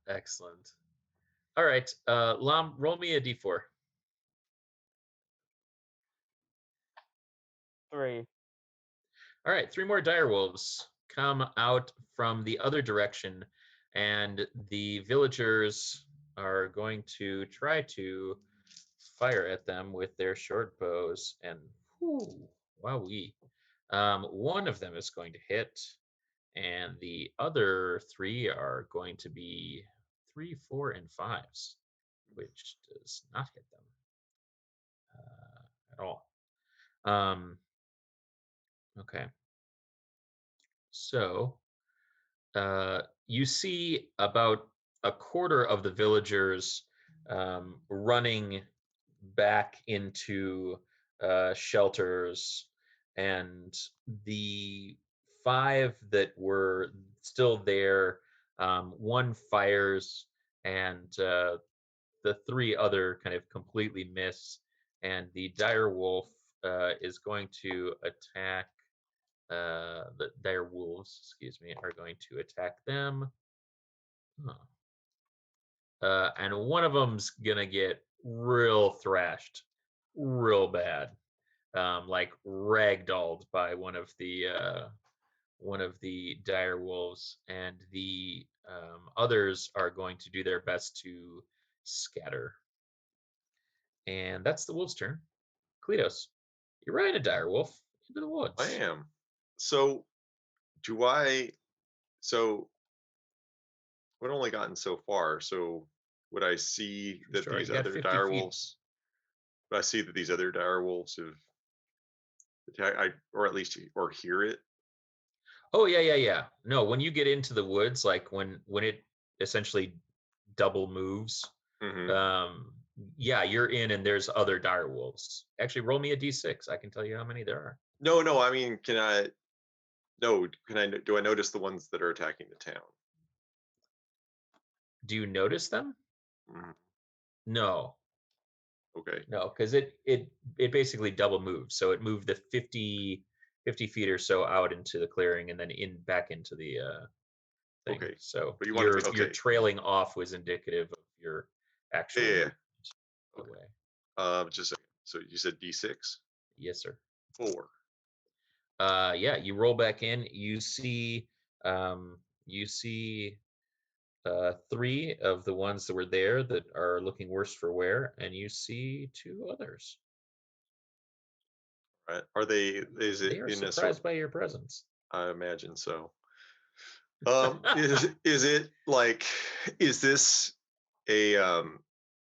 Excellent. All right. Lom, roll me a d4. 3. All right, 3 more dire wolves come out from the other direction, and the villagers are going to try to fire at them with their short bows. And wowee. One of them is going to hit, and the other 3 are going to be 3, 4, and 5s, which does not hit them at all. Okay. So you see about a quarter of the villagers running back into shelters, and the 5 that were still there, one fires, and the 3 other kind of completely miss, and the dire wolf is going to attack. The dire wolves, excuse me, are going to attack them. And one of them's gonna get real thrashed, real bad, like ragdolled by one of the dire wolves, and the others are going to do their best to scatter. And that's the wolf's turn. Kleatos, you're riding a dire wolf into the woods. I am. So, do I? So, we've only gotten so far. So, would I see that Sure, these you got other 50 dire feet. wolves? Would I see that these other dire wolves have attacked? Or at least, or hear it? Oh yeah. No, when you get into the woods, like when it essentially double moves, Mm-hmm. yeah, you're in, and there's other dire wolves. Actually, roll me a d6. I can tell you how many there are. No. I mean, can I? No. Can I? Do I notice the ones that are attacking the town? Do you notice them? Mm-hmm. No, Okay. because it basically double moved. So it moved the 50 feet or so out into the clearing, and then back into the thing. Okay. So But you wanted me. your Okay. trailing off was indicative of your actual Yeah. movement Okay. away. Just a second. So you said D6? Yes, sir. 4. Yeah, you roll back in. You see, um, you see 3 of the ones that were there that are looking worse for wear, and you see 2 others. Right. Are they? Is They it are in a sort? surprised by your presence. I imagine so. Is it like? Is this a?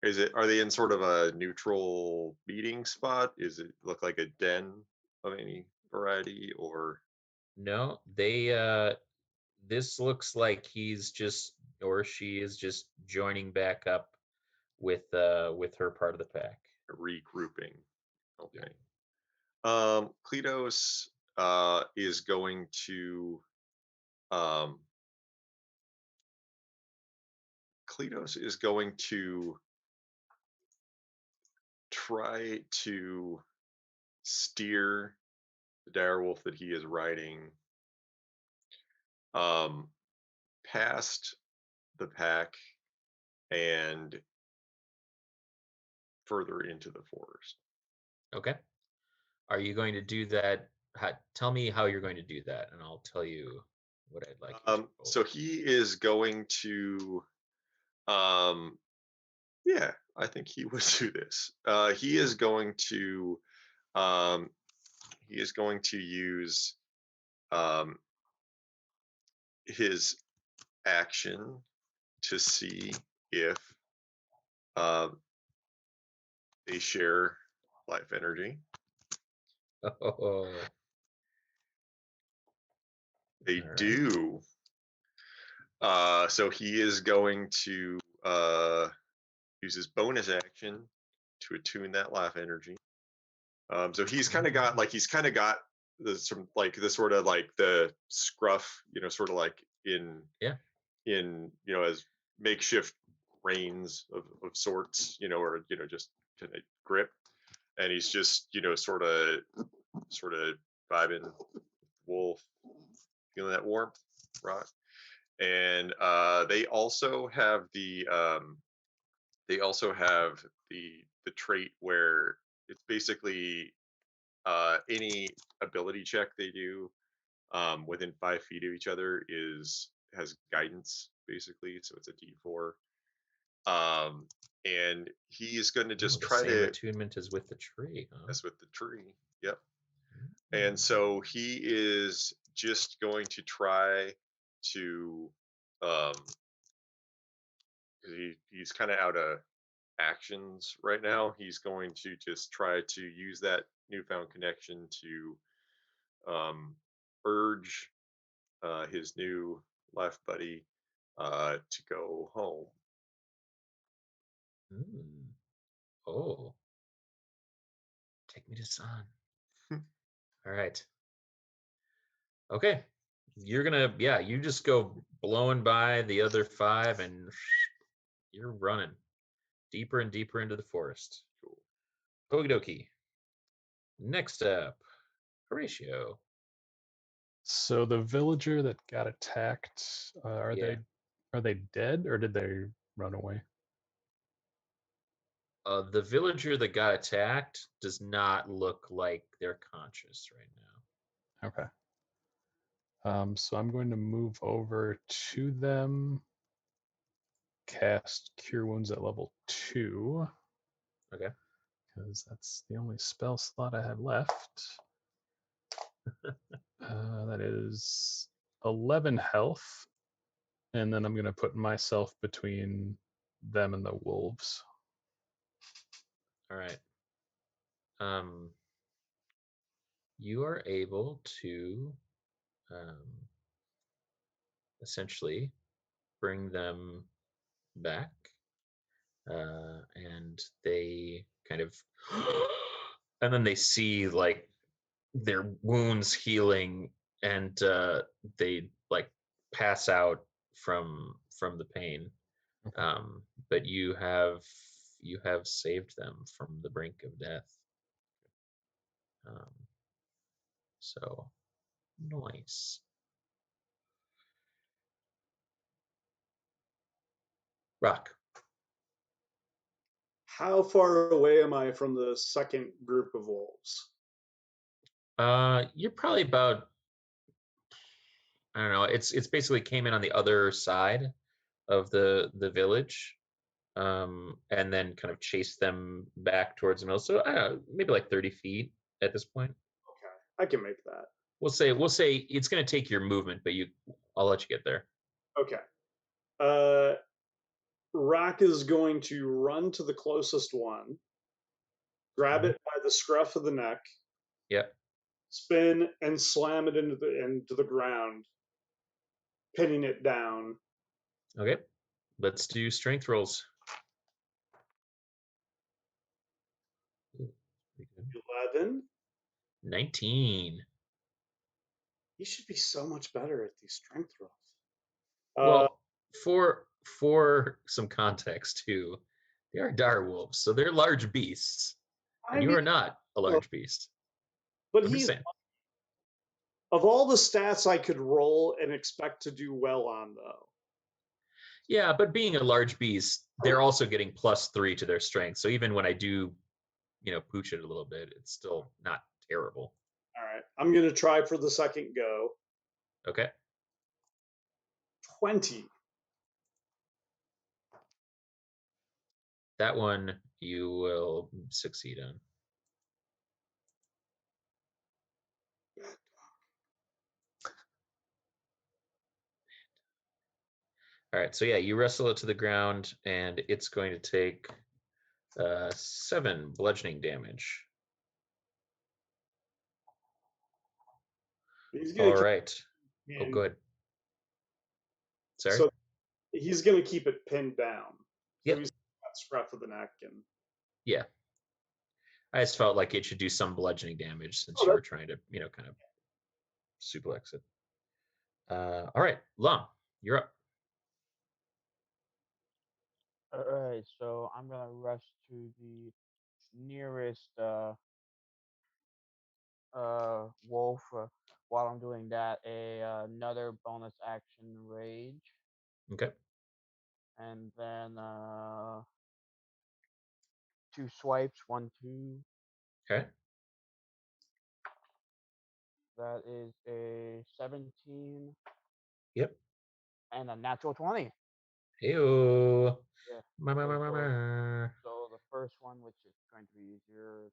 Is it? Are they in sort of a neutral meeting spot? Is it look like a den of any variety, or? No, they. This looks like he's just, or she is just joining back up with her part of the pack. Regrouping? Okay. Yeah. Kleatos is going to um, Kleatos is going to try to steer the direwolf that he is riding past the pack and further into the forest. Okay. Are you going to do that? Tell me how you're going to do that, and I'll tell you what I'd like you to roll. So he is going to, yeah, I think he would do this. He is going to use his action to see if they share life energy. Oh, They all right. do. So he is going to use his bonus action to attune that life energy. So he's kind of got the sort of like the scruff, sort of like in as makeshift reins of sorts, or just kind of grip, and he's just sort of vibing wolf, feeling that warmth, right? And they also have the trait where it's basically any ability check they do within 5 feet of each other has guidance, basically, so it's a D4. And he is going to just try same to attunement as with the tree, huh? mess with the tree. Yep. And so he is just going to try to he's kind of out of actions right now. He's going to just try to use that newfound connection to urge his new life buddy to go home. Oh, Take me to sun. All right. Okay. You're gonna, you just go blowing by the other 5 and you're running deeper and deeper into the forest. Cool. Okie dokie. Next up, Horatio. So the villager that got attacked, are they dead or did they run away? The villager that got attacked does not look like they're conscious right now. Okay. So I'm going to move over to them, cast Cure Wounds at level 2. Okay. Because that's the only spell slot I have left. That is 11 health. And then I'm going to put myself between them and the wolves. All right. You are able to essentially bring them back, and they kind of, and then they see like their wounds healing, and they like pass out from the pain. Okay. But you have saved them from the brink of death. So nice. Rock. How far away am I from the second group of wolves? You're probably about, I don't know. It's basically came in on the other side of the village, and then kind of chased them back towards the middle. So I don't know, maybe like 30 feet at this point. Okay, I can make that. We'll say it's going to take your movement, but I'll let you get there. Okay. Rock is going to run to the closest one, grab it by the scruff of the neck, Yep. spin and slam it into the ground, pinning it down. Okay. Let's do strength rolls. Ooh, pretty good. 11. 19. You should be so much better at these strength rolls. Well, for some context too, they are dire wolves, so they're large beasts, and you are not a large beast. But I'm just saying. Of all the stats I could roll and expect to do well on, though. Yeah, but being a large beast, they're also getting +3 to their strength. So even when I do, pooch it a little bit, it's still not terrible. All right, I'm going to try for the second go. Okay. 20. That one you will succeed on. All right, so yeah, you wrestle it to the ground, and it's going to take 7 bludgeoning damage. All right. Oh, good. Sorry? So he's going to keep it pinned down. Yep. So he's got scruff of the neck. Yeah. I just felt like it should do some bludgeoning damage since you were trying to, kind of suplex it. All right, Lom, you're up. All right, so I'm gonna rush to the nearest wolf. While I'm doing that, another bonus action rage, Okay. and then 2 swipes, 1, 2. Okay. That is a 17. Yep. And a natural 20. Ew. Yeah. So So the first one, which is going to be easier,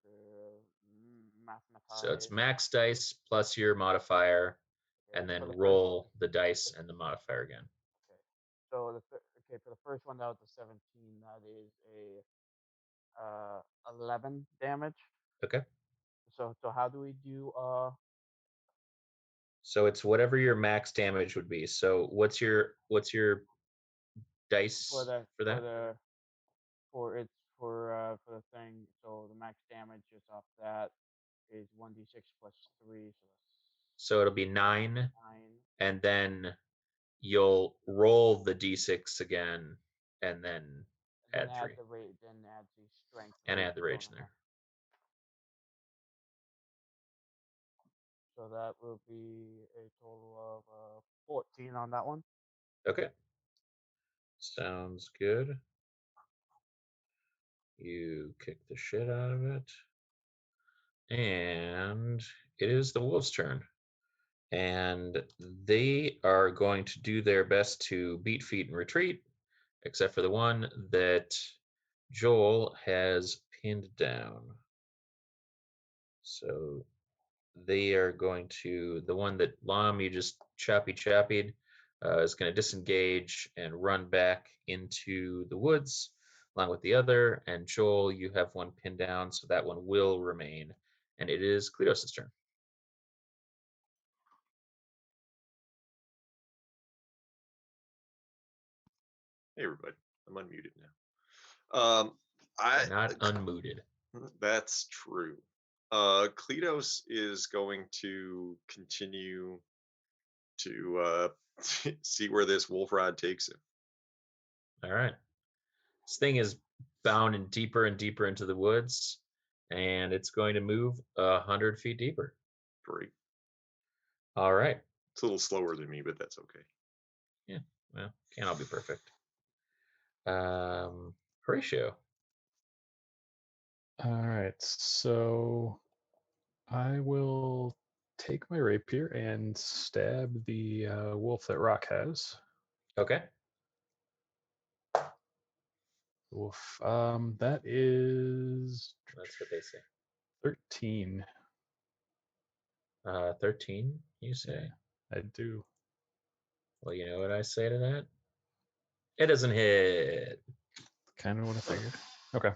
So it's mathematize. max dice plus your modifier, Okay, and then for the roll the dice and the modifier again. Okay. So for the first one, that was a 17. That is a 11 damage. Okay. So how do we do So it's whatever your max damage would be. So what's your dice for that? it's for for the thing. So the max damage is off that is 1d6 plus 3, So it'll be 9, 9. and then you'll roll the d6 again, and then Then add 3. the rage, then add the strength. And add the rage in there. So that will be a total of 14 on that one. Okay. Sounds good. You kick the shit out of it. And it is the wolves' turn. And they are going to do their best to beat feet and retreat, except for the one that Joel has pinned down. So they are going to, the one that Lom, you just choppied, is going to disengage and run back into the woods along with the other. And Joel, you have one pinned down, so that one will remain. And it is Kleatos' turn. Hey, everybody. I'm unmuted now. Not unmuted. That's true. Kleatos is going to continue to see where this wolf ride takes him. All right. This thing is bounding deeper and deeper into the woods, and it's going to move 100 feet deeper. Great. All right. It's a little slower than me, but that's okay. Yeah, well, can't all be perfect. Horatio. All right, so I will take my rapier and stab the wolf that Rock has. Okay. Wolf. That is That's what they say. 13. 13, you say? Yeah, I do. Well, you know what I say to that? It doesn't hit. Kind of what I figured. Okay.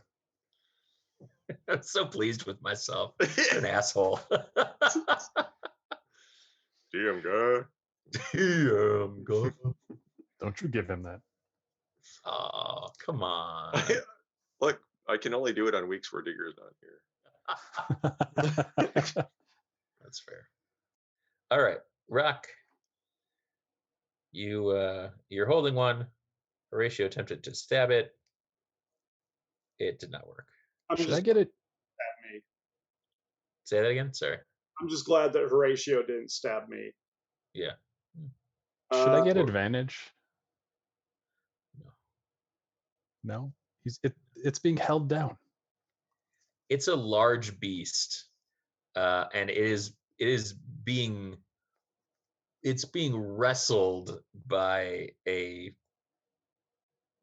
I'm so pleased with myself. What an asshole. DM guy. DM guy. Don't you give him that. Oh, come on. Look, I can only do it on weeks where Digger's not here. That's fair. All right, Rock. You're holding one. Horatio attempted to stab it. It did not work. Should I get it? At me. Say that again. Sorry. I'm just glad that Horatio didn't stab me. Yeah. Should I get Well- advantage? No. No. It's being held down. It's a large beast, and it's being wrestled by a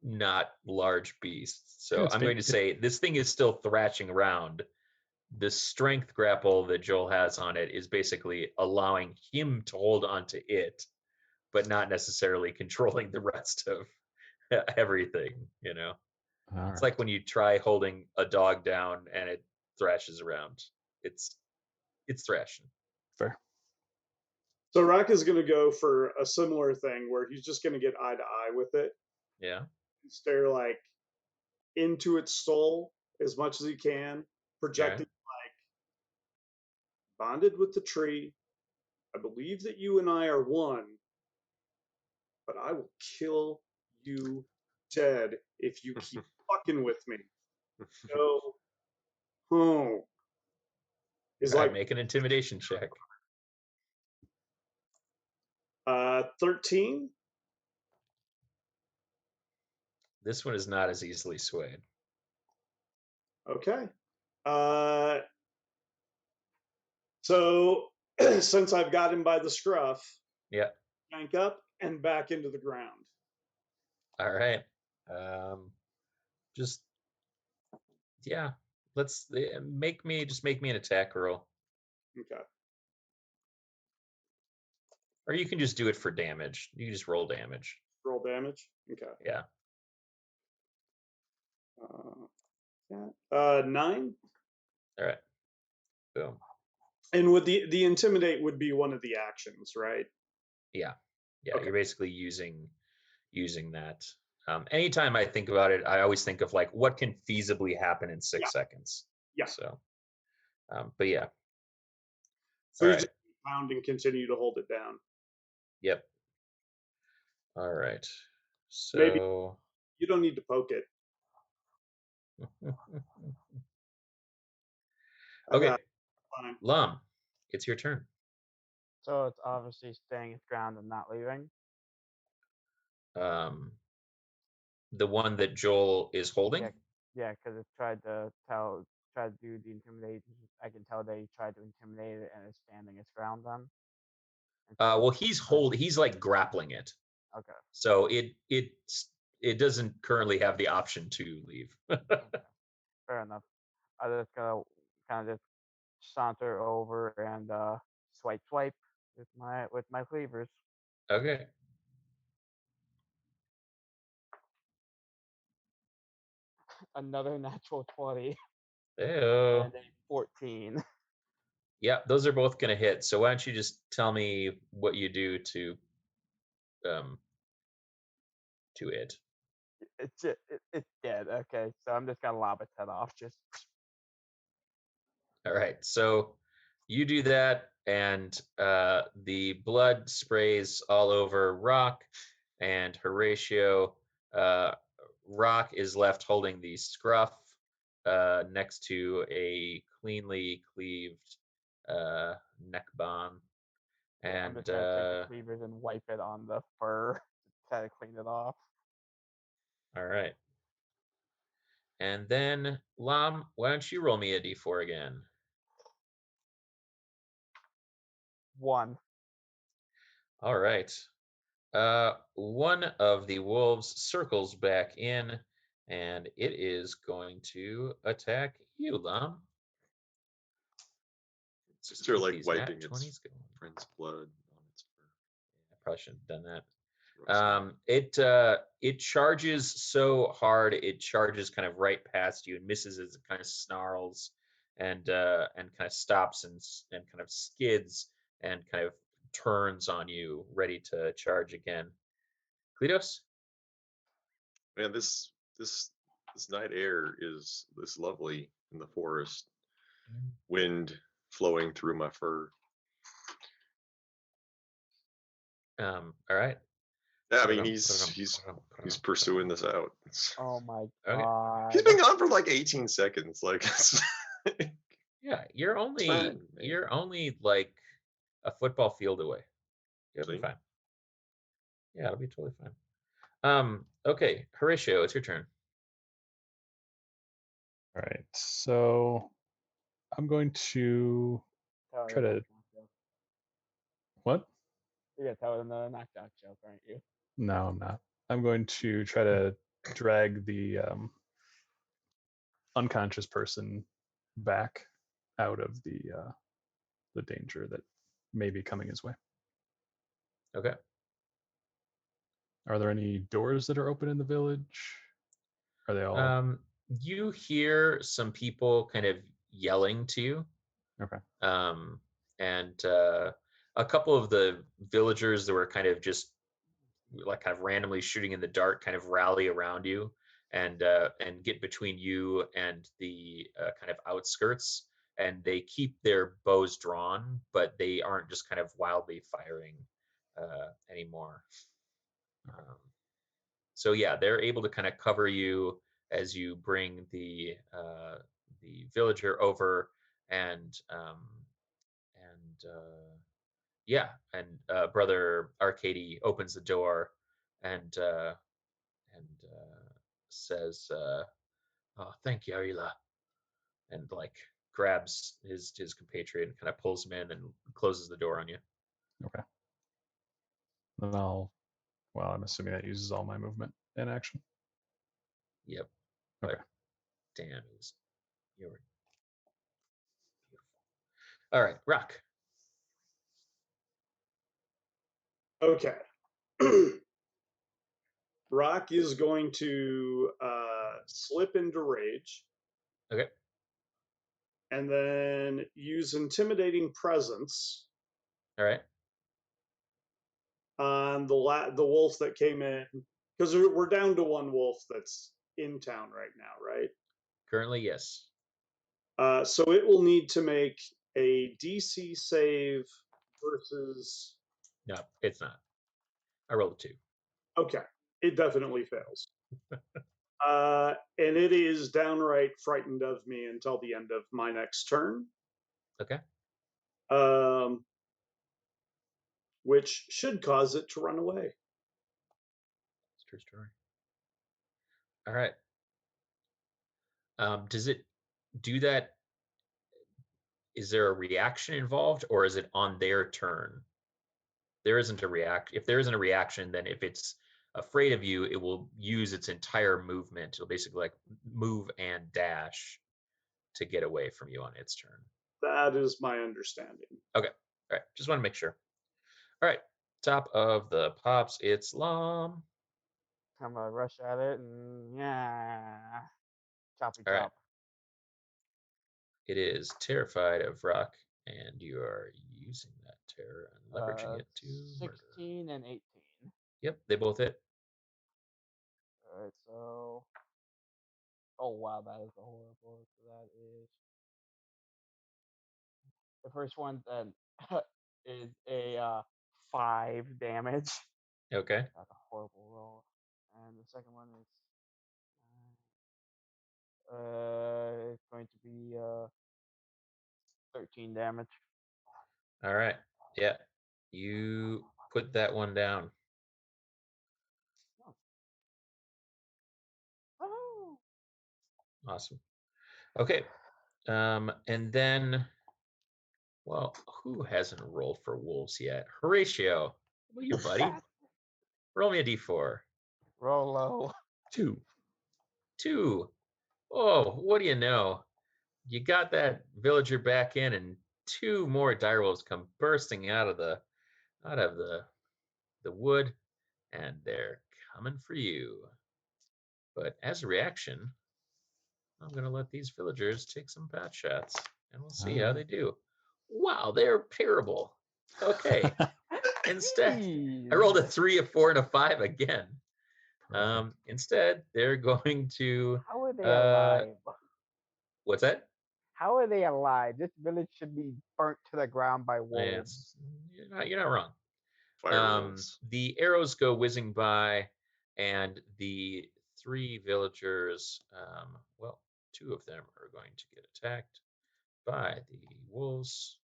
not large beast. So Yeah, it's I'm being- going to say this thing is still thrashing around. The strength grapple that Joel has on it is basically allowing him to hold onto it, but not necessarily controlling the rest of everything, you know? All It's right. like when you try holding a dog down and it thrashes around. It's thrashing. Fair. So Rock is going to go for a similar thing where he's just going to get eye to eye with it, Yeah. stare like into its soul as much as he can, projecting like bonded with the tree. I believe that you and I are one, but I will kill you dead if you keep fucking with me. So, oh, is All right, like make an intimidation check. 13. This one is not as easily swayed. Okay. So since I've got him by the scruff, Yeah. yank up and back into the ground. All right. Just yeah. Let's make me an attack roll, Okay. or you can just do it for damage. You can just roll damage. Roll damage. Okay. Yeah. 9. All right. Boom. And would the intimidate would be one of the actions, right? Yeah. Okay. You're basically using that. Anytime I think about it, I always think of like what can feasibly happen in 6 seconds. Yeah. So, but yeah. So All you right. just pound and continue to hold it down. Yep. All right. Maybe So. you don't need to poke it. Okay. Fine. Lom, it's your turn. So it's obviously staying its ground and not leaving. The one that Joel is holding. Yeah, because it tried to do the intimidate. I can tell they tried to intimidate it and it's standing its ground then. Well, he's like grappling it. Okay. So it doesn't currently have the option to leave. Okay. Fair enough. I'm just gonna kind of just saunter over and swipe with my cleavers. Okay. Another natural 20 Ew. and a 14. Yeah, those are both gonna hit. So why don't you just tell me what you do to it? It's dead. Okay, so I'm just gonna lob its head off. Just All right. So you do that, and the blood sprays all over Rock and Horatio. Rock is left holding the scruff next to a cleanly cleaved neck bond. I'm just gonna take the cleavers and wipe it on the fur to try to clean it off. All right. And then, Lom, why don't you roll me a d4 again? 1. All right. One of the wolves circles back in, and it is going to attack you, Lom. Just they're like wiping its friend's blood on its fur. I probably shouldn't have done that. It charges so hard, it charges kind of right past you and misses as it kind of snarls and kind of stops and kind of skids and kind of turns on you, ready to charge again. Kleatos? Man, this night air is lovely in the forest. Wind flowing through my fur. All right. Yeah, I mean he's pursuing this out. Oh my Okay. god. He's been gone for like 18 seconds. Like yeah, you're only like a football field away. You'll be fine. Yeah, it'll be totally fine. Okay, Horatio, it's your turn. All right, so I'm going to try to. What? You're gonna tell it another knockdown joke, aren't you? No, I'm not. I'm going to try to drag the unconscious person back out of the danger that may be coming his way. Okay. Are there any doors that are open in the village? Are they all? You hear some people kind of yelling to you. Okay. And a couple of the villagers that were kind of just like kind of randomly shooting in the dark kind of rally around you and get between you and the kind of outskirts, and they keep their bows drawn, but they aren't just kind of wildly firing anymore. So yeah, they're able to kind of cover you as you bring the villager over, and brother Arcady opens the door and says, "Oh, thank you, Arila," and like grabs his compatriot and kind of pulls him in and closes the door on you. Okay. Then I'm assuming that uses all my movement in action. Yep. Okay. But damn, you were beautiful. All right, Rock. Okay. Rock is going to slip into rage. Okay. And then use intimidating presence. All right. On the wolf that came in Because we're down to one wolf that's in town right now, right? Currently, yes. So it will need to make a DC save versus. No, it's not. I rolled a 2. Okay, it definitely fails. And it is downright frightened of me until the end of my next turn. Okay. Which should cause it to run away. It's true story. All right. Does it do that? Is there a reaction involved, or is it on their turn? There isn't a react. If there isn't a reaction, then if it's afraid of you, it will use its entire movement. It'll basically like move and dash to get away from you on its turn. That is my understanding. Okay. All right. Just want to make sure. All right. Top of the pops. It's Lom. I'm gonna rush at it and choppy All right. chop. It is terrified of rock, and you are using that terror and leveraging it to murder. 16 and 18. Yep, they both hit. All right, so. Oh wow, that is a horrible. So that is the first one. Then is a 5 damage. Okay. That's a horrible roll. And the second one is it's going to be 13 damage. All right. Yeah. You put that one down. Oh. Awesome. Okay. And then, well, who hasn't rolled for wolves yet? Horatio. How about you, buddy? Roll me a d4. Roll low. 2. 2. Oh, what do you know? You got that villager back in, and 2 more direwolves come bursting out of the wood, and they're coming for you. But as a reaction, I'm gonna let these villagers take some pot shots, and we'll see how they do. Wow, they're terrible. Okay. Instead, I rolled a 3, a 4, and a 5 again. Instead, they're going to. How are they alive? What's that? How are they alive? This village should be burnt to the ground by wolves. Yeah, you're not wrong. Fire wolves. The arrows go whizzing by, and the 3 villagers, well, 2 of them are going to get attacked by the wolves.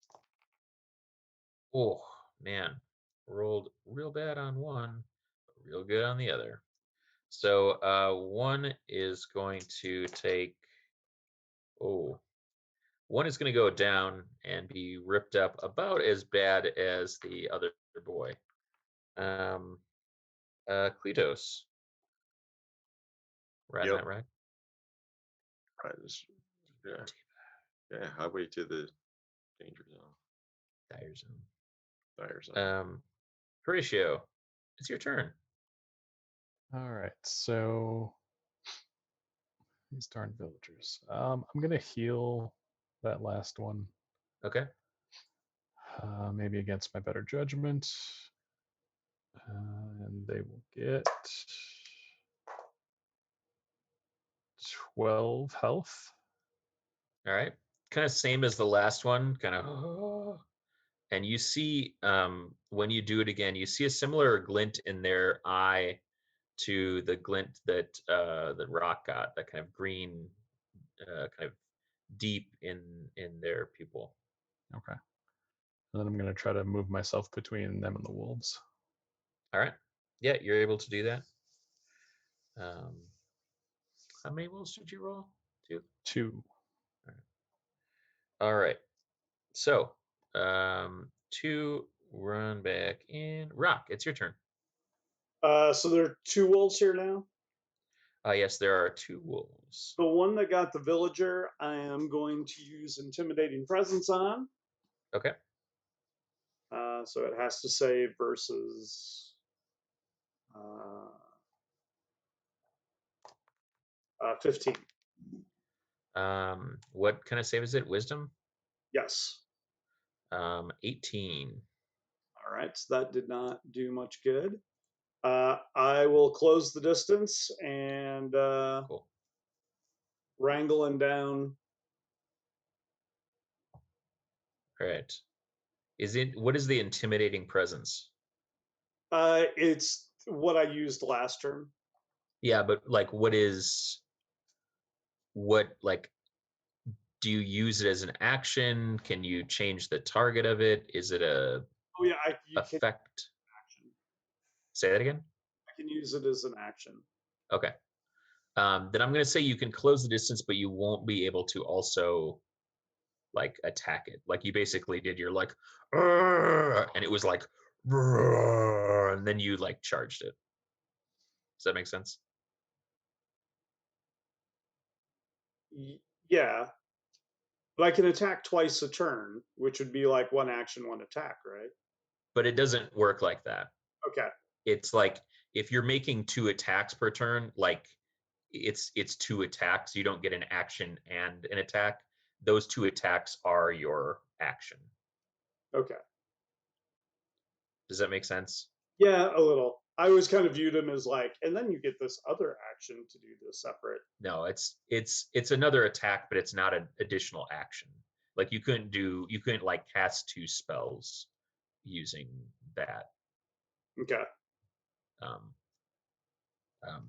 Oh, man. Rolled real bad on one, but real good on the other. So one is going to take, one is going to go down and be ripped up about as bad as the other boy. Kleatos. Riding that right? Right. Yeah. Yeah. Highway to the danger zone. Dire zone. Dire zone. Horatio, it's your turn. All right, so these darn villagers. I'm gonna heal that last one. Okay. Maybe against my better judgment. And they will get 12 health. All right. Kind of same as the last one. Kind of. And you see, when you do it again, you see a similar glint in their eye to the glint that the rock got. That kind of green, kind of deep in their pupil. Okay. And then I'm going to try to move myself between them and the wolves. All right. Yeah, you're able to do that. How many wolves did you roll? 2? 2. All right. So, 2 run back in. Rock, it's your turn. So there are 2 wolves here now? Yes, there are 2 wolves. The one that got the villager, I am going to use Intimidating Presence on. Okay. So it has to save versus 15. What kind of save is it? Wisdom? Yes. 18. All right, so that did not do much good. I will close the distance and Cool. wrangle him down. All right. What is the intimidating presence? It's what I used last turn. Yeah, but like, like, do you use it as an action? Can you change the target of it? Is it a Oh yeah, you can effect? action. Say that again. I can use it as an action. Okay. Then I'm going to say you can close the distance, but you won't be able to also like attack it. Like you basically did your like, and it was like, and then you like charged it. Does that make sense? Yeah, but I can attack twice a turn, which would be like one action, one attack, right? But it doesn't work like that. Okay. It's like if you're making 2 attacks per turn, like it's 2 attacks. You don't get an action and an attack. Those 2 attacks are your action. Okay. Does that make sense? Yeah, a little. I always kind of viewed him as like, and then you get this other action to do the separate. No, it's another attack, but it's not an additional action. Like you couldn't like cast 2 spells using that. Okay.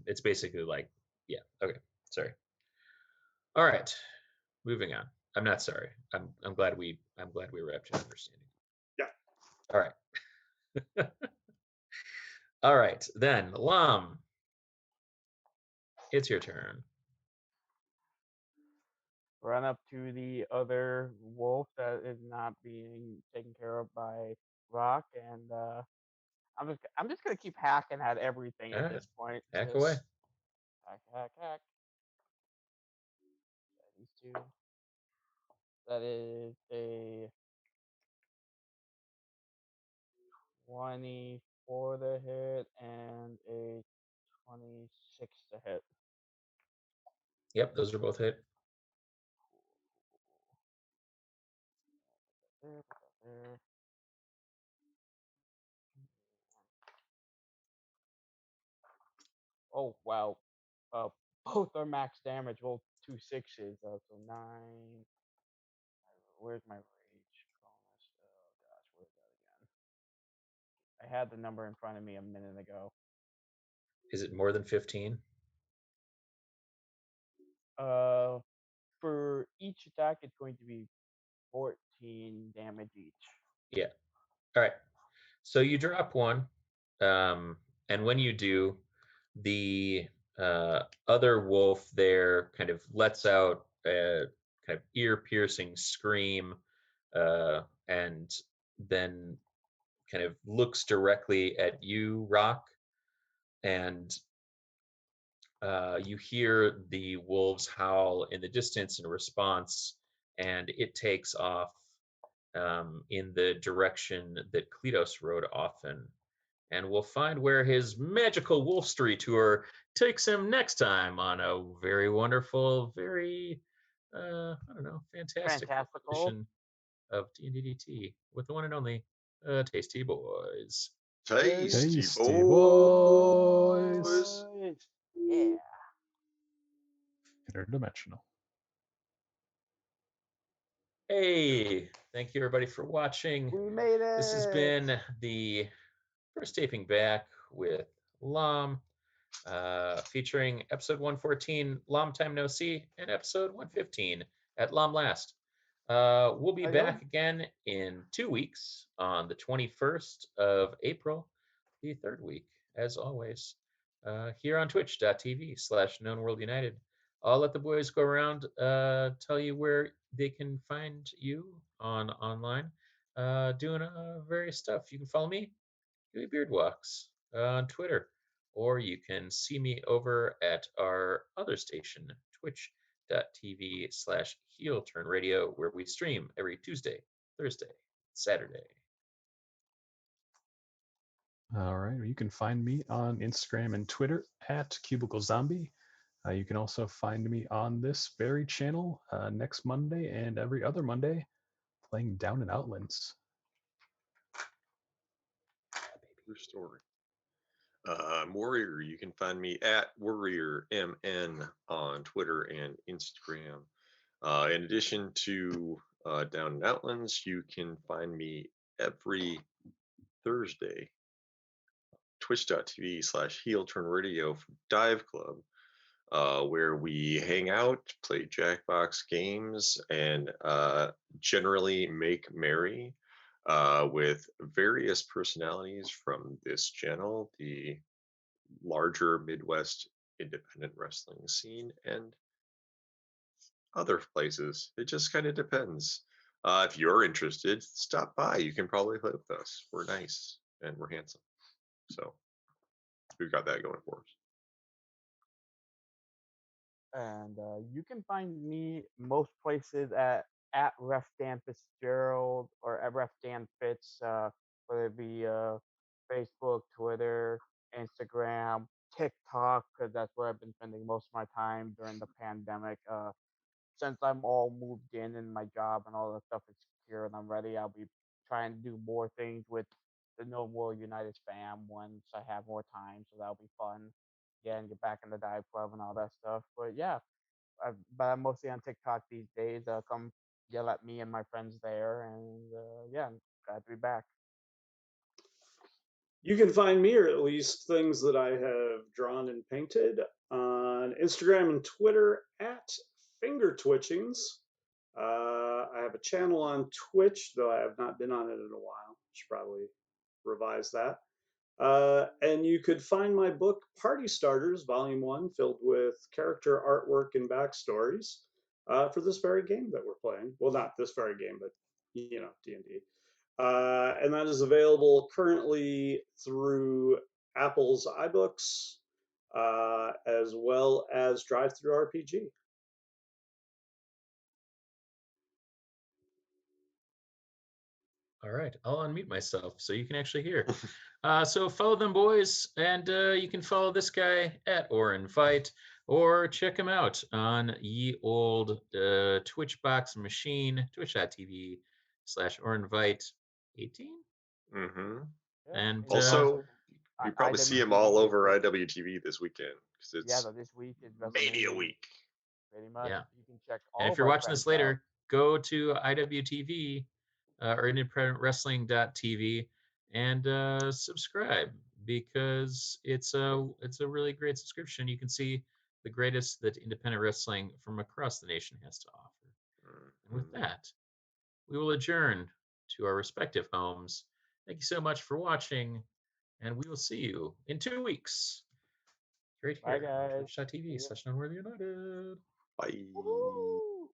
It's basically like, yeah, okay, sorry. All right, moving on. I'm not sorry. I'm glad we wrapped an understanding. Yeah. All right. All right, then Lom, it's your turn. Run up to the other wolf that is not being taken care of by Rock, and I'm just gonna keep hacking at everything All at right, this point. hack away. Hack. These two. That is a 24 to hit and a 26 to hit. Yep, those are both hit. There. Oh wow. Both are max damage. Roll 2 6s. So 9. Where's my rage bonus? Oh gosh, where's that again? I had the number in front of me a minute ago. Is it more than 15? For each attack, it's going to be 14 damage each. Yeah. All right. So you drop one, and when you do, the other wolf there kind of lets out a kind of ear-piercing scream, and then kind of looks directly at you, Rock, and you hear the wolves howl in the distance in response, and it takes off in the direction that Kleatos rode often. And we'll find where his magical wolfstery tour takes him next time on a very wonderful, very, I don't know, fantastic Fantastical. edition of D&DDT with the one and only Tasty Boys. Tasty boys. Yeah. Interdimensional. Hey, thank you everybody for watching. We made it. This has been the first taping back with Lom, featuring episode 114, Lom Time No See, and episode 115, At Lom Last. We'll be back again in 2 weeks on the 21st of April, the 3rd week, as always, here on twitch.tv/knownworldunited. I'll let the boys go around, tell you where they can find you online, doing various stuff. You can follow me, Huey Beard Walks, on Twitter, or you can see me over at our other station, twitch.tv/heel turn radio, where we stream every Tuesday, Thursday, Saturday. All right. You can find me on Instagram and Twitter at Cubicle Zombie. You can also find me on this very channel next Monday and every other Monday playing Down in Outlands. True story. I'm Warrior. You can find me at WarriorMN on Twitter and Instagram. In addition to Down in Outlands, you can find me every Thursday, twitch.tv/HeelTurnRadio for Dive Club, where we hang out, play Jackbox games, and generally make merry with various personalities from this channel, the larger Midwest independent wrestling scene, and other places. It just kind of depends. If you're interested, stop by. You can probably play with us. We're nice and we're handsome. So we've got that going for us. And you can find me most places at Ref Dan Fitzgerald or at Ref Dan Fitz, whether it be Facebook, Twitter, Instagram, TikTok, because that's where I've been spending most of my time during the pandemic. Since I'm all moved in and my job and all that stuff is secure and I'm ready, I'll be trying to do more things with the No More United fam once I have more time. So that'll be fun. Yeah, and get back in the dive club and all that stuff. But yeah, but I'm mostly on TikTok these days. Come yell at me and my friends there, and yeah, I'm glad to be back. You can find me, or at least things that I have drawn and painted, on Instagram and Twitter at Finger Twitchings. I have a channel on Twitch, though I have not been on it in a while. Should probably revise that. And you could find my book, Party Starters, Volume 1, filled with character artwork and backstories for this very game that we're playing. Well, not this very game, but, you know, D&D. And that is available currently through Apple's iBooks, as well as Drive-Thru RPG. All right, I'll unmute myself so you can actually hear. So follow them, boys, and you can follow this guy at Invite, or check him out on ye old Twitchbox machine, twitch.tv/Invite18. Mm-hmm. Yeah, And Also, you on probably see him all over IWTV this weekend because it's this week is Mania WrestleMania week. pretty much. Yeah. You can check all and if of you're our watching this friends out. later, go to IWTV or independentwrestling.tv and subscribe, because it's a really great subscription. You can see the greatest that independent wrestling from across the nation has to offer. And with that, we will adjourn to our respective homes. Thank you so much for watching, and we will see you in 2 weeks. Right Bye, here on guys. twitch.tv/Unworthy United. Bye. Woo-hoo!